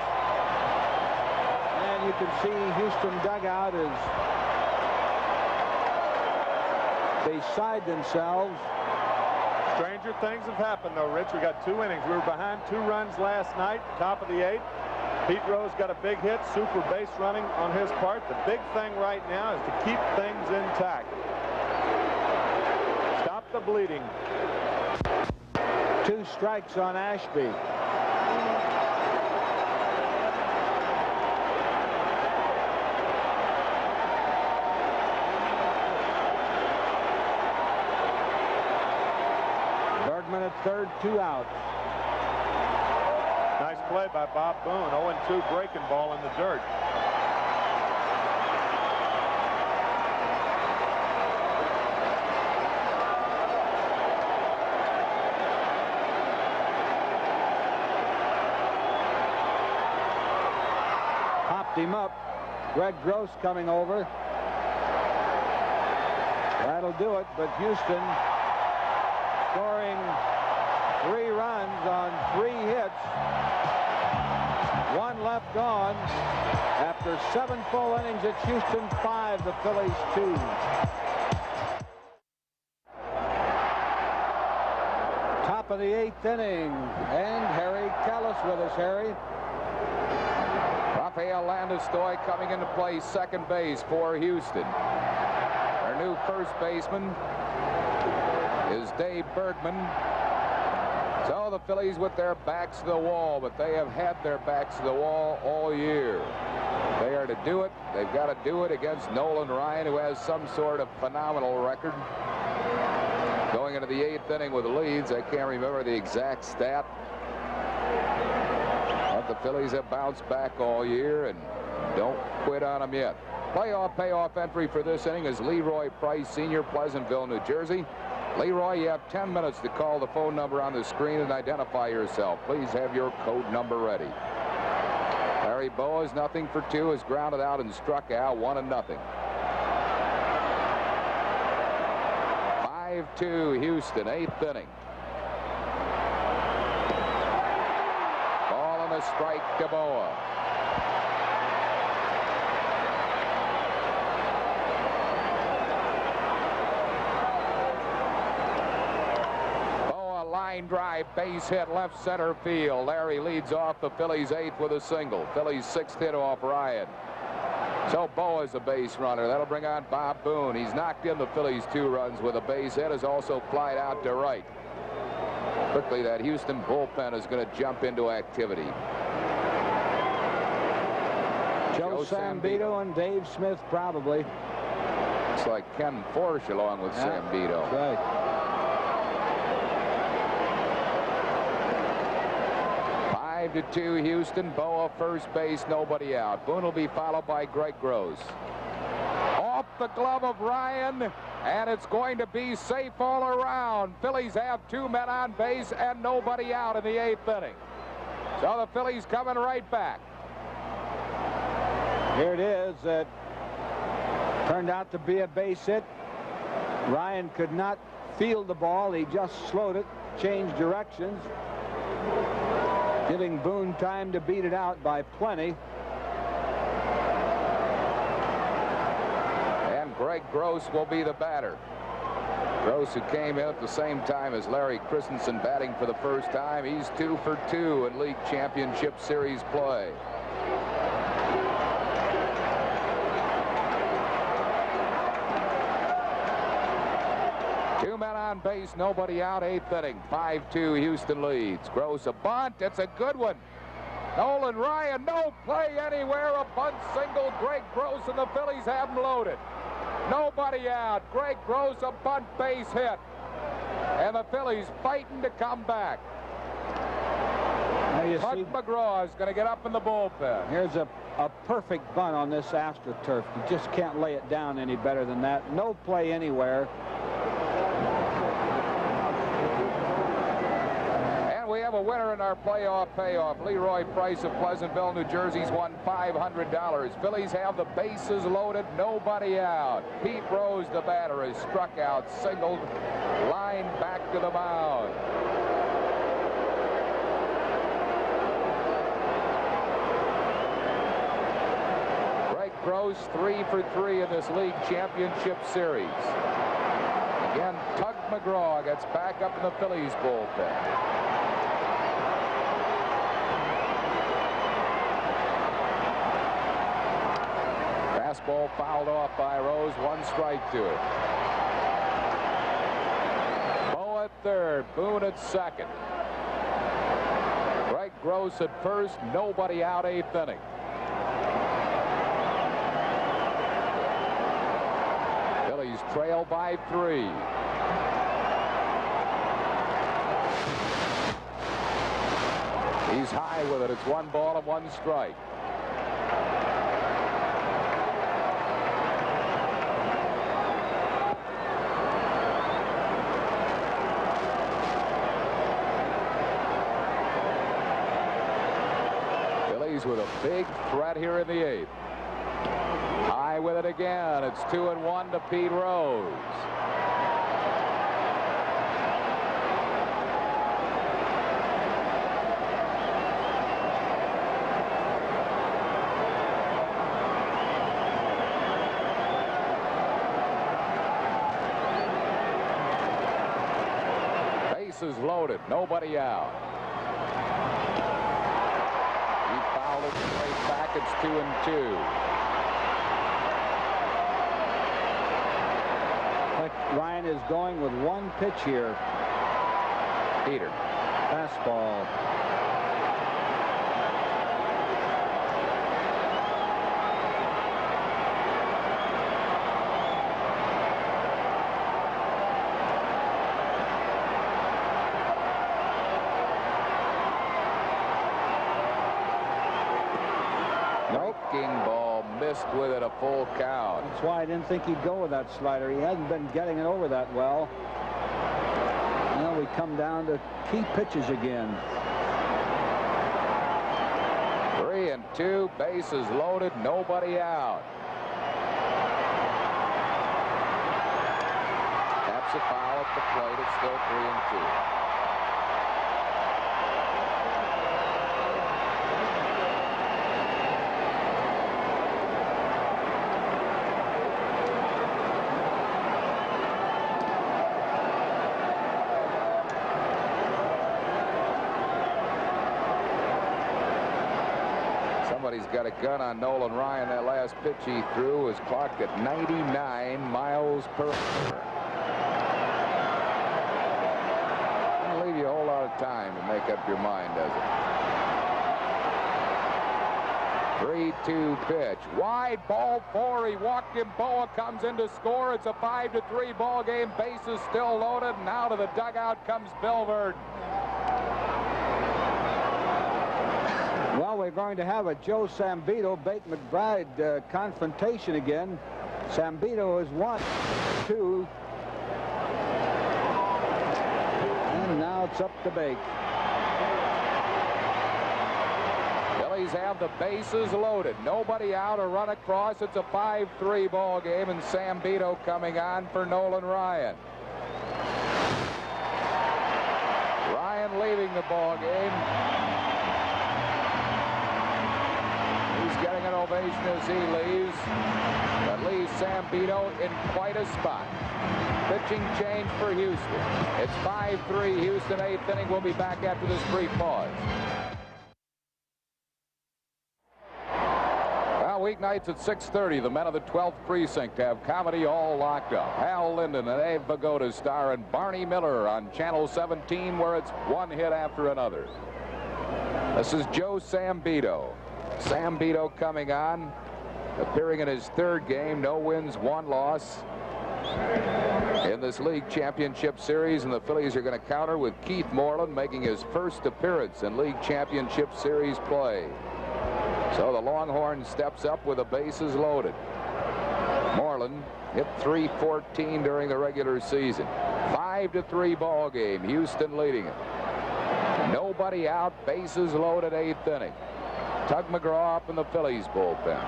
And you can see Houston dugout is beside themselves. Stranger things have happened, though, Rich. We got 2 innings. We were behind 2 runs last night, top of the 8th. Pete Rose got a big hit, super base running on his part. The big thing right now is to keep things intact. Stop the bleeding. 2 strikes on Ashby. Bergman at third, 2 outs. Nice play by Bob Boone. 0-2 breaking ball in the dirt. Him up. Greg Gross coming over. That'll do it, but Houston scoring 3 runs on 3 hits. 1 left on. After 7 full innings, it's Houston 5, the Phillies 2. Top of the 8th inning, and Harry Callis with us. Harry. Rafael Landeskog coming into play, second base for Houston. Our new first baseman is Dave Bergman. So the Phillies with their backs to the wall, but they have had their backs to the wall all year. They are to do it. They've got to do it against Nolan Ryan, who has some sort of phenomenal record. Going into the 8th inning with the leads, I can't remember the exact stat. The Phillies have bounced back all year and don't quit on them yet. Playoff payoff entry for this inning is Leroy Price, Sr., Pleasantville, New Jersey. Leroy, you have 10 minutes to call the phone number on the screen and identify yourself. Please have your code number ready. Larry Boas, 0-for-2, is grounded out and struck out 1-0. 5-2 Houston, 8th inning. Ball and a strike to Boa. drive, base hit, left center field. Larry leads off the Phillies' 8th with a single. Phillies' 6th hit off Ryan. So Bo is a base runner. That'll bring on Bob Boone. He's knocked in the Phillies 2 runs with a base hit. Has also flied out to right. Quickly, that Houston bullpen is going to jump into activity. Joe Sambito and Dave Smith probably. It's like Ken Forsch along with Sambito. Right. Five to 2 Houston. Boa first base, nobody out. Boone will be followed by Greg Gross. Off the glove of Ryan, and it's going to be safe all around. Phillies have 2 men on base and nobody out in the 8th inning. So the Phillies coming right back. Here it is. Turned out to be a base hit. Ryan could not field the ball. He just slowed it, changed directions, giving Boone time to beat it out by plenty. And Greg Gross will be the batter. Gross, who came in at the same time as Larry Christensen batting for the first time. He's 2 for 2 in League Championship Series play. Men on base, nobody out, 8th inning. 5-2 Houston leads. Gross a bunt. It's a good one. Nolan Ryan, no play anywhere. A bunt single. Greg Gross and the Phillies have him loaded. Nobody out. Greg Gross a bunt base hit. And the Phillies fighting to come back. Tug McGraw is going to get up in the bullpen. Here's a perfect bunt on this AstroTurf. You just can't lay it down any better than that. No play anywhere. We have a winner in our playoff payoff. Leroy Price of Pleasantville, New Jersey's won $500. Phillies have the bases loaded, nobody out. Pete Rose, the batter, is struck out, singled, line back to the mound. Greg Gross 3 for 3 in this league championship series. Again, Tug McGraw gets back up in the Phillies bullpen. Fastball fouled off by Rose. 1 strike to it. Bo at third. Boone at second. Greg Gross at first. Nobody out, 8th inning. Phillies trail by 3. He's high with it. It's 1 ball and 1 strike. With a big threat here in the 8th. High with it again. It's 2-1 to Pete Rose. Bases loaded. Nobody out. Straight back. It's 2-2. Ryan is going with 1 pitch here. Peter. Fastball. Ball missed with it, a full count. That's why I didn't think he'd go with that slider. He hasn't been getting it over that well. Now we come down to key pitches again. 3-2, bases loaded, nobody out. Taps a foul at the plate. It's still 3-2. Somebody's got a gun on Nolan Ryan. That last pitch he threw was clocked at 99 miles per hour. Doesn't leave you a whole lot of time to make up your mind, does it? 3-2 pitch. Wide, ball 4. He walked him. Boa comes in to score. It's a 5-3 ball game. Bases still loaded, and out of the dugout comes Bill Verdon. Well, we're going to have a Joe Sambito, Bate McBride confrontation again. Sambito is 1-2. And now it's up to Bate. Phillies have the bases loaded. Nobody out, a run across. It's a 5-3 ball game, and Sambito coming on for Nolan Ryan. Ryan leaving the ball game. He's getting an ovation as he leaves. That leaves Sambito in quite a spot. Pitching change for Houston. It's 5-3 Houston, 8th inning. We'll be back after this brief pause. Well, weeknights at 6:30, the men of the 12th precinct have comedy all locked up. Hal Linden and Abe Vigoda star and Barney Miller on Channel 17, where it's one hit after another. This is Joe Sambito. Sambito coming on, appearing in his 3rd game, no wins, 1 loss in this league championship series, and the Phillies are going to counter with Keith Moreland making his 1st appearance in league championship series play. So the Longhorn steps up with the bases loaded. Moreland hit .314 during the regular season. 5-3 ball game, Houston leading it. Nobody out, bases loaded, 8th inning. Tug McGraw up in the Phillies bullpen.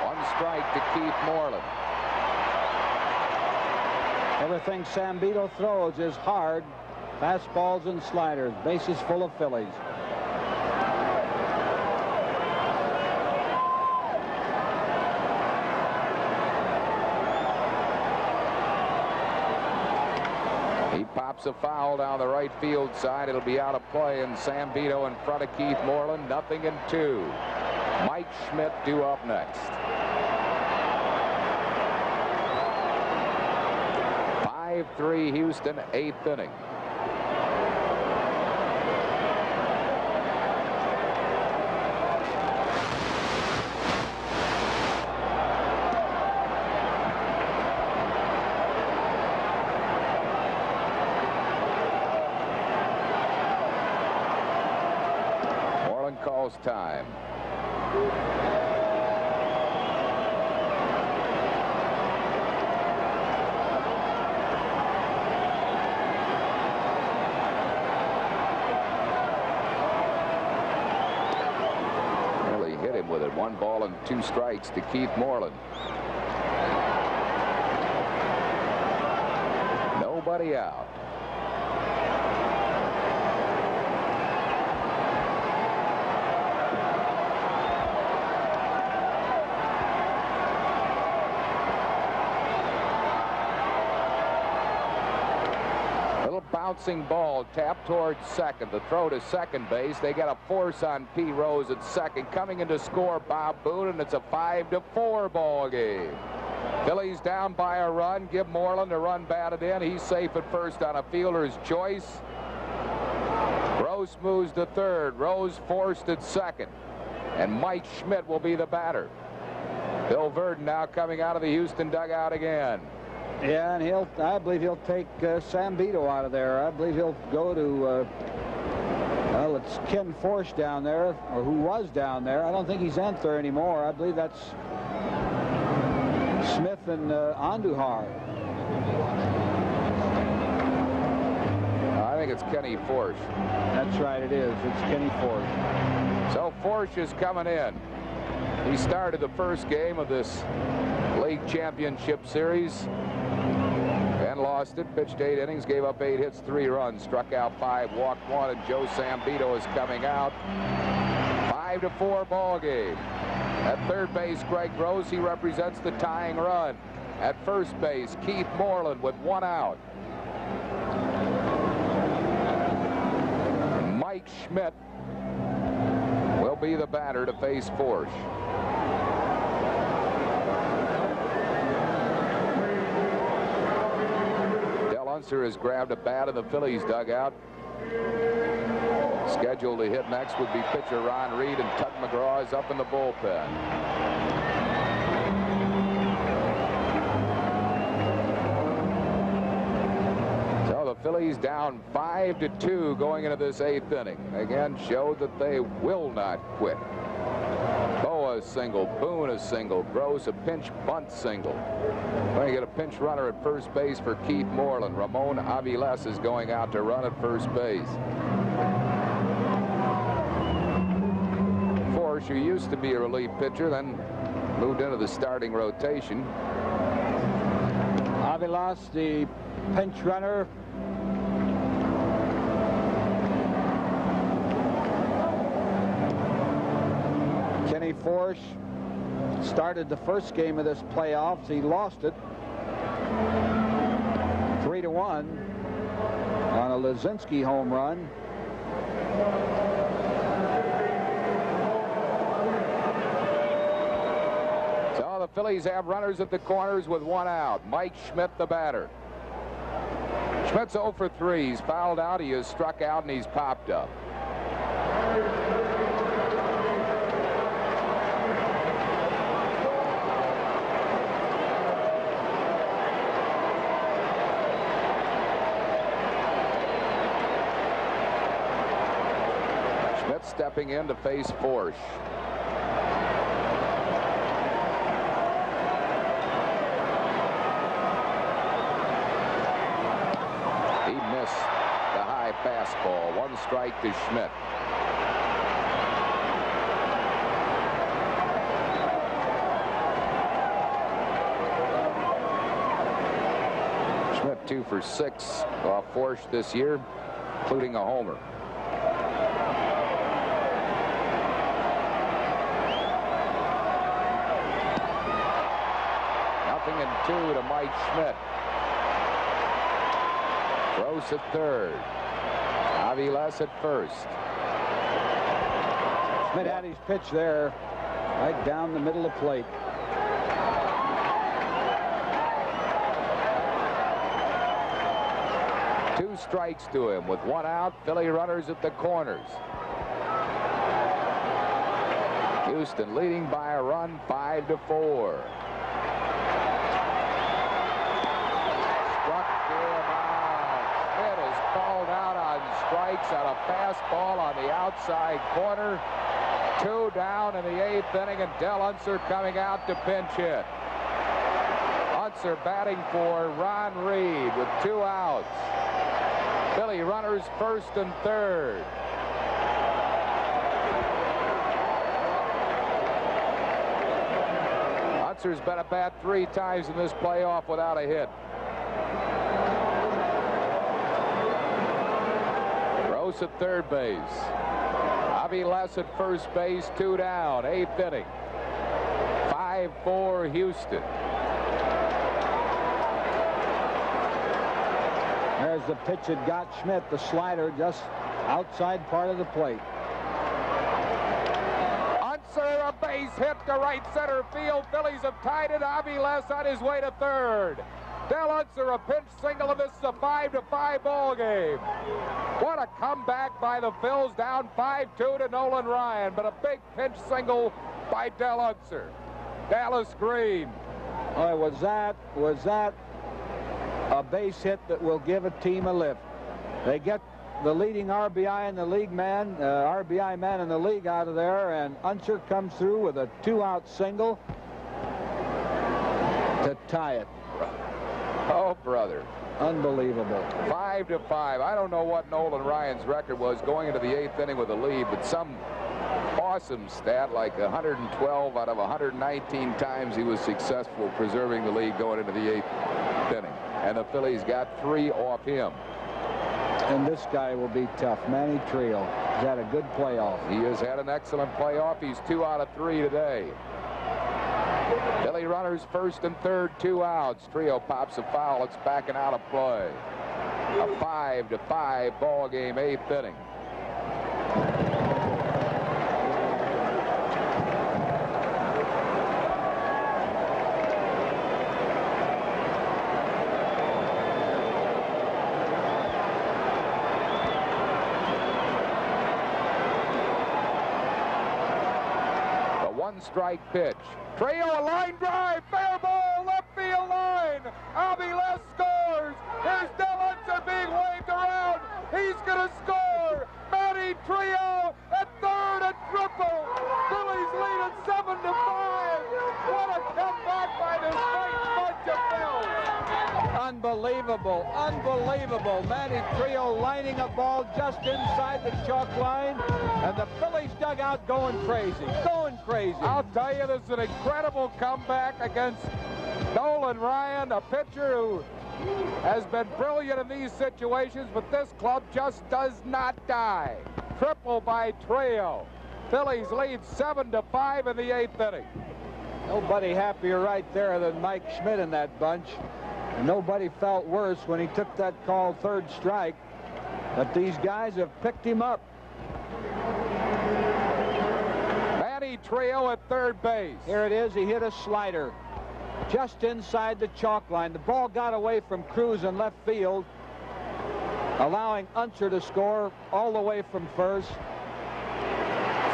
One strike to Keith Moreland. Everything Sambito throws is hard. Fastballs and sliders. Bases full of Phillies. Pops a foul down the right field side. It'll be out of play, and Sambito in front of Keith Moreland. 0-2. Mike Schmidt due up next. 5-3 Houston, 8th inning. Time. Really hit him with it. 1 ball and 2 strikes to Keith Moreland. Nobody out. Bouncing ball tapped towards second. The throw to second base. They got a force on P. Rose at second. Coming in to score Bob Boone, and it's a 5-4 ball game. Phillies down by a run. Give Moreland a run batted in. He's safe at first on a fielder's choice. Rose moves to third. Rose forced at second. And Mike Schmidt will be the batter. Bill Verdon now coming out of the Houston dugout again. Yeah, and I believe he'll take Sambito out of there. I believe he'll go to, well, it's Ken Forsch down there, or who was down there. I don't think he's in there anymore. I believe that's Smith and Andujar. I think it's Kenny Forsch. That's right, it is. It's Kenny Forsch. So Forsch is coming in. He started the 1st game of this league championship series. And lost it, pitched 8 innings, gave up 8 hits, 3 runs, struck out 5, walked 1, and Joe Sambito is coming out. 5-4 ball game. At third base, Greg Gross, he represents the tying run. At first base, Keith Moreland with 1 out. Mike Schmidt will be the batter to face Forsch. Del Unser has grabbed a bat in the Phillies dugout. Scheduled to hit next would be pitcher Ron Reed, and Tug McGraw is up in the bullpen. So the Phillies down 5-2 going into this 8th inning. Again, showed that they will not quit. Boa a single, Boone a single, Gross a pinch bunt single. Going to get a pinch runner at first base for Keith Moreland. Ramon Aviles is going out to run at first base. Forsch, who used to be a relief pitcher, then moved into the starting rotation. Aviles, the pinch runner. Kenny Forsch started the first game of this playoffs. He lost it 3-1 on a Lazinski home run. So the Phillies have runners at the corners with 1 out. Mike Schmidt, the batter. Schmidt's 0 for 3. He's fouled out, he is struck out, and he's popped up. Schmidt stepping in to face Forsch. He missed the high fastball. 1 strike to Schmidt. Schmidt 2 for 6 off Forsch this year, including a homer. Nothing and 2 to Mike Schmidt. Gross at third. Aviles at first. Schmidt had his pitch there, right down the middle of the plate. Two strikes to him with 1 out. Philly runners at the corners. Houston leading by a run, 5-4. Called out on strikes on a fastball on the outside corner. 2 down in the 8th inning, and Del Unser coming out to pinch hit. Unser batting for Ron Reed with 2 outs. Philly runners first and third. Unser's been a bat 3 times in this playoff without a hit. Gross at third base. Aviles at first base, 2 down, 8th inning. 5-4 Houston. There's the pitch that got Schmidt, the slider, just outside part of the plate. Unser, a base hit to right center field. Phillies have tied it. Aviles on his way to third. Del Unser, a pinch single, and this is a 5-5 ball game. What a comeback by the Phils, down 5-2 to Nolan Ryan, but a big pinch single by Del Unser. Dallas Green. Was that a base hit that will give a team a lift? They get the leading RBI in the league man, RBI man in the league out of there, and Unser comes through with a 2-out single to tie it. Oh, brother. Unbelievable. 5-5. I don't know what Nolan Ryan's record was going into the 8th inning with a lead, but some awesome stat like 112 out of 119 times he was successful preserving the lead going into the 8th inning. And the Phillies got 3 off him. And this guy will be tough. Manny Trio has had a good playoff. He has had an excellent playoff. He's 2 out of 3 today. Philly runners first and third, 2 outs. Trio pops a foul. It's back and out of play. A 5-5 ball game, 8th inning. Strike pitch. Trio, a line drive, fair ball, left field line. Aviles scores. Here's Deluncer being waved around. He's going to score. Manny Trio at third, a triple. Phillies lead at 7-5. What a comeback by this great bunch of Phils. Unbelievable, unbelievable. Manny Trio lining a ball just inside the chalk line, and the Phillies dugout going crazy, going crazy. I'll tell you, this is an incredible comeback against Nolan Ryan, a pitcher who has been brilliant in these situations, but this club just does not die. Triple by Trio. Phillies lead 7-5 in the 8th inning. Nobody happier right there than Mike Schmidt in that bunch. Nobody felt worse when he took that call third strike, but these guys have picked him up. Manny Trio at third base. Here it is. He hit a slider just inside the chalk line. The ball got away from Cruz in left field, allowing Unser to score all the way from first.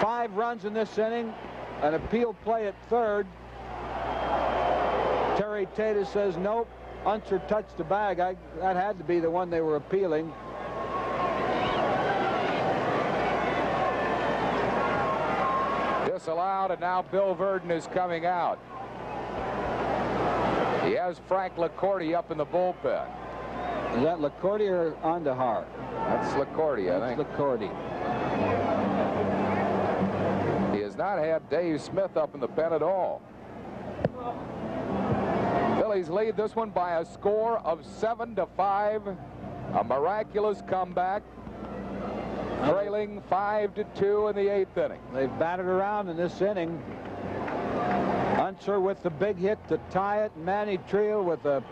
5 runs in this inning, an appeal play at third. Terry Tata says nope. Unser touched the bag. That had to be the one they were appealing. Disallowed, and now Bill Verdon is coming out. He has Frank Lacorte up in the bullpen. Is that Lacorte or Andahar? That's Lacorte, I think. That's Lacorte. He has not had Dave Smith up in the pen at all. Phillies lead this one by a score of 7-5. A miraculous comeback. Trailing 5-2 in the 8th inning. They've batted around in this inning. Unser with the big hit to tie it. Manny Trio with the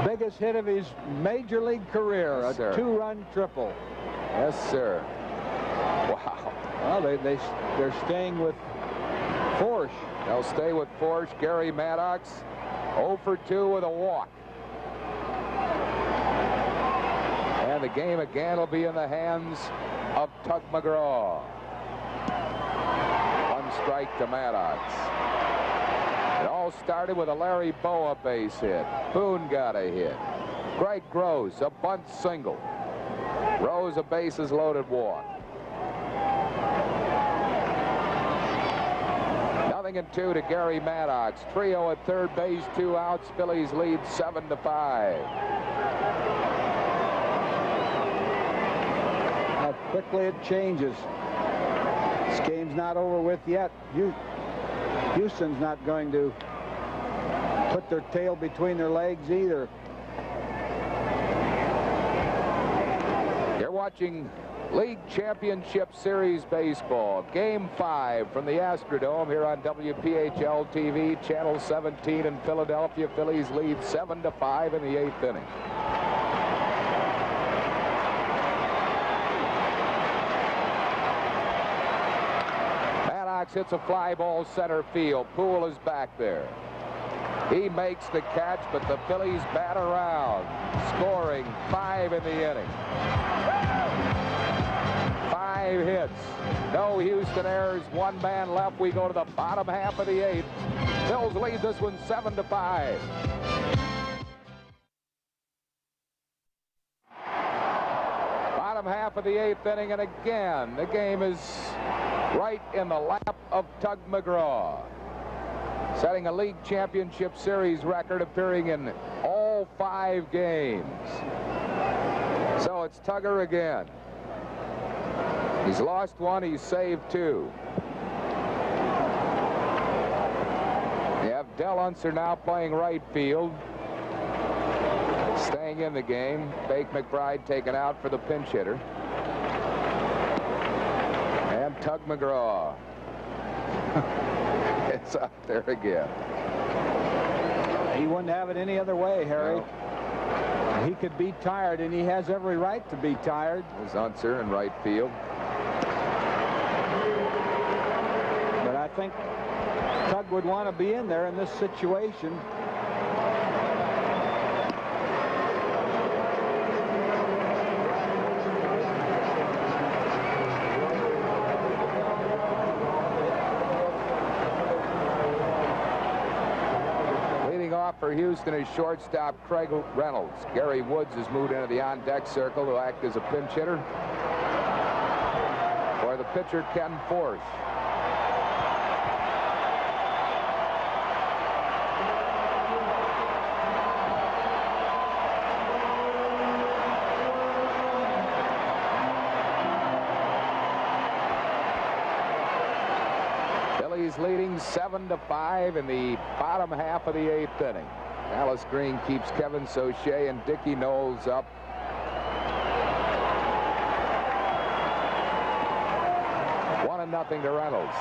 biggest hit of his major league career. Yes, a 2-run triple. Yes, sir. Wow. Well, they're staying with Forsch. They'll stay with Forsch. Gary Maddox 0 for 2 with a walk. And the game again will be in the hands of Tug McGraw. 1 strike to Maddox. It all started with a Larry Boa base hit. Boone got a hit. Greg Gross, a bunt single. Rose, a bases loaded walk. 0-2 to Gary Maddox. Trio at third base, 2 outs. Phillies lead 7-5. How quickly it changes. This game's not over with yet. Houston's not going to put their tail between their legs either. You're watching League Championship Series baseball. Game 5 from the Astrodome here on WPHL TV, Channel 17 in Philadelphia. Phillies lead 7-5 in the 8th inning. Maddox hits a fly ball center field. Poole is back there. He makes the catch, but the Phillies bat around, scoring 5 in the inning. 5 hits, no Houston errors, 1 man left. We go to the bottom half of the 8th. Phils lead this one 7-5. Bottom half of the 8th inning, and again the game is right in the lap of Tug McGraw, setting a League Championship Series record, appearing in all 5 games. So it's Tugger again. He's lost 1, he's saved 2. You have Del Unser now playing right field. Staying in the game, Fake McBride taken out for the pinch hitter. And Tug McGraw. It's out there again. He wouldn't have it any other way, Harry. No. He could be tired, and he has every right to be tired. There's Unser in right field. But I think Tug would want to be in there in this situation. For Houston is shortstop Craig Reynolds. Gary Woods has moved into the on-deck circle to act as a pinch hitter for the pitcher Ken Forsch. Phillies leading 7-5 in the bottom half of the 8th inning. Alice Green keeps Kevin Sauché and Dickie Knowles up. One and nothing to Reynolds.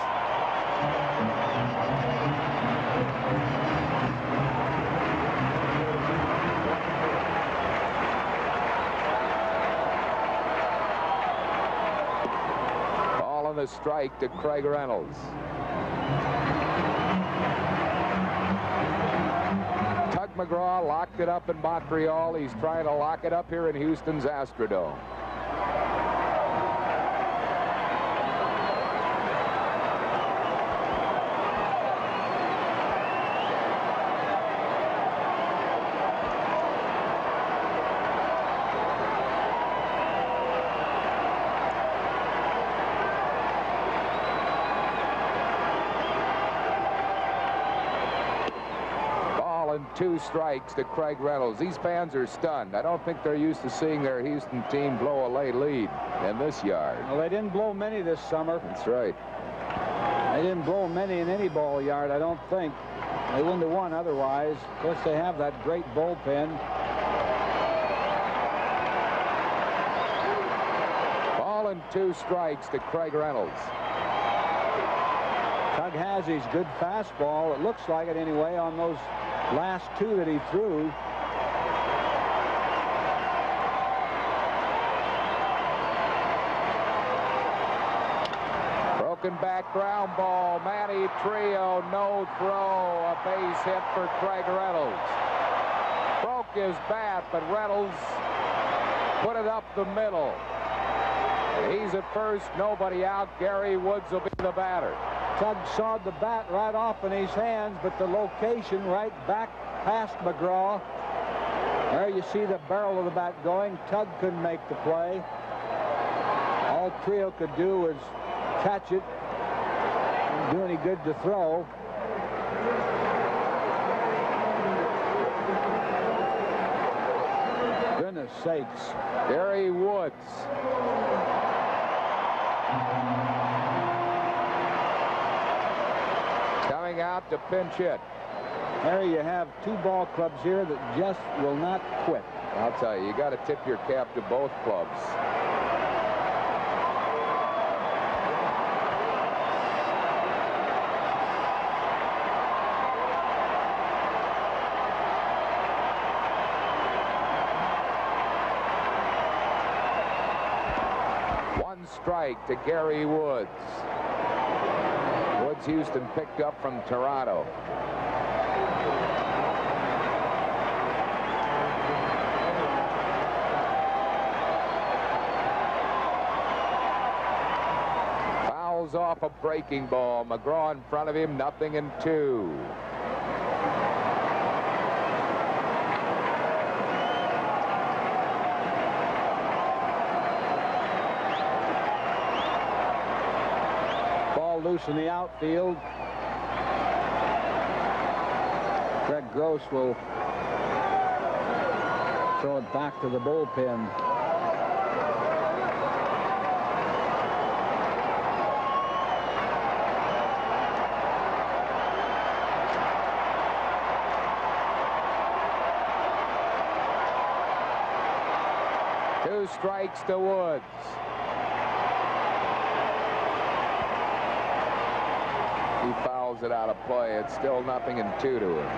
Ball on the strike to Craig Reynolds. McGraw locked it up in Montreal. He's trying to lock it up here in Houston's Astrodome. Two strikes to Craig Reynolds. These fans are stunned. I don't think they're used to seeing their Houston team blow a late lead in this yard. Well, they didn't blow many this summer. That's right. They didn't blow many in any ball yard, I don't think. They wouldn't have won otherwise. Of course, they have that great bullpen. Ball and two strikes to Craig Reynolds. Tug has his good fastball. It looks like it anyway on those last two that he threw. Broken back ground ball. Manny Trio, no throw. A base hit for Craig Reynolds. Broke his bat, but Reynolds put it up the middle. He's at first, nobody out. Gary Woods will be the batter. Tug sawed the bat right off in his hands, but the location right back past McGraw. There you see the barrel of the bat going. Tug couldn't make the play. All Trio could do was catch it. Didn't do any good to throw. Goodness sakes. Gary Woods. Coming out to pinch hit. There you have two ball clubs here that just will not quit. I'll tell you, you got to tip your cap to both clubs. One strike to Gary Woods. Woods Houston picked up from Toronto. Fouls off a breaking ball. McGraw in front of him, 0-2. Loose in the outfield. Greg Gross will throw it back to the bullpen. 2 strikes to Woods. He fouls it out of play. It's still 0-2 to him.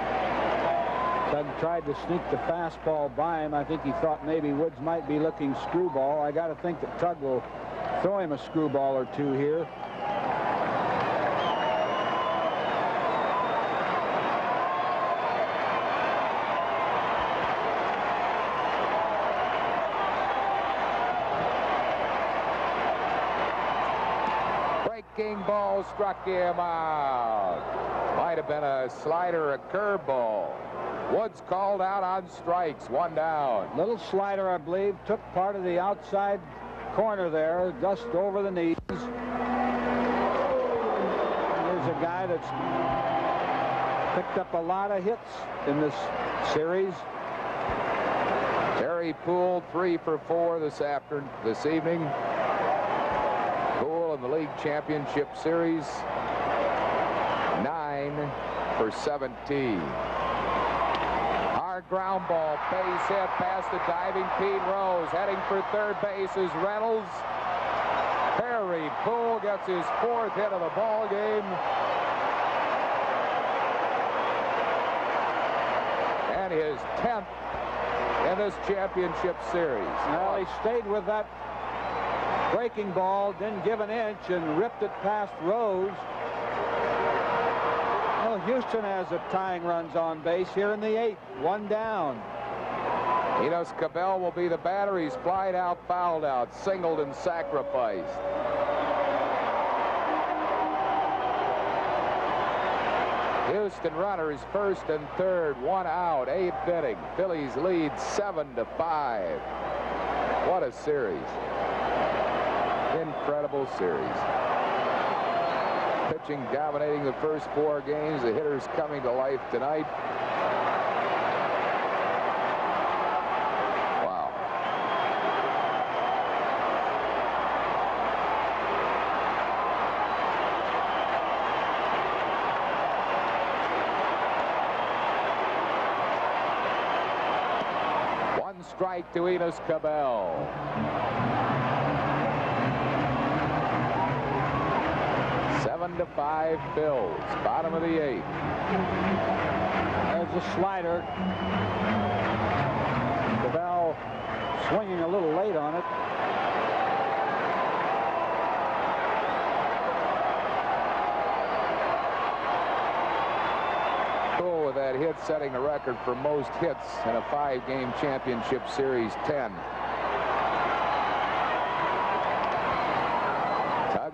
Tug tried to sneak the fastball by him. I think he thought maybe Woods might be looking screwball. I got to think that Tug will throw him a screwball or two here. Breaking ball struck him out. Might have been a slider or a curveball. Woods called out on strikes. 1 down. Little slider, I believe, took part of the outside corner there, just over the knees. There's a guy that's picked up a lot of hits in this series. Terry Poole 3 for 4 this evening. Poole in the league championship series 9 for 17. Hard ground ball, base hit past the diving Pete Rose. Heading for third base is Reynolds. Terry Poole gets his 4th hit of the ball game. And his 10th in this championship series. Well, he stayed with that breaking ball, didn't give an inch, and ripped it past Rose. Well, Houston has a tying runs on base here in the 8th. 1 down. Enos Cabell will be the batter. He's flied out, fouled out, singled and sacrificed. Houston runners 1st and 3rd, 1 out, 8th inning. Phillies lead 7-5. What a series. Incredible series. Pitching dominating the first 4 games. The hitters coming to life tonight. Wow. One strike to Enos Cabell. 7-5 Phils. Bottom of the 8th. There's a slider. Cabell swinging a little late on it. Cool with that hit, setting the record for most hits in a 5-game championship series, 10.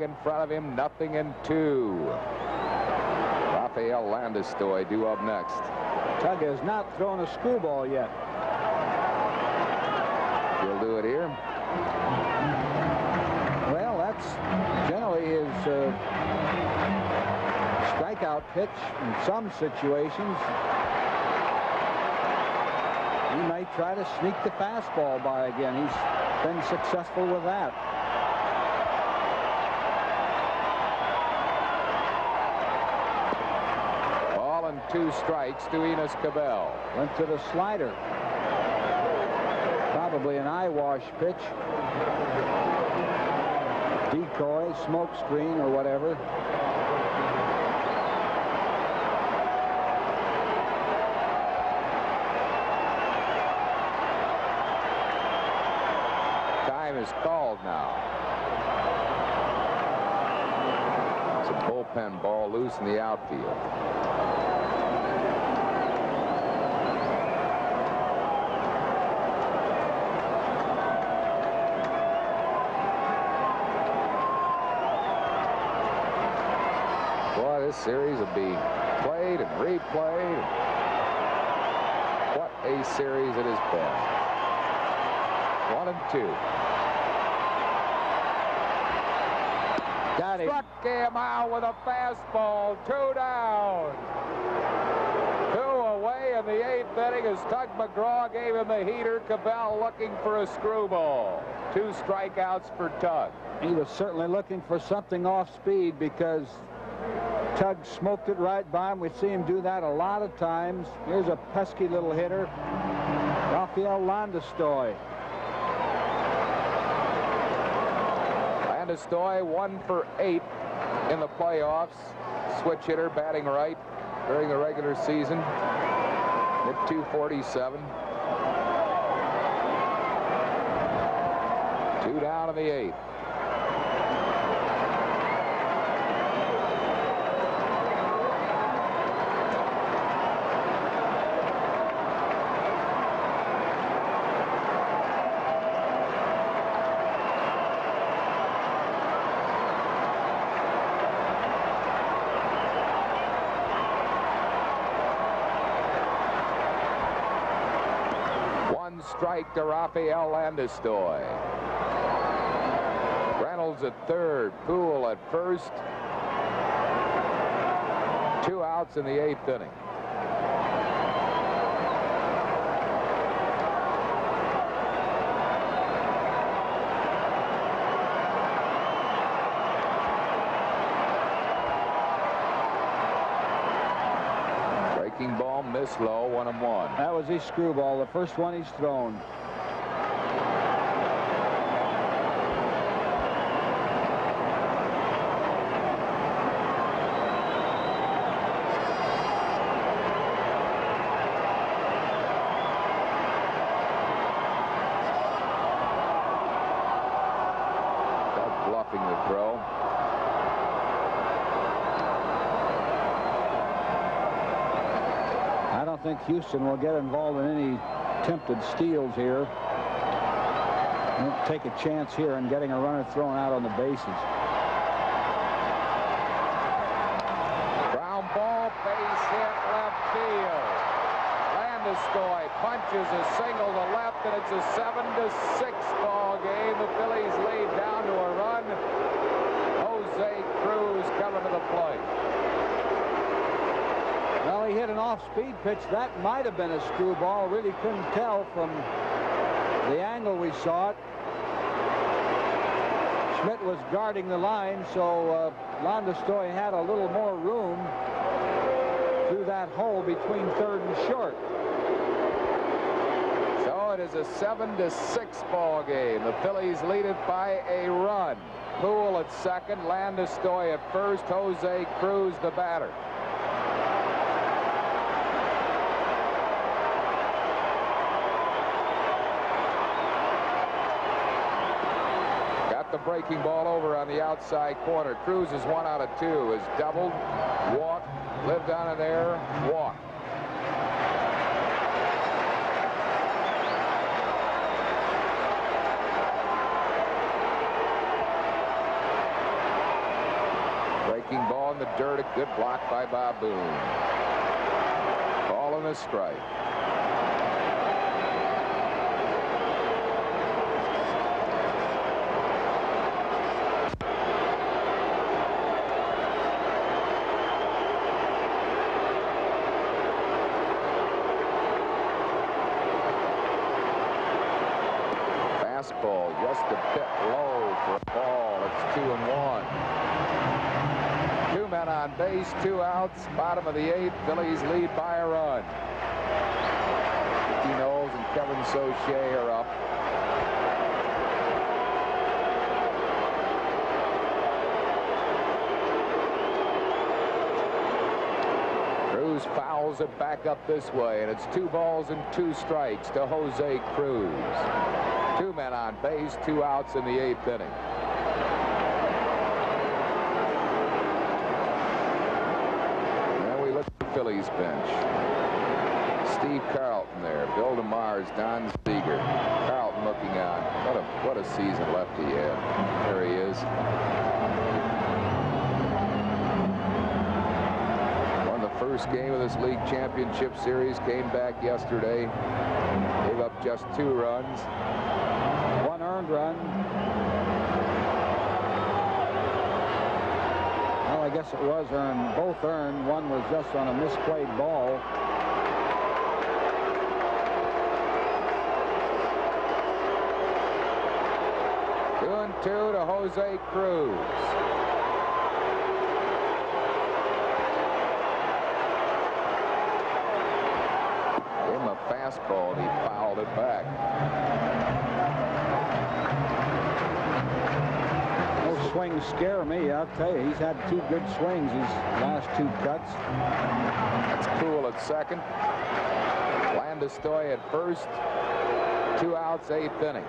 In front of him, 0-2. Rafael Landis-Stoy due up next. Tug has not thrown a screwball yet. He'll do it here. Well, that's generally his strikeout pitch in some situations. He might try to sneak the fastball by again. He's been successful with that. And 2 strikes to Enos Cabell. Went to the slider. Probably an eyewash pitch. Decoy, smoke screen, or whatever. Time is called now. It's a bullpen ball loose in the outfield. Boy, this series will be played and replayed. What a series it has been. 1-2. Got him. Struck him out with a fastball. 2 down. 2 away in the 8th inning as Tug McGraw gave him the heater. Cabell looking for a screwball. 2 strikeouts for Tug. He was certainly looking for something off speed because Tug smoked it right by him. We see him do that a lot of times. Here's a pesky little hitter, Rafael Landis-Stoy. Landeskog 1 for 8 in the playoffs. Switch hitter, batting right during the regular season. Hit .247. 2 down in the 8th. Strike to Rafael Landeskog. Reynolds at third, Poole at first. 2 outs in the 8th inning. Breaking ball missed low, 1-1. That was his screwball, the first one he's thrown. Doug bluffing the throw. I don't think Houston will get involved in any attempted steals here. Won't take a chance here in getting a runner thrown out on the bases. Ground ball, base hit, left field. Landeskog punches a single to left, and it's a 7-6 ball game. The Phillies lead down to a run. Jose Cruz coming to the plate. Well, he hit an off-speed pitch. That might have been a screwball. Really couldn't tell from the angle we saw it. Schmidt was guarding the line, so Landeskog had a little more room through that hole between third and short. So it is a 7-6 ball game. The Phillies lead it by a run. Poole at second, Landeskog at first, Jose Cruz the batter. The breaking ball over on the outside corner. Cruz is 1 out of 2. Is doubled, walked, lived down in there, walked. Breaking ball in the dirt. A good block by Bob Boone. Ball and a strike. Fastball just a bit low for a ball. It's 2-1. 2 men on base, 2 outs, bottom of the 8th. Phillies lead by a run. Ricky Knowles and Kevin Saucier are up. Cruz fouls it back up this way, and it's 2 balls and 2 strikes to Jose Cruz. 2 men on base, 2 outs in the 8th inning. Then we look at the Phillies bench. Steve Carlton there, Bill DeMars, Don Seeger. Carlton looking on. What a season left he had. There he is. Won the first game of this league championship series. Came back yesterday. Gave up just 2 runs. 1 earned run. Well, I guess it was earned. Both earned. One was just on a misplayed ball. Two to Jose Cruz. Gave him a fastball and he fouled it back. swings scare me. I'll tell you, he's had 2 good swings his last 2 cuts. That's Cool at second. Landestoy at first. 2 outs, 8th inning.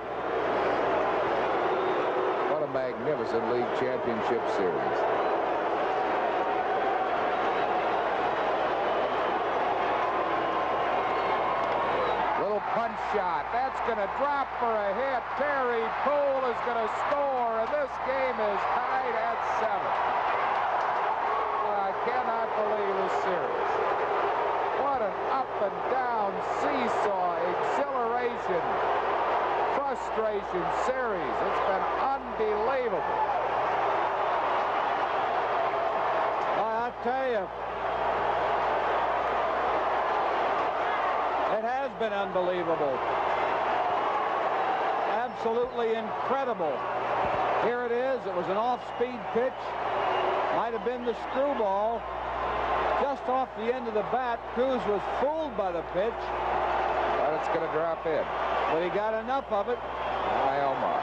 What a magnificent league championship series. Little punch shot. That's going to drop for a hit. Terry Poole is going to score, and this game is tied at 7. I cannot believe this series. What an up and down seesaw, exhilaration, frustration series. It's been unbelievable. I'll tell you, it has been unbelievable. Absolutely incredible. Here it is. It was an off-speed pitch. Might have been the screwball. Just off the end of the bat, Cruz was fooled by the pitch. But it's going to drop in. But he got enough of it. My, oh, my.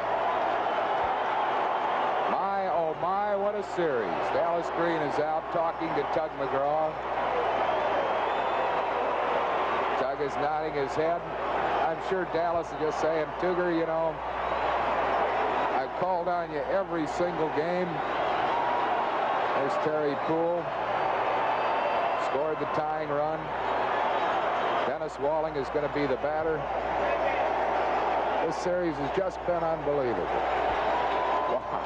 My, oh, my, what a series. Dallas Green is out talking to Tug McGraw. Tug is nodding his head. I'm sure Dallas is just saying, Tugger, you know, I've called on you every single game. There's Terry Poole. Scored the tying run. Dennis Walling is going to be the batter. This series has just been unbelievable. Wow.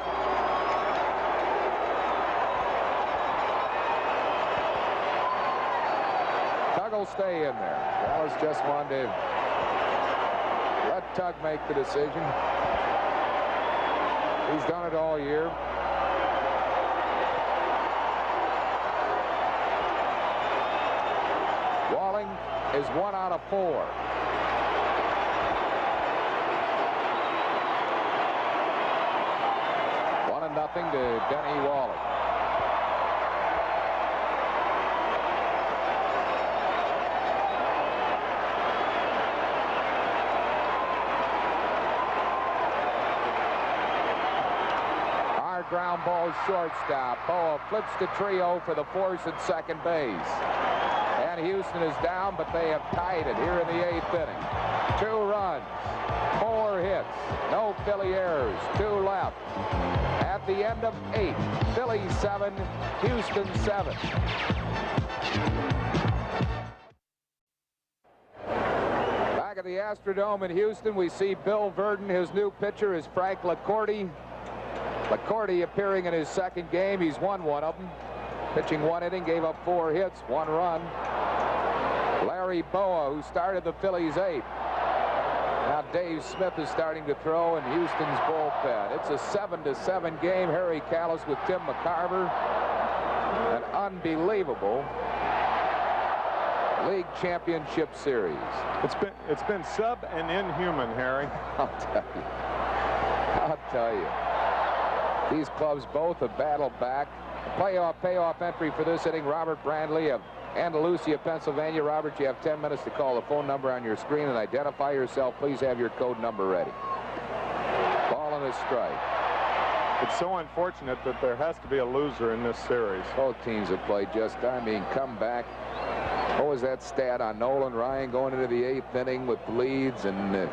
Tug will stay in there. Dallas just wanted to let Tug make the decision. He's done it all year. Walling is 1 out of 4. 1-0 to Denny Walling. Hard ground ball shortstop. Boa flips the trio for the force at second base. And Houston is down, but they have tied it here in the 8th inning. 2 runs, 4 hits, no Philly errors, 2 left. At the end of 8, Phillies 7, Houston 7. Back at the Astrodome in Houston, we see Bill Verdon. His new pitcher is Frank LaCourte. LaCourte appearing in his 2nd game. He's won 1 of them. Pitching 1 inning, gave up 4 hits, 1 run. Larry Boa, who started the Phillies 8th. Now Dave Smith is starting to throw in Houston's bullpen. It's a 7-7 game. Harry Callis with Tim McCarver. An unbelievable league championship series. It's been sub and inhuman, Harry. I'll tell you. These clubs both have battled back. Payoff entry for this inning, Robert Brandley of Andalusia, Pennsylvania. Robert, you have 10 minutes to call the phone number on your screen and identify yourself. Please have your code number ready. Ball and a strike. It's so unfortunate that there has to be a loser in this series. Both teams have played just, I mean, come back. What was that stat on Nolan Ryan going into the 8th inning with leads and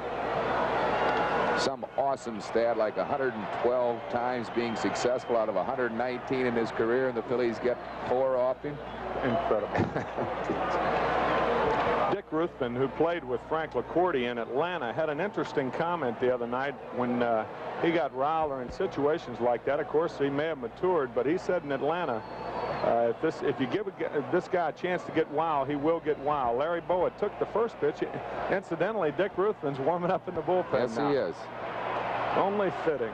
some awesome stat like 112 times being successful out of 119 in his career, and the Phillies get 4 off him. Incredible. Dick Ruthven, who played with Frank LaCourte in Atlanta, had an interesting comment the other night when he got riled or in situations like that. Of course, he may have matured, but he said in Atlanta, if you give this guy a chance to get wild, he will get wild. Larry Boa took the first pitch. Incidentally, Dick Ruthven's warming up in the bullpen Yes, now. he is. Only fitting.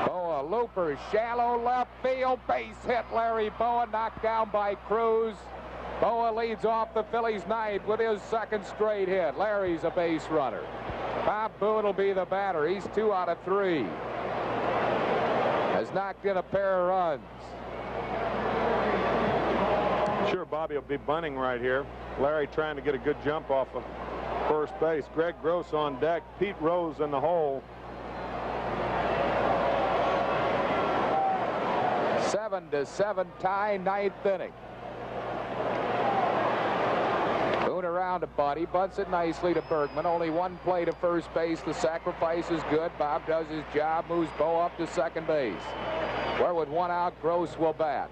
Boa, looper, shallow left field, base hit. Larry Boa knocked down by Cruz. Boa leads off the Phillies' night with his 2nd straight hit. Larry's a base runner. Bob Boone will be the batter. He's 2 out of 3. Has knocked in a pair of runs. Sure, Bobby will be bunting right here. Larry trying to get a good jump off of first base. Greg Gross on deck. Pete Rose in the hole. 7-7 tie, 9th inning. Boone around a bunt. He bunts it nicely to Bergman. Only one play to first base. The sacrifice is good. Bob does his job. Moves Bo up to second base. Where with one out, Gross will bat.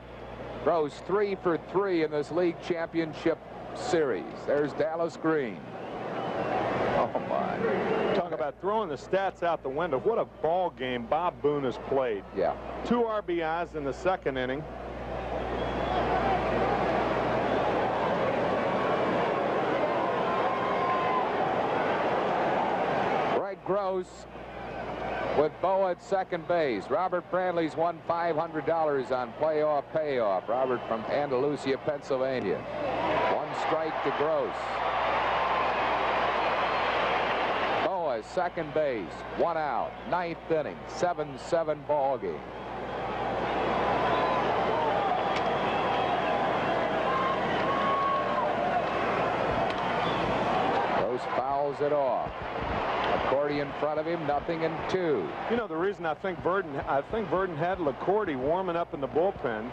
Gross 3 for 3 in this league championship series. There's Dallas Green. Oh, my. Talk about throwing the stats out the window. What a ball game Bob Boone has played. Yeah. 2 RBIs in the second inning. Greg Gross with Bo at second base. Robert Brantley's won $500 on playoff payoff. Robert from Andalusia, Pennsylvania. 1 strike to Gross. Bo at second base. 1 out. 9th inning. 7-7 ball game. Gross fouls it off. LaCourty in front of him, 0-2. You know, the reason I think Verdon had LaCourty warming up in the bullpen,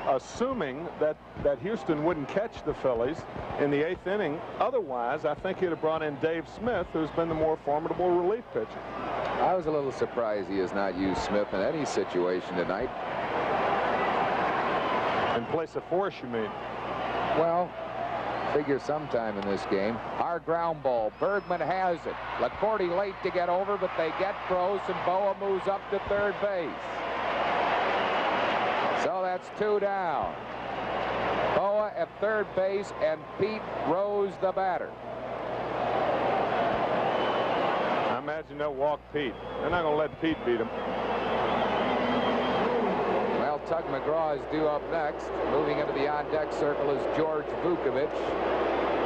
assuming that Houston wouldn't catch the Phillies in the 8th inning. Otherwise, I think he'd have brought in Dave Smith, who's been the more formidable relief pitcher. I was a little surprised he has not used Smith in any situation tonight. In place of Force, you mean? Well, figure sometime in this game. Hard ground ball. Bergman has it. LaCourty late to get over, but they get Gross, and Boa moves up to third base. So that's 2 down. Boa at third base, and Pete Rose the batter. I imagine they'll walk Pete. They're not going to let Pete beat him. Well, Tug McGraw is due up next. Moving into the on-deck circle is George Vukovic.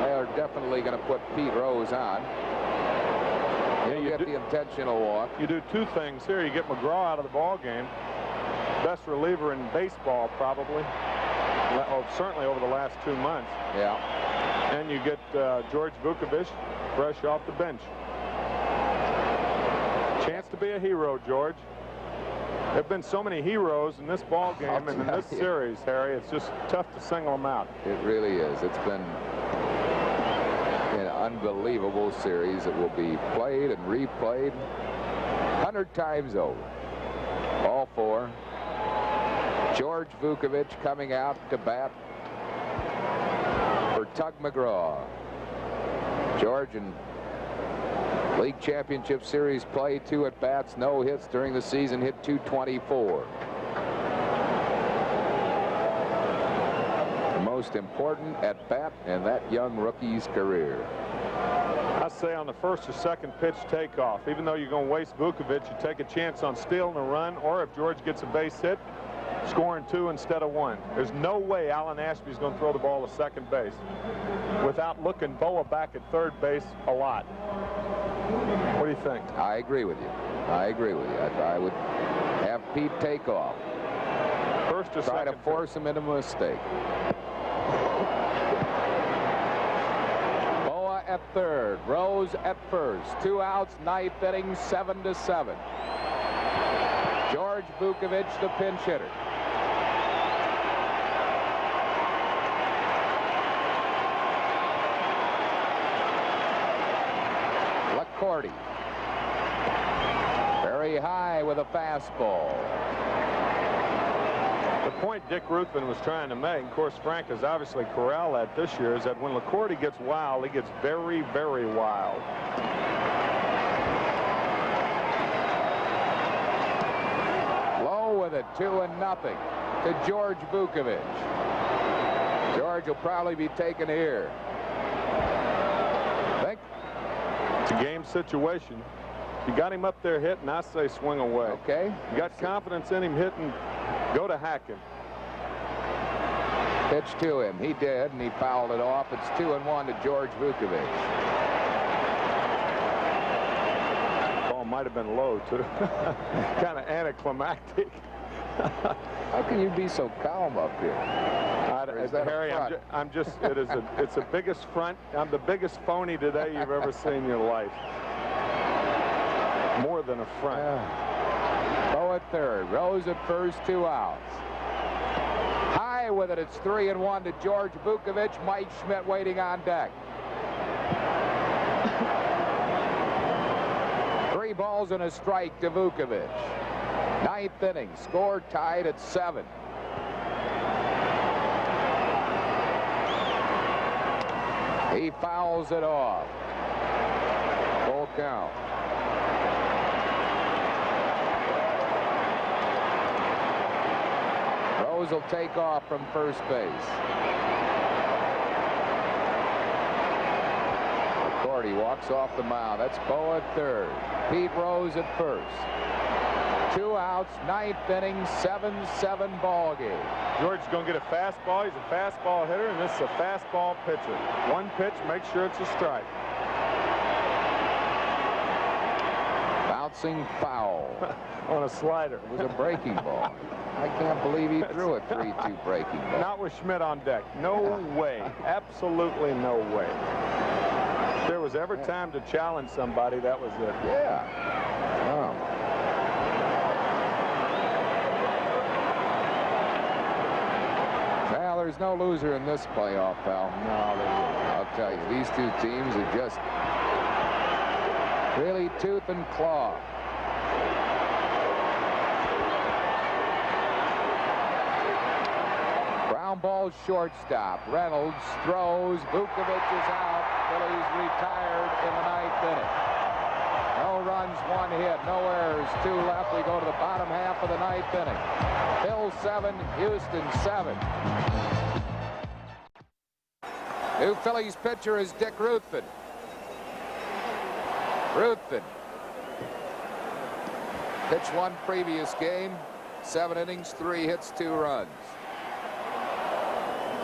They are definitely going to put Pete Rose on. He'll get the intentional walk. You do 2 things here. You get McGraw out of the ball game. Best reliever in baseball, probably. Certainly over the last 2 months. Yeah. And you get George Vukovic fresh off the bench. Chance to be a hero, George. There have been so many heroes in this ball game and in this series, Harry. It's just tough to single them out. It really is. It's been an unbelievable series that will be played and replayed 100 times over. All 4. George Vukovic coming out to bat for Tug McGraw. George in League Championship Series play, 2 at-bats, no hits during the season, hit .224. The most important at-bat in that young rookie's career. I say on the first or second pitch takeoff, even though you're going to waste Vukovic, you take a chance on stealing a run, or if George gets a base hit, scoring 2 instead of 1. There's no way Alan Ashby's going to throw the ball to second base without looking Boa back at third base a lot. What do you think? I agree with you. I agree with you. I would have Pete take off. First or try second to force him into a mistake. Boa at third. Rose at first. 2 outs, 9th inning, 7-7. George Vukovic, the pinch hitter. LaCourty. Very high with a fastball. The point Dick Ruthven was trying to make, of course, Frank has obviously corralled that this year, is that when LaCourty gets wild, he gets very, very wild. Low with it, 2-0 to George Vukovic. George will probably be taken here. Think? It's a game situation. You got him up there hitting, I say swing away. Okay. You got confidence in him hitting, go to hacking. Pitch to him. He did, and he fouled it off. It's 2-1 to George Vukovic. Ball might have been low, too. Kind of anticlimactic. How can you be so calm up here? Harry, it's the biggest front. I'm the biggest phony today you've ever seen in your life. More than a front. Boa Poe at third. Rose at first, 2 outs. High with it. It's 3-1 to George Vukovich. Mike Schmidt waiting on deck. 3 balls and a strike to Vukovich. 9th inning. Score tied at 7. He fouls it off. Full count. Rose will take off from first base. McCourty walks off the mound. That's Poe at third. Pete Rose at first. 2 outs, 9th inning, 7-7 ball game. George's going to get a fastball. He's a fastball hitter, and this is a fastball pitcher. One pitch, make sure it's a strike. Bouncing foul. On a slider. It was a breaking ball. I can't believe he threw a 3-2 breaking ball. Not with Schmidt on deck. No way. Absolutely no way. If there was ever time to challenge somebody, that was it. Yeah. Oh. Well, there's no loser in this playoff, pal. No, there isn't. I'll tell you, these two teams are just really tooth and claw. Ground ball shortstop. Reynolds throws. Vukovich is out. Phillies retired in the 9th inning. No runs, 1 hit, no errors, 2 left. We go to the bottom half of the 9th inning. Phil 7, Houston 7. New Phillies pitcher is Dick Ruthven. Ruthven pitched 1 previous game, 7 innings, 3 hits, 2 runs.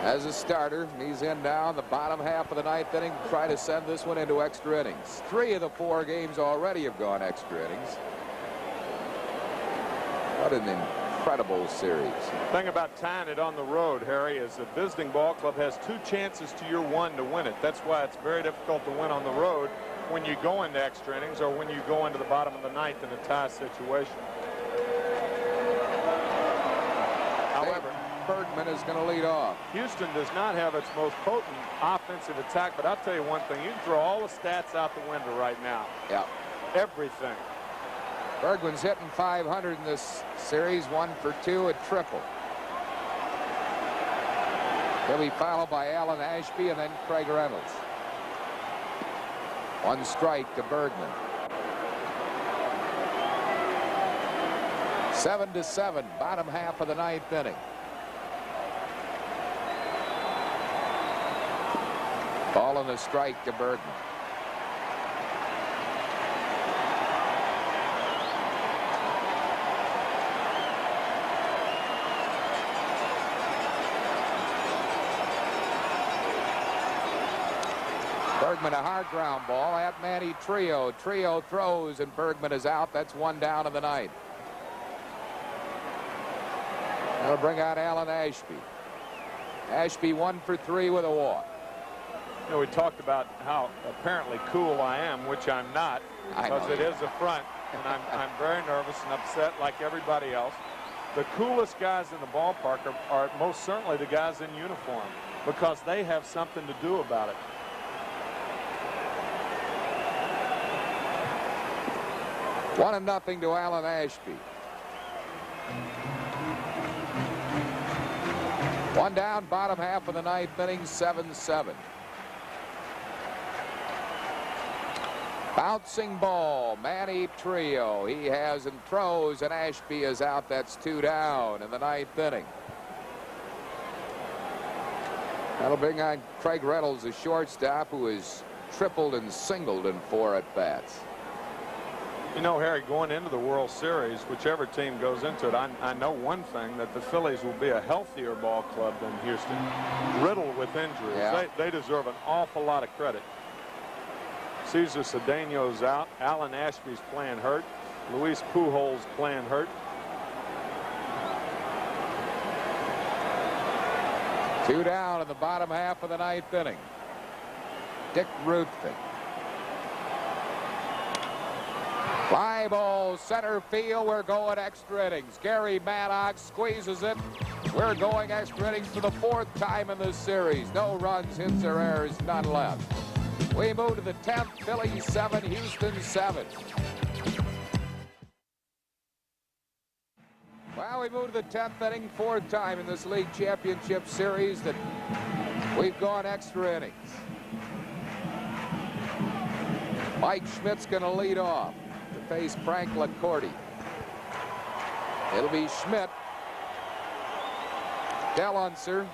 As a starter, he's in now in the bottom half of the 9th inning to try to send this one into extra innings. 3 of the 4 games already have gone extra innings. What an incredible series. The thing about tying it on the road, Harry, is the visiting ball club has 2 chances to your 1 to win it. That's why it's very difficult to win on the road when you go into extra innings or when you go into the bottom of the 9th in a tie situation. However, Bergman is going to lead off. Houston does not have its most potent offensive attack, but I'll tell you one thing. You can throw all the stats out the window right now. Yeah. Everything. Bergman's hitting .500 in this series, 1 for 2, a triple. He'll be followed by Alan Ashby and then Craig Reynolds. 1 strike to Bergman. 7-7, bottom half of the 9th inning. Ball and a strike to Bergman. Bergman, a hard ground ball at Manny Trio. Trio throws and Bergman is out. That's 1 down in the 9th. That'll bring out Alan Ashby. Ashby 1 for 3 with a walk. You know, we talked about how apparently cool I am, which I'm not, because it is a front, and I'm very nervous and upset like everybody else. The coolest guys in the ballpark are most certainly the guys in uniform, because they have something to do about it. One and nothing to Alan Ashby. 1 down, bottom half of the 9th inning, 7-7. Bouncing ball, Manny Trio. He has and throws, and Ashby is out. That's 2 down in the 9th inning. That'll bring on Craig Reynolds, a shortstop who has tripled and singled in 4 at-bats. You know, Harry, going into the World Series, whichever team goes into it, I know one thing, that the Phillies will be a healthier ball club than Houston, riddled with injuries. Yeah. They deserve an awful lot of credit. Cesar Cedeno's out. Alan Ashby's playing hurt. Luis Pujols playing hurt. Two down in the bottom half of the 9th inning. Dick Ruthven. Fly ball, center field. We're going extra innings. Gary Maddox squeezes it. We're going extra innings for the 4th time in this series. No runs, hits, or errors, none left. We move to the 10th. Phillies 7, Houston 7. Well, we move to the 10th inning, 4th time in this league championship series that we've gone extra innings. Mike Schmidt's going to lead off to face Frank LaCourte. It'll be Schmidt, Del Unser,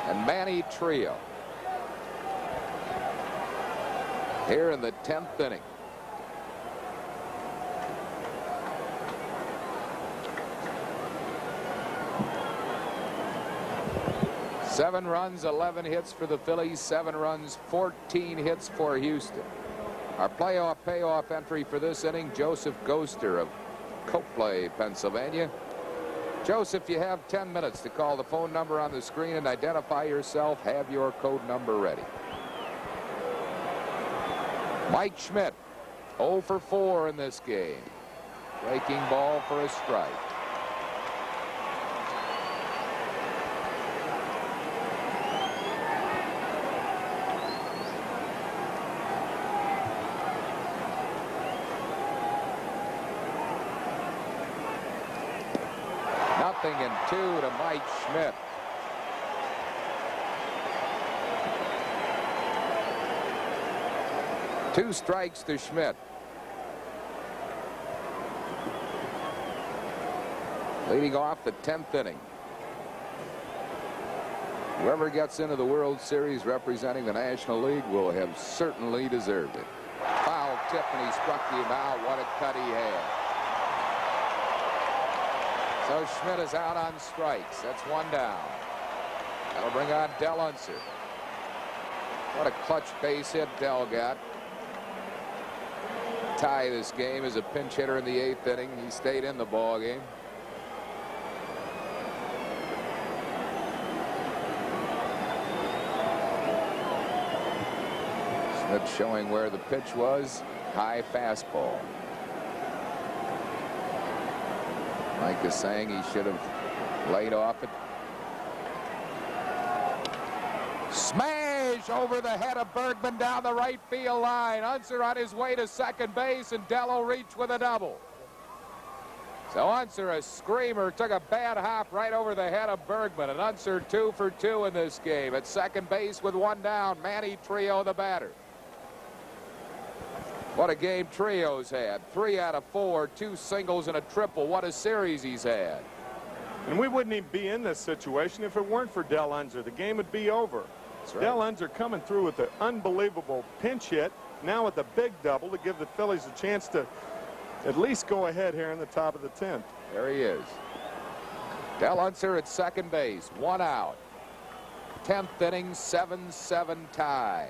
and Manny Trio here in the 10th inning. Seven runs, 11 hits for the Phillies, 7 runs, 14 hits for Houston. Our playoff payoff entry for this inning, Joseph Goster of Copley, Pennsylvania. Joseph, you have 10 minutes to call the phone number on the screen and identify yourself. Have your code number ready. Mike Schmidt, 0 for 4 in this game. Breaking ball for a strike. And 2 to Mike Schmidt. Two strikes to Schmidt. Leading off the 10th inning. Whoever gets into the World Series representing the National League will have certainly deserved it. Foul tip, and he struck him out. What a cut he had. So Schmidt is out on strikes. That's 1 down. That'll bring on Del Unser. What a clutch base hit Del got. Tie this game as a pinch hitter in the 8th inning. He stayed in the ball game. Schmidt showing where the pitch was. High fastball. Mike is saying he should have laid off it. Smash over the head of Bergman down the right field line. Unser on his way to second base, and Dello reached with a double. So Unser, a screamer, took a bad hop right over the head of Bergman. And Unser 2 for 2 in this game. At second base with 1 down, Manny Trio the batter. What a game Trio's had. 3 out of 4, 2 singles and a triple. What a series he's had. And we wouldn't even be in this situation if it weren't for Del Unser. The game would be over. That's right. Del Unser coming through with an unbelievable pinch hit. Now with a big double to give the Phillies a chance to at least go ahead here in the top of the 10th. There he is. Del Unser at second base. 1 out. 10th inning, 7-7 tie.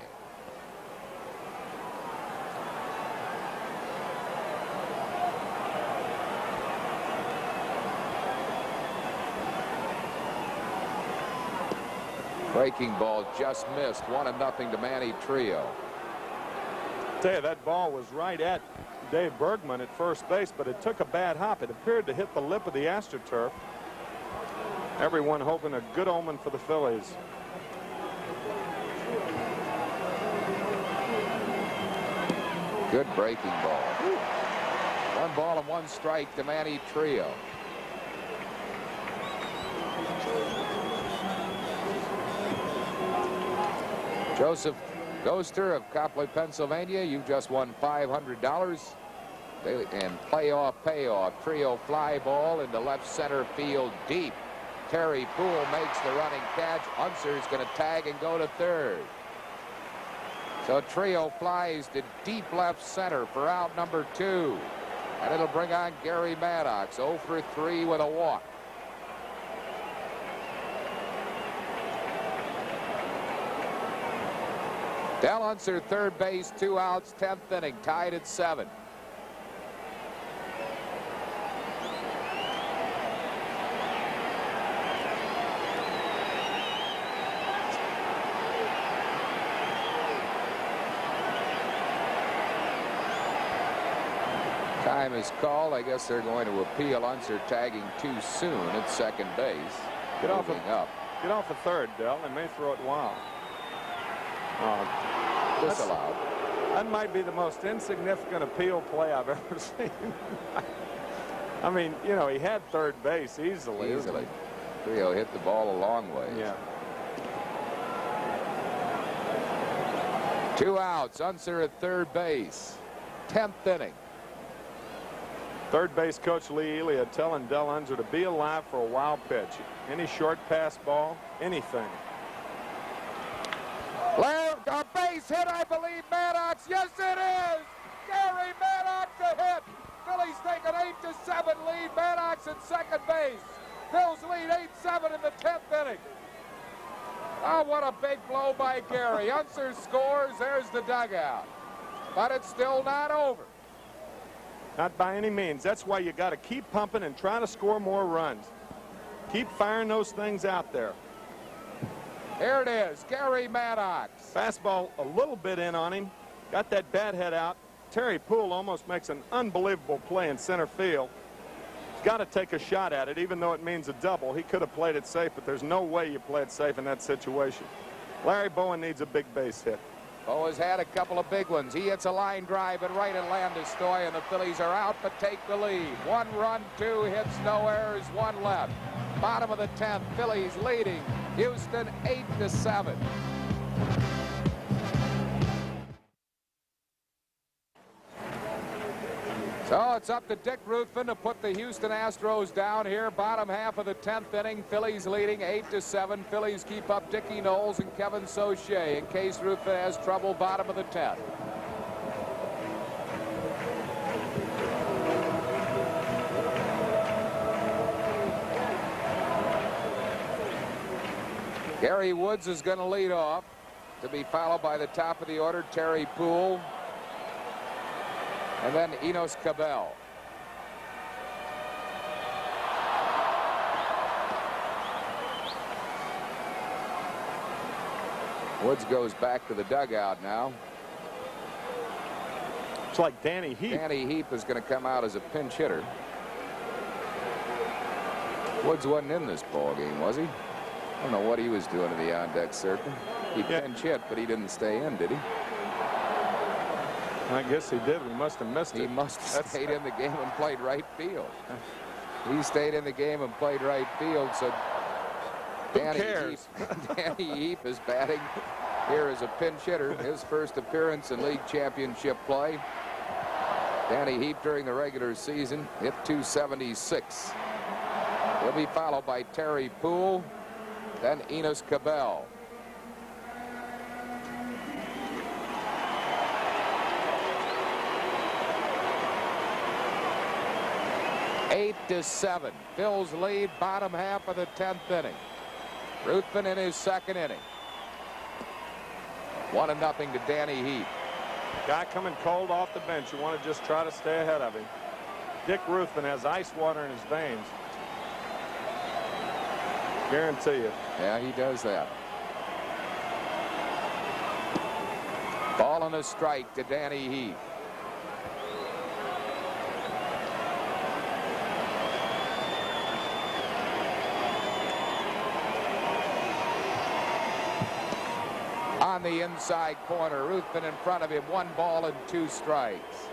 Breaking ball just missed. 1-0 to Manny Trio. I tell you, that ball was right at Dave Bergman at first base, but it took a bad hop. It appeared to hit the lip of the AstroTurf. Everyone hoping a good omen for the Phillies. Good breaking ball. 1 ball and 1 strike to Manny Trio. Joseph Goster of Copley, Pennsylvania, you've just won $500. And playoff payoff. Trio fly ball into left center field deep. Terry Poole makes the running catch. Unser's going to tag and go to third. So Trio flies to deep left center for out number 2. And it'll bring on Gary Maddox, 0 for 3 with a walk. Del Unser, third base, 2 outs, 10th inning, tied at 7. Time is called. I guess they're going to appeal. Unser tagging too soon at second base. Get off the third, Dell. They may throw it wild. Disallowed. That might be the most insignificant appeal play I've ever seen. I mean, you know, he had third base easily. Trio hit the ball a long way. Yeah. 2 outs. Unser at third base. 10th inning. Third base coach Lee Elia telling Del Unser to be alive for a wild pitch. Any short pass ball, anything. A base hit, I believe, Maddox. Yes, it is. Gary Maddox a hit. Phillies take an 8-7 lead. Maddox at second base. Phil's lead 8-7 in the 10th inning. Oh, what a big blow by Gary. Unser scores. There's the dugout. But it's still not over. Not by any means. That's why you got to keep pumping and try to score more runs. Keep firing those things out there. Here it is, Gary Maddox. Fastball a little bit in on him. Got that bat head out. Terry Poole almost makes an unbelievable play in center field. He's got to take a shot at it, even though it means a double. He could have played it safe, but there's no way you play it safe in that situation. Larry Bowen needs a big base hit. Bo has had a couple of big ones. He hits a line drive at right at Landis-Stoy, and the Phillies are out but take the lead. 1 run, 2 hits, no errors, 1 left. Bottom of the 10th, Phillies leading Houston 8-7. So it's up to Dick Ruthven to put the Houston Astros down here. Bottom half of the 10th inning. Phillies leading 8-7. Phillies keep up Dickie Knowles and Kevin Sauché in case Ruthven has trouble bottom of the 10th. Gary Woods is going to lead off, to be followed by the top of the order, Terry Poole. And then Enos Cabell. Woods goes back to the dugout now. It's like Danny Heap. Danny Heap is going to come out as a pinch hitter. Woods wasn't in this ball game, was he? I don't know what he was doing in the on-deck circle. He pinch hit, but he didn't stay in, did he? I guess he did. We must have missed it. He must have stayed in the game and played right field. He stayed in the game and played right field, so Danny Heap is batting here as a pinch hitter. His first appearance in league championship play. Danny Heap during the regular season hit .276. He'll be followed by Terry Poole, then Enos Cabell. Eight to 7. Phil's lead, bottom half of the 10th inning. Ruthven in his second inning. 1-0 to Danny Heap. Guy coming cold off the bench. You want to just try to stay ahead of him. Dick Ruthven has ice water in his veins. Guarantee you. Yeah, he does that. Ball and a strike to Danny Heap. On the inside corner, Ruthven in front of him, 1 ball and 2 strikes.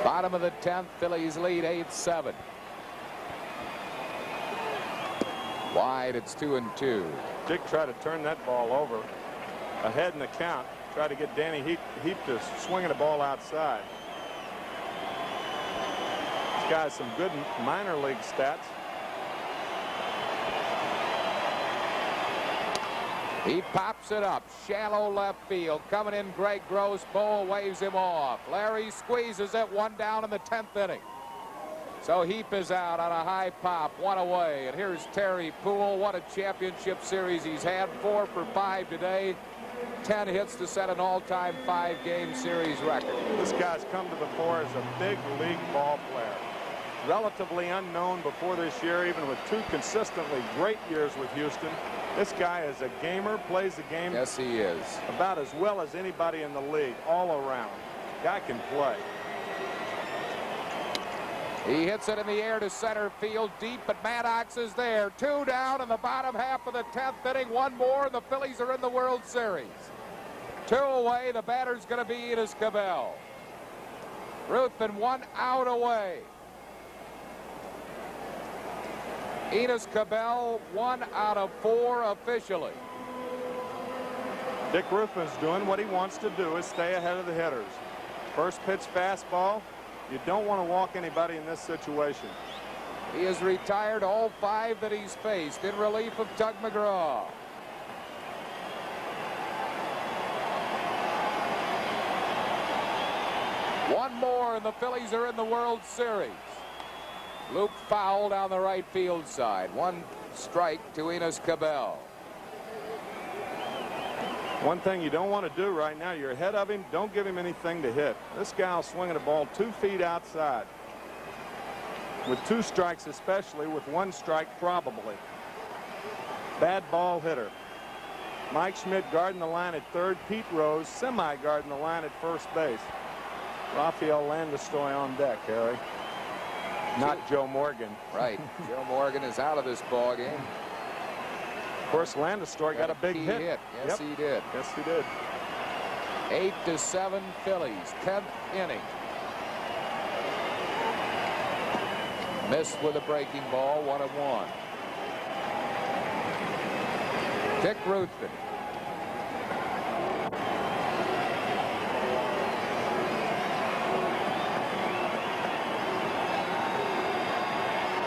Bottom of the 10th, Phillies lead 8-7. Wide, it's 2-2. Dick tried to turn that ball over ahead in the count. Tried to get Danny Heap to swinging the ball outside. This guy has some good minor league stats. He pops it up, shallow left field. Coming in, Greg Gross. Bowl waves him off. Larry squeezes it, 1 down in the 10th inning. So Heap is out on a high pop, 1 away. And here's Terry Poole. What a championship series he's had. 4 for 5 today. 10 hits to set an all-time 5-game series record. This guy's come to the fore as a big league ball player. relatively unknown before this year, even with 2 consistently great years with Houston. This guy is a gamer, plays the game. Yes, he is. About as well as anybody in the league, all around. Guy can play. He hits it in the air to center field deep, but Maddox is there. 2 down in the bottom half of the 10th inning. 1 more, and the Phillies are in the World Series. 2 away. The batter's going to be Enos Cabell. Ruthven 1 out away. Enos Cabell 1 out of 4 officially. Dick Ruthven's doing what he wants to do, is stay ahead of the hitters. First pitch fastball. You don't want to walk anybody in this situation. He has retired all 5 that he's faced in relief of Tug McGraw. One more and the Phillies are in the World Series. Loop foul down the right field side. 1 strike to Enos Cabell. One thing you don't want to do right now, you're ahead of him, don't give him anything to hit. This guy's swinging the ball 2 feet outside. With 2 strikes especially, with 1 strike probably. Bad ball hitter. Mike Schmidt guarding the line at third. Pete Rose semi-guarding the line at first base. Rafael Landistoi on deck, Harry. Not Joe Morgan. Right. Joe Morgan is out of this ball game. Of course, Landistoi got a big hit. Yes, he did. Yes, he did. 8-7 Phillies, 10th inning. Missed with a breaking ball, 1-1. Dick Ruthven.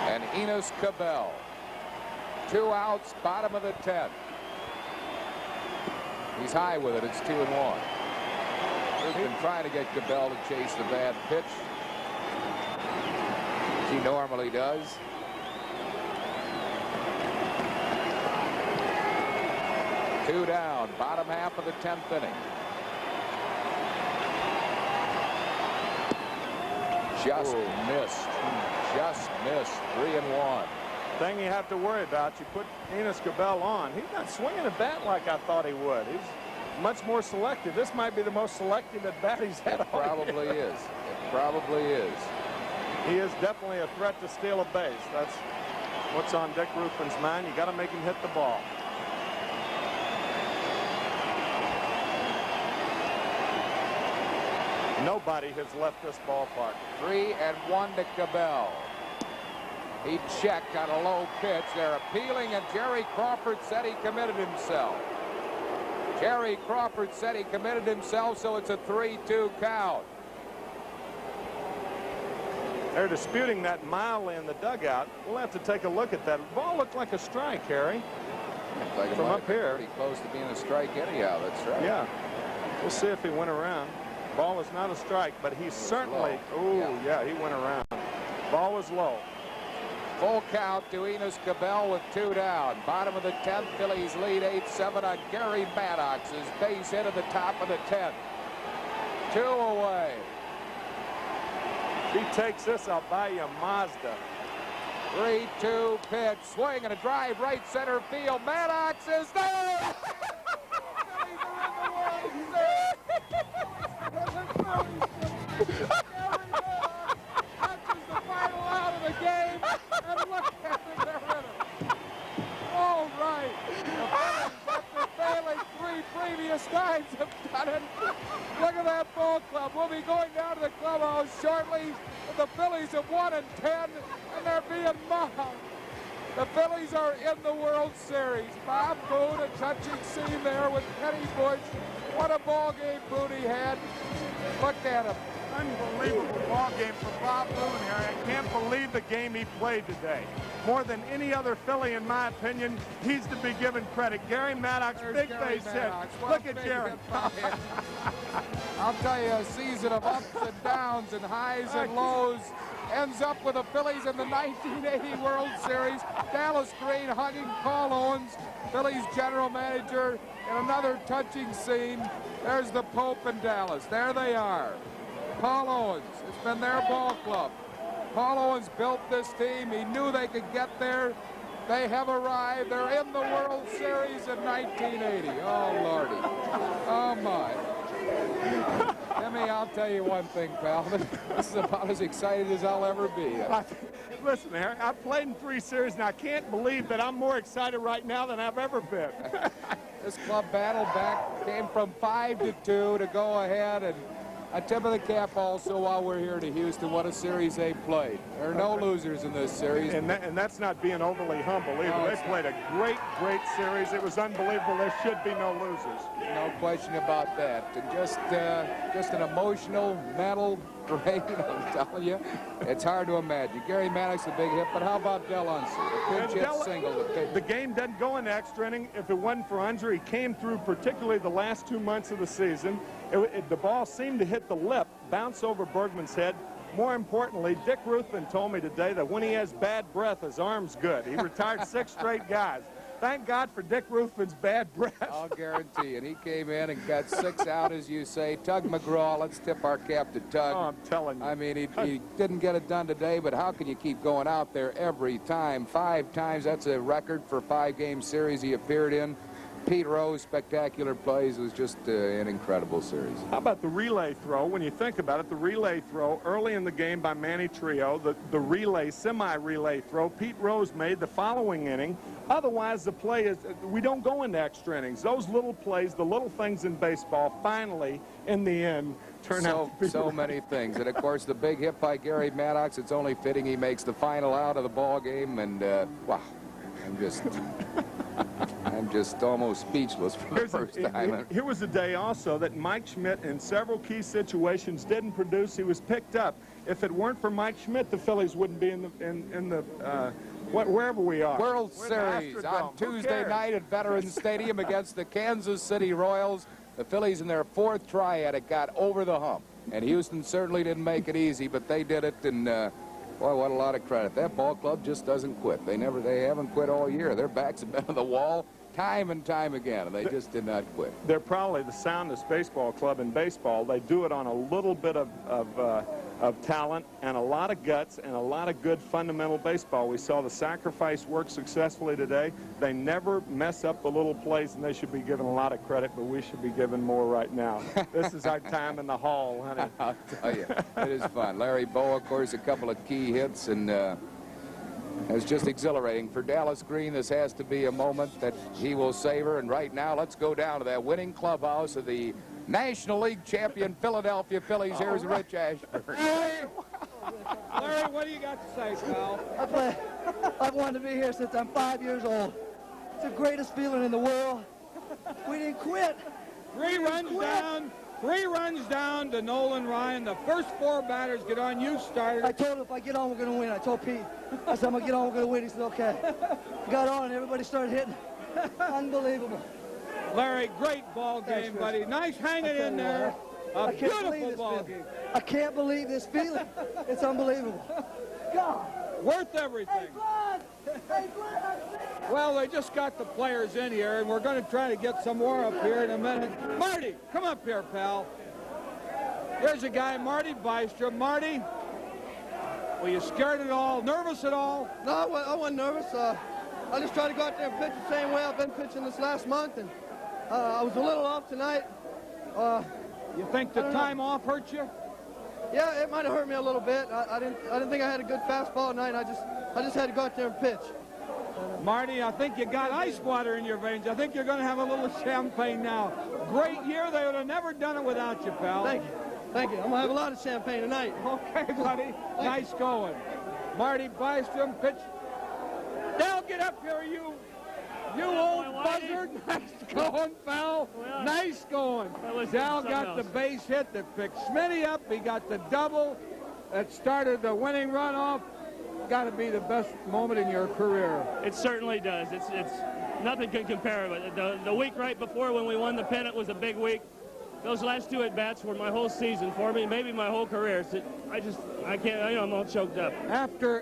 And Enos Cabell. 2 outs, bottom of the 10th. He's high with it. It's 2-1. Ruthven trying to get Cabell to chase the bad pitch, as he normally does. Two down, bottom half of the 10th inning. Just missed. Just missed. 3-1. Thing you have to worry about, you put Enos Cabell on. He's not swinging a bat like I thought he would. He's much more selective. This might be the most selective at bat he's had. It probably is. It probably is. He is definitely a threat to steal a base. That's what's on Dick Ruthven's mind. You got to make him hit the ball. Nobody has left this ballpark. 3-1 to Cabell. He checked on a low pitch. They're appealing, and Jerry Crawford said he committed himself. Jerry Crawford said he committed himself, so it's a 3-2 count. They're disputing that mildly in the dugout. We'll have to take a look at that. The ball looked like a strike, Harry. Like from up here. Pretty close to being a strike anyhow. That's right. Yeah. We'll see if he went around. Ball is not a strike, but he certainly. Oh, yeah, he went around. Ball was low. Full count to Enos Cabell with 2 down. Bottom of the 10th, Phillies lead 8-7 on Gary Maddox's base hit at the top of the 10th. 2 away. If he takes this, I'll buy you a Mazda. 3-2 pitch. Swing and a drive right center field. Maddox is there. Phillies are in the World Series. Touches the final out of the game, and look at them, they're in it. All right. The Phillies, after failing 3 previous times, have done it. Look at that ball club. We'll be going down to the clubhouse shortly. The Phillies have won in 10, and they're being mocked. The Phillies are in the World Series. Bob Boone, a touching scene there with Kenny Bush. What a ball game Boone had. Look at him. Unbelievable ball game for Bob Boone here. I can't believe the game he played today. More than any other Philly, in my opinion, he's to be given credit. Gary Maddox, big base hit. Look at Gary. I'll tell you, a season of ups and downs and highs and lows ends up with the Phillies in the 1980 World Series. Dallas Green hugging Paul Owens, Phillies general manager, in another touching scene. There's the Pope in Dallas. There they are. Paul Owens. It's been their ball club. Paul Owens built this team. He knew they could get there. They have arrived. They're in the World Series in 1980. Oh, Lordy. Oh, my. Jimmy, I'll tell you one thing, pal. This is about as excited as I'll ever be. Listen, Harry, I've played in 3 series, and I can't believe that I'm more excited right now than I've ever been. This club battle back came from 5-2 to go ahead, and a tip of the cap also while we're here to Houston. What a series they played. There are no losers in this series. And that's not being overly humble either. No, they played a great, great series. It was unbelievable. There should be no losers. No question about that. And just an emotional, mental drain, I'm telling you. It's hard to imagine. Gary Maddox, a big hit, but how about Del Unser? A pinch hit single. The game doesn't go in extra inning. If it wasn't for Unser, he came through particularly the last 2 months of the season. The ball seemed to hit the lip, bounce over Bergman's head. More importantly, Dick Ruthven told me today that when he has bad breath, his arm's good. He retired 6 straight guys. Thank God for Dick Ruthven's bad breath. I'll guarantee. And he came in and got 6 out, as you say. Tug McGraw, let's tip our cap to Tug. Oh, I'm telling you. I mean, he didn't get it done today, but how can you keep going out there every time? 5 times, that's a record for 5-game series he appeared in. Pete Rose, spectacular plays. It was just an incredible series. How about the relay throw? When you think about it, the relay throw early in the game by Manny Trio, the relay, semi-relay throw Pete Rose made the following inning. Otherwise, the play is, we don't go into extra innings. Those little plays, the little things in baseball, finally, in the end, turn out to be so many things. And, of course, the big hit by Gary Maddox, it's only fitting he makes the final out of the ball game. And, wow, I'm just almost speechless for the first time. Here was a day also that Mike Schmidt in several key situations didn't produce. He was picked up. If it weren't for Mike Schmidt, the Phillies wouldn't be wherever we are. World Series on Tuesday night at Veterans Stadium against the Kansas City Royals. The Phillies in their 4th try at it got over the hump. And Houston certainly didn't make it easy, but they did it, and boy, what a lot of credit. That ball club just doesn't quit. They haven't quit all year. Their backs have been on the wall time and time again, and they just did not quit. They're probably the soundest baseball club in baseball. They do it on a little bit of talent and a lot of guts and a lot of good fundamental baseball. We saw the sacrifice work successfully today. They never mess up the little plays, and they should be given a lot of credit, but we should be given more right now. This is our time in the hall, honey. I'll tell you, it is fun. Larry Bowa, of course, a couple of key hits, and it's just exhilarating. For Dallas Green, this has to be a moment that he will savor. And right now, let's go down to that winning clubhouse of the National League champion Philadelphia Phillies. Here's Rich Ashburn. Larry, what do you got to say, pal? I've wanted to be here since I'm 5 years old. It's the greatest feeling in the world. We didn't quit. 3 runs down to Nolan Ryan. The first 4 batters get on. You started. I told him if I get on, we're going to win. I told Pete. I said, I'm going to get on, we're going to win. He said, okay. Got on, and everybody started hitting. Unbelievable. Larry, great ball game, buddy. Nice hanging in there. A beautiful ball game. I can't believe this feeling. It's unbelievable. God. Worth everything. Hey, Glenn! Hey, Glenn! Well, they just got the players in here, and we're going to try to get some more up here in a minute. Marty, come up here, pal. Here's a guy, Marty Bystrom. Marty, were you scared at all? Nervous at all? No, I wasn't nervous. I just tried to go out there and pitch the same way I've been pitching this last month, and I was a little off tonight. You think the time off hurt you? Yeah, it might have hurt me a little bit. I didn't think I had a good fastball tonight. I just had to go out there and pitch. Marty, I think you got ice water in your veins. I think you're going to have a little champagne now. Great year. They would have never done it without you, pal. Thank you. Thank you. I'm going to have a lot of champagne tonight. Okay, buddy. Nice going. Marty Bystrom, pitch. Dal, get up here, you old buzzard. Nice going, pal. Nice going. Dal got the base hit that picked Smitty up. He got the double that started the winning runoff. Got to be the best moment in your career. It certainly does. It's nothing can compare. But the week right before when we won the pennant was a big week. Those last 2 at-bats were my whole season for me, maybe my whole career. So I can't, I'm all choked up. After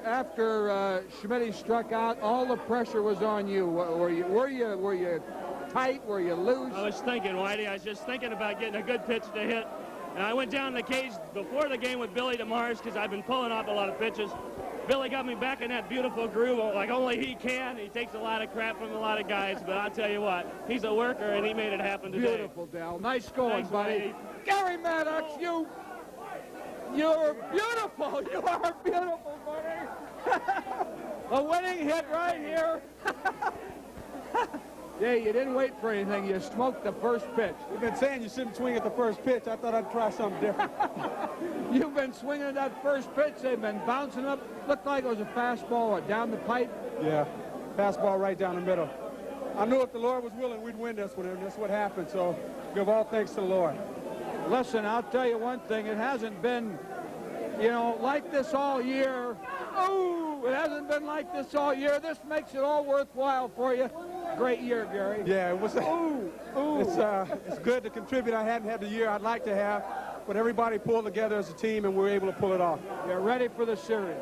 Schmitty struck out, all the pressure was on you. Were you tight? Were you loose? I was thinking, Whitey. I was just thinking about getting a good pitch to hit. And I went down the cage before the game with Billy DeMars because I've been pulling off a lot of pitches. Billy got me back in that beautiful groove like only he can. He takes a lot of crap from a lot of guys, but I'll tell you what, he's a worker, and he made it happen today. Beautiful, Dal. Nice going, Thanks, buddy. Gary Maddox, you're beautiful. You are beautiful, buddy. A winning hit right here. Yeah, you didn't wait for anything. You smoked the first pitch. You've been saying you shouldn't swing at the first pitch. I thought I'd try something different. You've been swinging that first pitch. They've been bouncing up. Looked like it was a fastball down the pipe. Yeah, fastball right down the middle. I knew if the Lord was willing, we'd win this one, and that's what happened. So give all thanks to the Lord. Listen, I'll tell you one thing. It hasn't been, you know, like this all year. Oh, it hasn't been like this all year. This makes it all worthwhile for you. Great year, Gary. Yeah, it was. It's good to contribute. I hadn't had the year I'd like to have, but everybody pulled together as a team, and we were able to pull it off. You're ready for the series.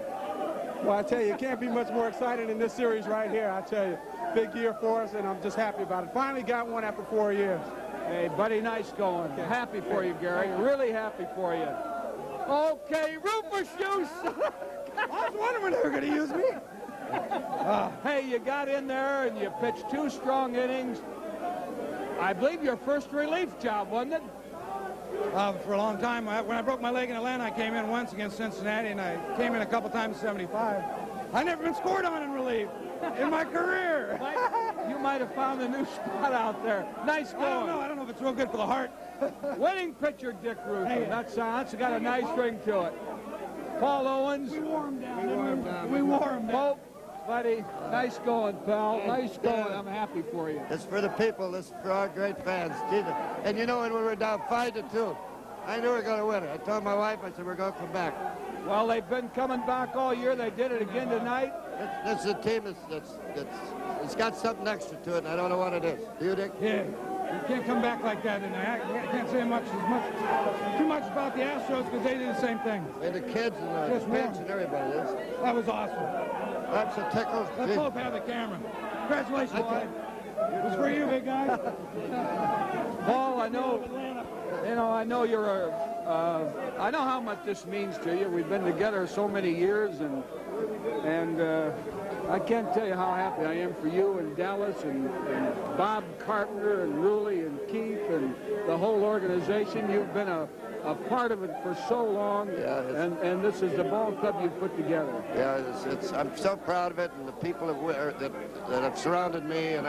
Well, I tell you, it can't be much more exciting than this series right here. I tell you, big year for us, and I'm just happy about it. Finally got one after 4 years. Hey, buddy, nice going. Okay. Happy for you, Gary. Really happy for you. Okay, Rufus, you. I was wondering when they were going to use me. Hey, you got in there and you pitched 2 strong innings. I believe your first relief job, wasn't it? For a long time. When I broke my leg in Atlanta, I came in once against Cincinnati, and I came in a couple times in 75. I've never been scored on in relief in my career. You might have found a new spot out there. Nice going. I don't know if it's real good for the heart. Winning pitcher, Dick Russo. Hey, that's got a nice ring to it. Paul Owens. We wore him down. We wore him down. Pope, buddy, nice going, pal. Nice going. I'm happy for you. It's for the people. This is for our great fans. And you know, when we were down 5-2, I knew we were going to win it. I told my wife, I said, we're going to come back. Well, they've been coming back all year. They did it again tonight. This is a team that's got something extra to it, and I don't know what it is. Do you, Dick? Yeah. You can't come back like that tonight. I can't say too much about the Astros because they did the same thing. And the kids and the bench and everybody. That was awesome. I'm so tickled. Let's both have the camera. Congratulations, boy. It was for you, big guy. Paul, I know you're I know how much this means to you. We've been together so many years, and I can't tell you how happy I am for you and Dallas and Bob Carpenter and Ruley and Keith and the whole organization. You've been a part of it for so long, and this is the ball club you've put together. Yeah, I'm so proud of it, and the people that have surrounded me, and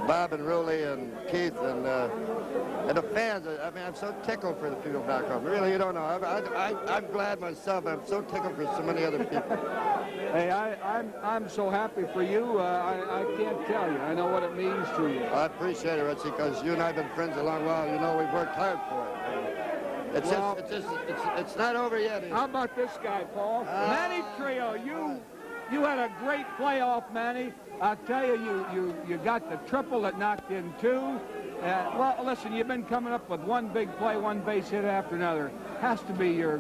Bob and Ruley and Keith and the fans. I mean, I'm so tickled for the people back home. Really, you don't know. I'm glad myself. I'm so tickled for so many other people. Hey, I'm so happy for you. I can't tell you. I know what it means to you. I appreciate it, Richie, because you and I have been friends a long while. You know, we've worked hard for it. It's not over yet. How about this guy, Paul? Manny Trio, you had a great playoff, Manny. I'll tell you, you got the triple that knocked in 2. Well, listen, you've been coming up with one big play, one base hit after another. Has to be your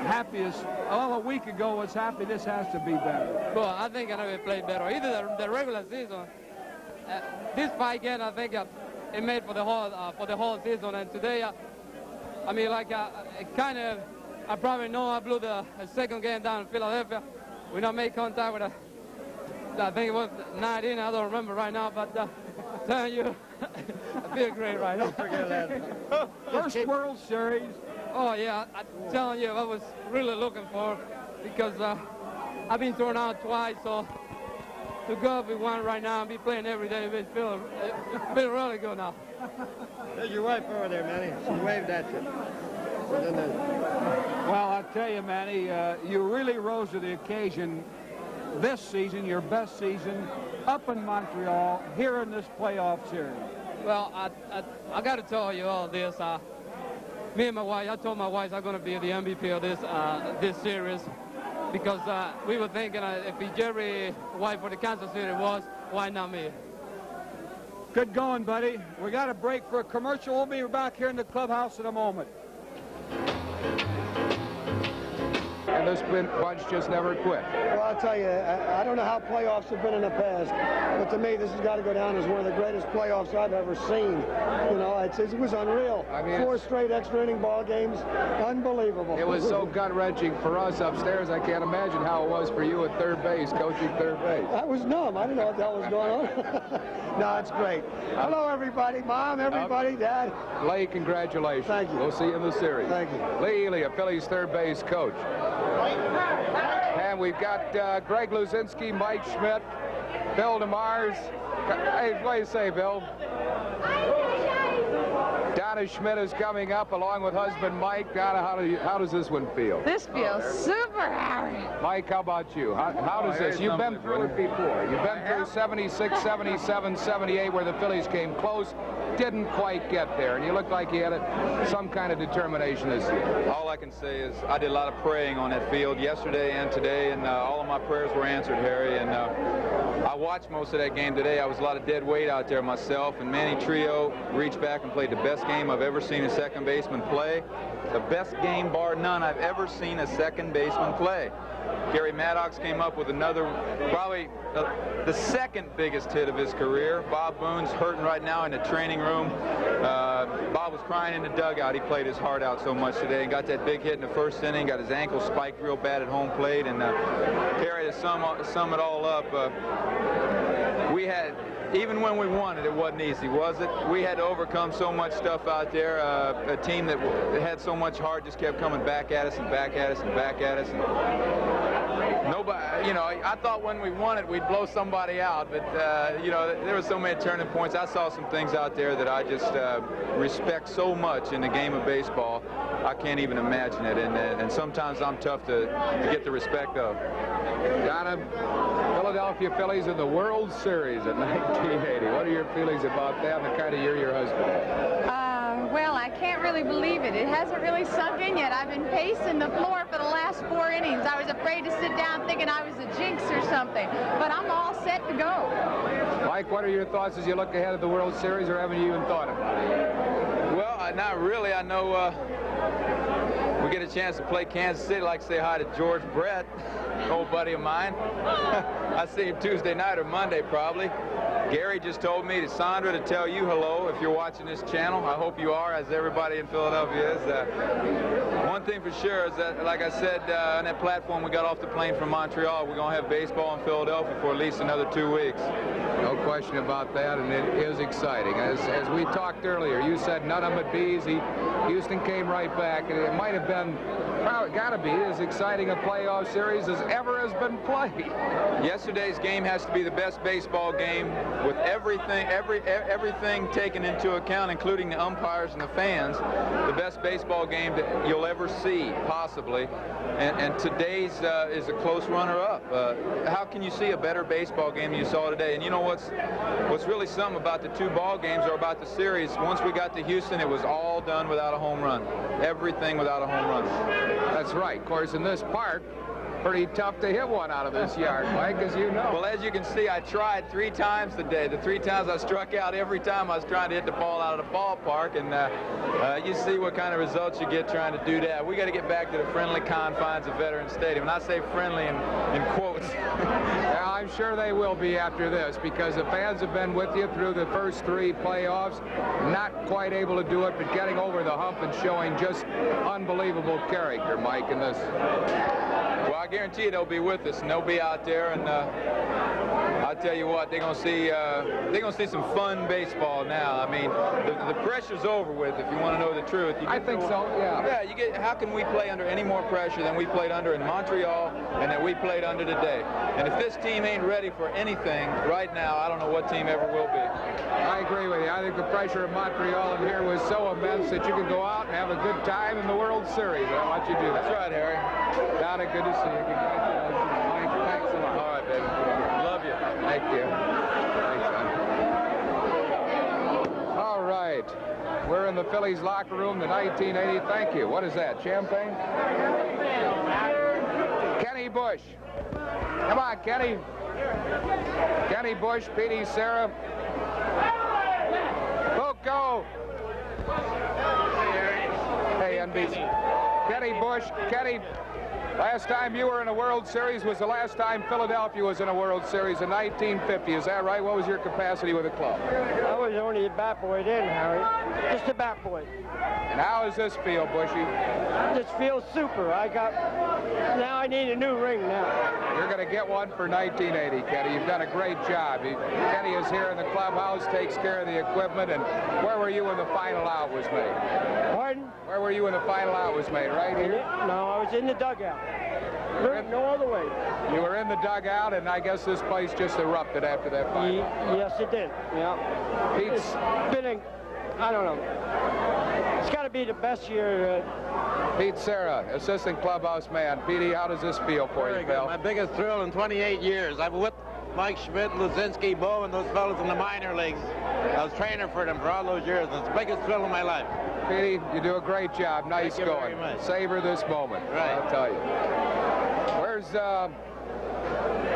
happiest. Well, a week ago was happy. This has to be better. Well, I think I never played better. Either the regular season, this fight game, I think it made for the whole season. And today, I mean, like I probably know I blew the second game down in Philadelphia. We not made contact with I think it was 19. I don't remember right now, but telling you, I feel great right now. Don't forget that. First World Series. Oh, yeah, I'm telling you, I was really looking for because I've been thrown out twice, so to go up with one right now and be playing every day, it's feeling really good now. There's your wife over there, Manny. She waved at you. Well, I tell you, Manny, you really rose to the occasion this season, your best season, up in Montreal, here in this playoff series. Well, I got to tell you all this. Me and my wife, I told my wife I'm going to be the MVP of this series because we were thinking if Jerry White for the Kansas City was, why not me? Good going, buddy. We got a break for a commercial. We'll be back here in the clubhouse in a moment. And this bunch just never quit. Well, I'll tell you, I don't know how playoffs have been in the past, but to me, this has got to go down as one of the greatest playoffs I've ever seen. You know, it was unreal. I mean, 4 straight extra inning ball games, unbelievable. It was so gut-wrenching for us upstairs. I can't imagine how it was for you at third base, coaching third base. I was numb. I didn't know what the hell was going on. No, it's great. Hello, everybody. Mom, everybody, Dad. Lee, congratulations. Thank you. We'll see you in the series. Thank you. Lee Ely, a Phillies third base coach. And we've got Greg Luzinski, Mike Schmidt, Bill DeMars. Hey, what do you say, Bill? Donna Schmidt is coming up along with husband Mike. Donna, how does this one feel? This feels super, Harry. Mike, how about you? How does this? You've been through it before. You've been through 76, 77, 78, where the Phillies came close, didn't quite get there, and you looked like you had some kind of determination this year. All I can say is I did a lot of praying on that field yesterday and today, and all of my prayers were answered, Harry. And I watched most of that game today. I was a lot of dead weight out there myself, and Manny Trio reached back and played the best game I've ever seen a second baseman play. The best game, bar none, I've ever seen a second baseman play. Gary Maddox came up with another, probably the second biggest hit of his career. Bob Boone's hurting right now in the training room. Bob was crying in the dugout. He played his heart out so much today and got that big hit in the first inning, got his ankle spiked real bad at home plate. And Harry, to sum it all up, we had, even when we won it, it wasn't easy, was it? We had to overcome so much stuff out there. A team that had so much heart just kept coming back at us and back at us and back at us. And nobody, you know, I thought when we won it, we'd blow somebody out. But, you know, there were so many turning points. I saw some things out there that I just respect so much in the game of baseball. I can't even imagine it. And sometimes I'm tough to get the respect of. Donna, Philadelphia Phillies in the World Series in 1980. What are your feelings about that and the kind of year your husband had? Well, I can't really believe it. It hasn't really sunk in yet. I've been pacing the floor for the last 4 innings. I was afraid to sit down thinking I was a jinx or something. But I'm all set to go. Mike, what are your thoughts as you look ahead at the World Series, or haven't you even thought about it? Well, not really. I know we get a chance to play Kansas City. I'd like to say hi to George Brett, an old buddy of mine. I see him Tuesday night or Monday probably. Gary just told me, Sandra, to tell you hello if you're watching this channel. I hope you are, as everybody in Philadelphia is. One thing for sure is that, like I said on that platform, we got off the plane from Montreal. We're going to have baseball in Philadelphia for at least another 2 weeks. No question about that, and it is exciting. As we talked earlier, you said none of them would be easy. Houston came right back, and it might have been, got to be as exciting a playoff series as ever has been played. Yesterday's game has to be the best baseball game with everything taken into account, including the umpires and the fans. The best baseball game that you'll ever see, possibly. And today's is a close runner-up. How can you see a better baseball game than you saw today? And you know what's really something about the 2 ball games or about the series, once we got to Houston, it was all done without a home run. Everything without a home run. That's right. Of course, in this park, pretty tough to hit one out of this yard, Mike, as you know. Well, as you can see, I tried 3 times today. The 3 times I struck out, every time I was trying to hit the ball out of the ballpark, and you see what kind of results you get trying to do that. We got to get back to the friendly confines of Veterans Stadium. And I say friendly in quotes. Yeah, I'm sure they will be after this, because the fans have been with you through the first 3 playoffs, not quite able to do it, but getting over the hump and showing just unbelievable character, Mike, in this. Well, I guarantee you they'll be with us, and they'll be out there, and I'll tell you what, they're gonna see some fun baseball now. I mean, the pressure's over with, if you want to know the truth. I think so, yeah. Yeah, how can we play under any more pressure than we played under in Montreal and that we played under today? And if this team ain't ready for anything right now, I don't know what team ever will be. I agree with you. I think the pressure of Montreal in here was so immense that you could go out and have a good time in the World Series. I want you to do that. That's right, Harry. Donna, good to see you. Congratulations, Mike. Thanks a lot. All right, baby. Love you. Thank you. Thanks, son. All right. We're in the Phillies locker room, the 1980. Thank you. What is that, champagne? Kenny Bush. Come on, Kenny. Kenny Bush, Petey Serra. Bucco. Hey, NBC. Kenny Bush. Kenny. Last time you were in a World Series was the last time Philadelphia was in a World Series in 1950. Is that right? What was your capacity with the club? I was only a bat boy then, Harry. Just a bat boy. And how does this feel, Bushy? This feels super. Now I need a new ring now. You're going to get one for 1980, Kenny. You've done a great job. Kenny is here in the clubhouse, takes care of the equipment. And where were you when the final out was made? Pardon? Where were you when the final out was made? Right here? No, I was in the dugout. No other way. You were in the dugout, and I guess this place just erupted after that final. Yes, it did. Yeah. Pete's been I don't know. It's got to be the best year. Pete Serra, assistant clubhouse man. Petey, how does this feel for you, pal? My biggest thrill in 28 years. I've whipped Mike Schmidt, Luzinski, Bo, and those fellas in the minor leagues. I was trainer for them for all those years. It's the biggest thrill of my life. Petey, you do a great job. Nice Thank you going. very much. Savor this moment. Right. I'll tell you.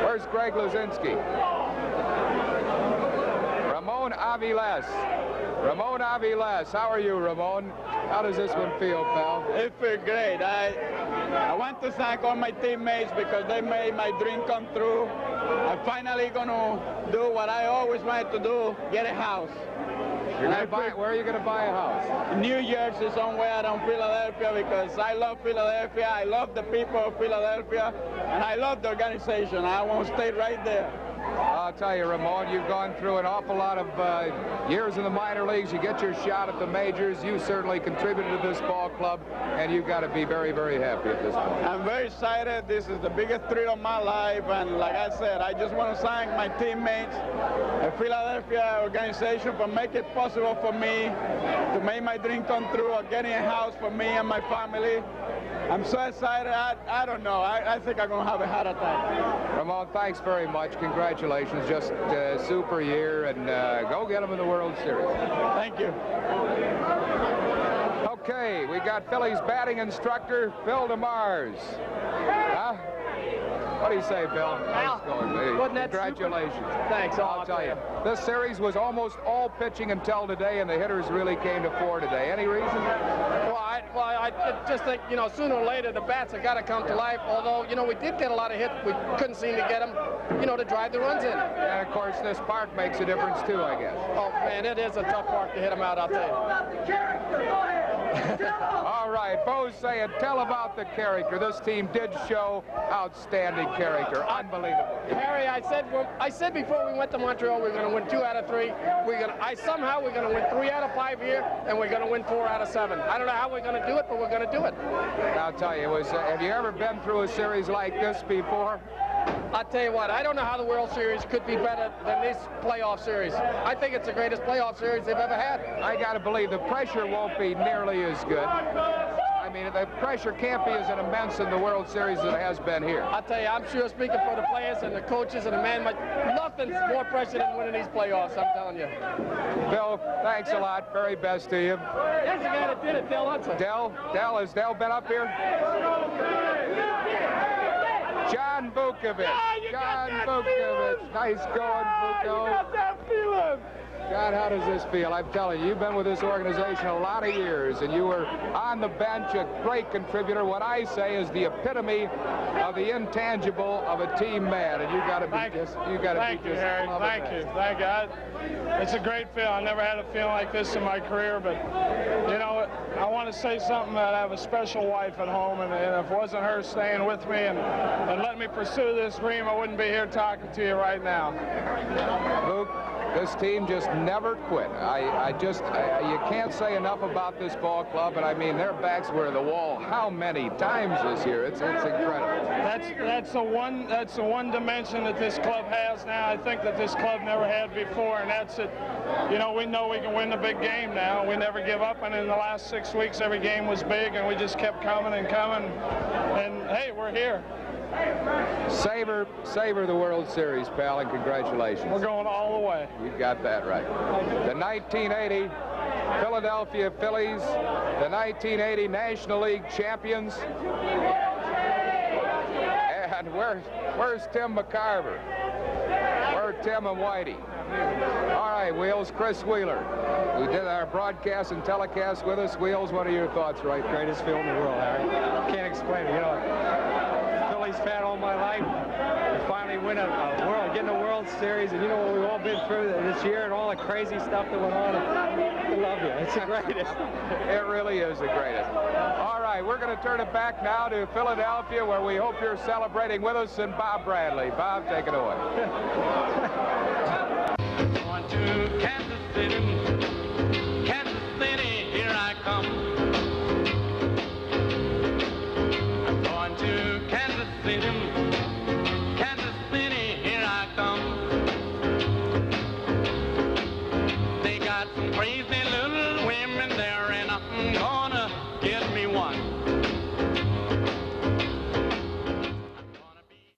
Where's Greg Luzinski? Ramon Aviles. Ramon Aviles. How are you, Ramon? How does this one feel, pal? It feels great. I want to thank all my teammates because they made my dream come true. I'm finally going to do what I always wanted to do, get a house. Where are you going to buy a house? New Jersey, somewhere around Philadelphia, because I love Philadelphia. I love the people of Philadelphia, and I love the organization. I want to stay right there. I'll tell you, Ramon, you've gone through an awful lot of years in the minor leagues. You get your shot at the majors. You certainly contributed to this ball club, and you've got to be very, very happy at this point. I'm very excited. This is the biggest thrill of my life, and like I said, I just want to thank my teammates, the Philadelphia organization, for making it possible for me to make my dream come true of getting a house for me and my family. I'm so excited. I don't know. I think I'm going to have a heart attack. Ramon, thanks very much. Congratulations. Just a super year, and go get them in the World Series. Thank you. Okay, we got Phillies batting instructor, Bill DeMars. Huh? What do you say, Bill? Nice going. Congratulations. Thanks. I'll tell you. This series was almost all pitching until today, and the hitters really came to fore today. Any reason? Well, I just think, you know, sooner or later the bats have got to come to life. Although, you know, we did get a lot of hits. We couldn't seem to get them, you know, to drive the runs in. And, of course, this park makes a difference, too, I guess. Oh, man, it is a tough park to hit them out, I'll tell you. All right, Bo's saying, tell about the character. This team did show outstanding character. Unbelievable. Harry, I said before we went to Montreal we were going to win 2 out of 3. Somehow we're going to win 3 out of 5 here, and we're going to win 4 out of 7. I don't know how we're going to do it, but we're going to do it. I'll tell you, have you ever been through a series like this before? I'll tell you what, I don't know how the World Series could be better than this playoff series. I think it's the greatest playoff series they've ever had. I got to believe the pressure won't be nearly as good. I mean, the pressure can't be as immense in the World Series as it has been here. I'll tell you, I'm sure speaking for the players and the coaches and the management, nothing's more pressure than winning these playoffs, I'm telling you. Bill, thanks a lot. Very best to you. That's the guy that did it, Dell Hudson. Has Dell been up here? John Vukovic. John Vukovic. Nice going, Vuko. You got that feeling. God, how does this feel? I'm telling you, you've been with this organization a lot of years, and you were on the bench, a great contributor. What I say is the epitome of the intangible of a team man, and you got to be just. You got to be just. Thank you, Harry. Thank you. Thank you. It's a great feeling. I never had a feeling like this in my career, but you know, I want to say something that I have a special wife at home, and if it wasn't her staying with me and letting me pursue this dream, I wouldn't be here talking to you right now. Luke, this team just never quit. You can't say enough about this ball club, and I mean, their backs were the wall how many times this year? It's incredible. That's the one dimension that this club has now. I think that this club never had before, and that's it. You know we can win the big game now. We never give up, and in the last 6 weeks, every game was big, and we just kept coming and coming. And hey, we're here. Savor the World Series, pal, and congratulations. We're going all the way. You got that right. The 1980 Philadelphia Phillies, the 1980 National League champions. And where's Tim McCarver? Where are Tim and Whitey? All right, Wheels, Chris Wheeler, who did our broadcast and telecast with us. Wheels, what are your thoughts, right? Greatest field in the world, Harry. Can't explain it, you know. Phillies fan all my life. To finally win getting a World Series, and you know what we've all been through this year and all the crazy stuff that went on. I love you. It's the greatest. It really is the greatest. All right, we're going to turn it back now to Philadelphia, where we hope you're celebrating with us, and Bob Bradley. Bob, take it away. Going to Kansas City, here I come. I'm going to Kansas City, here I come. They got some crazy little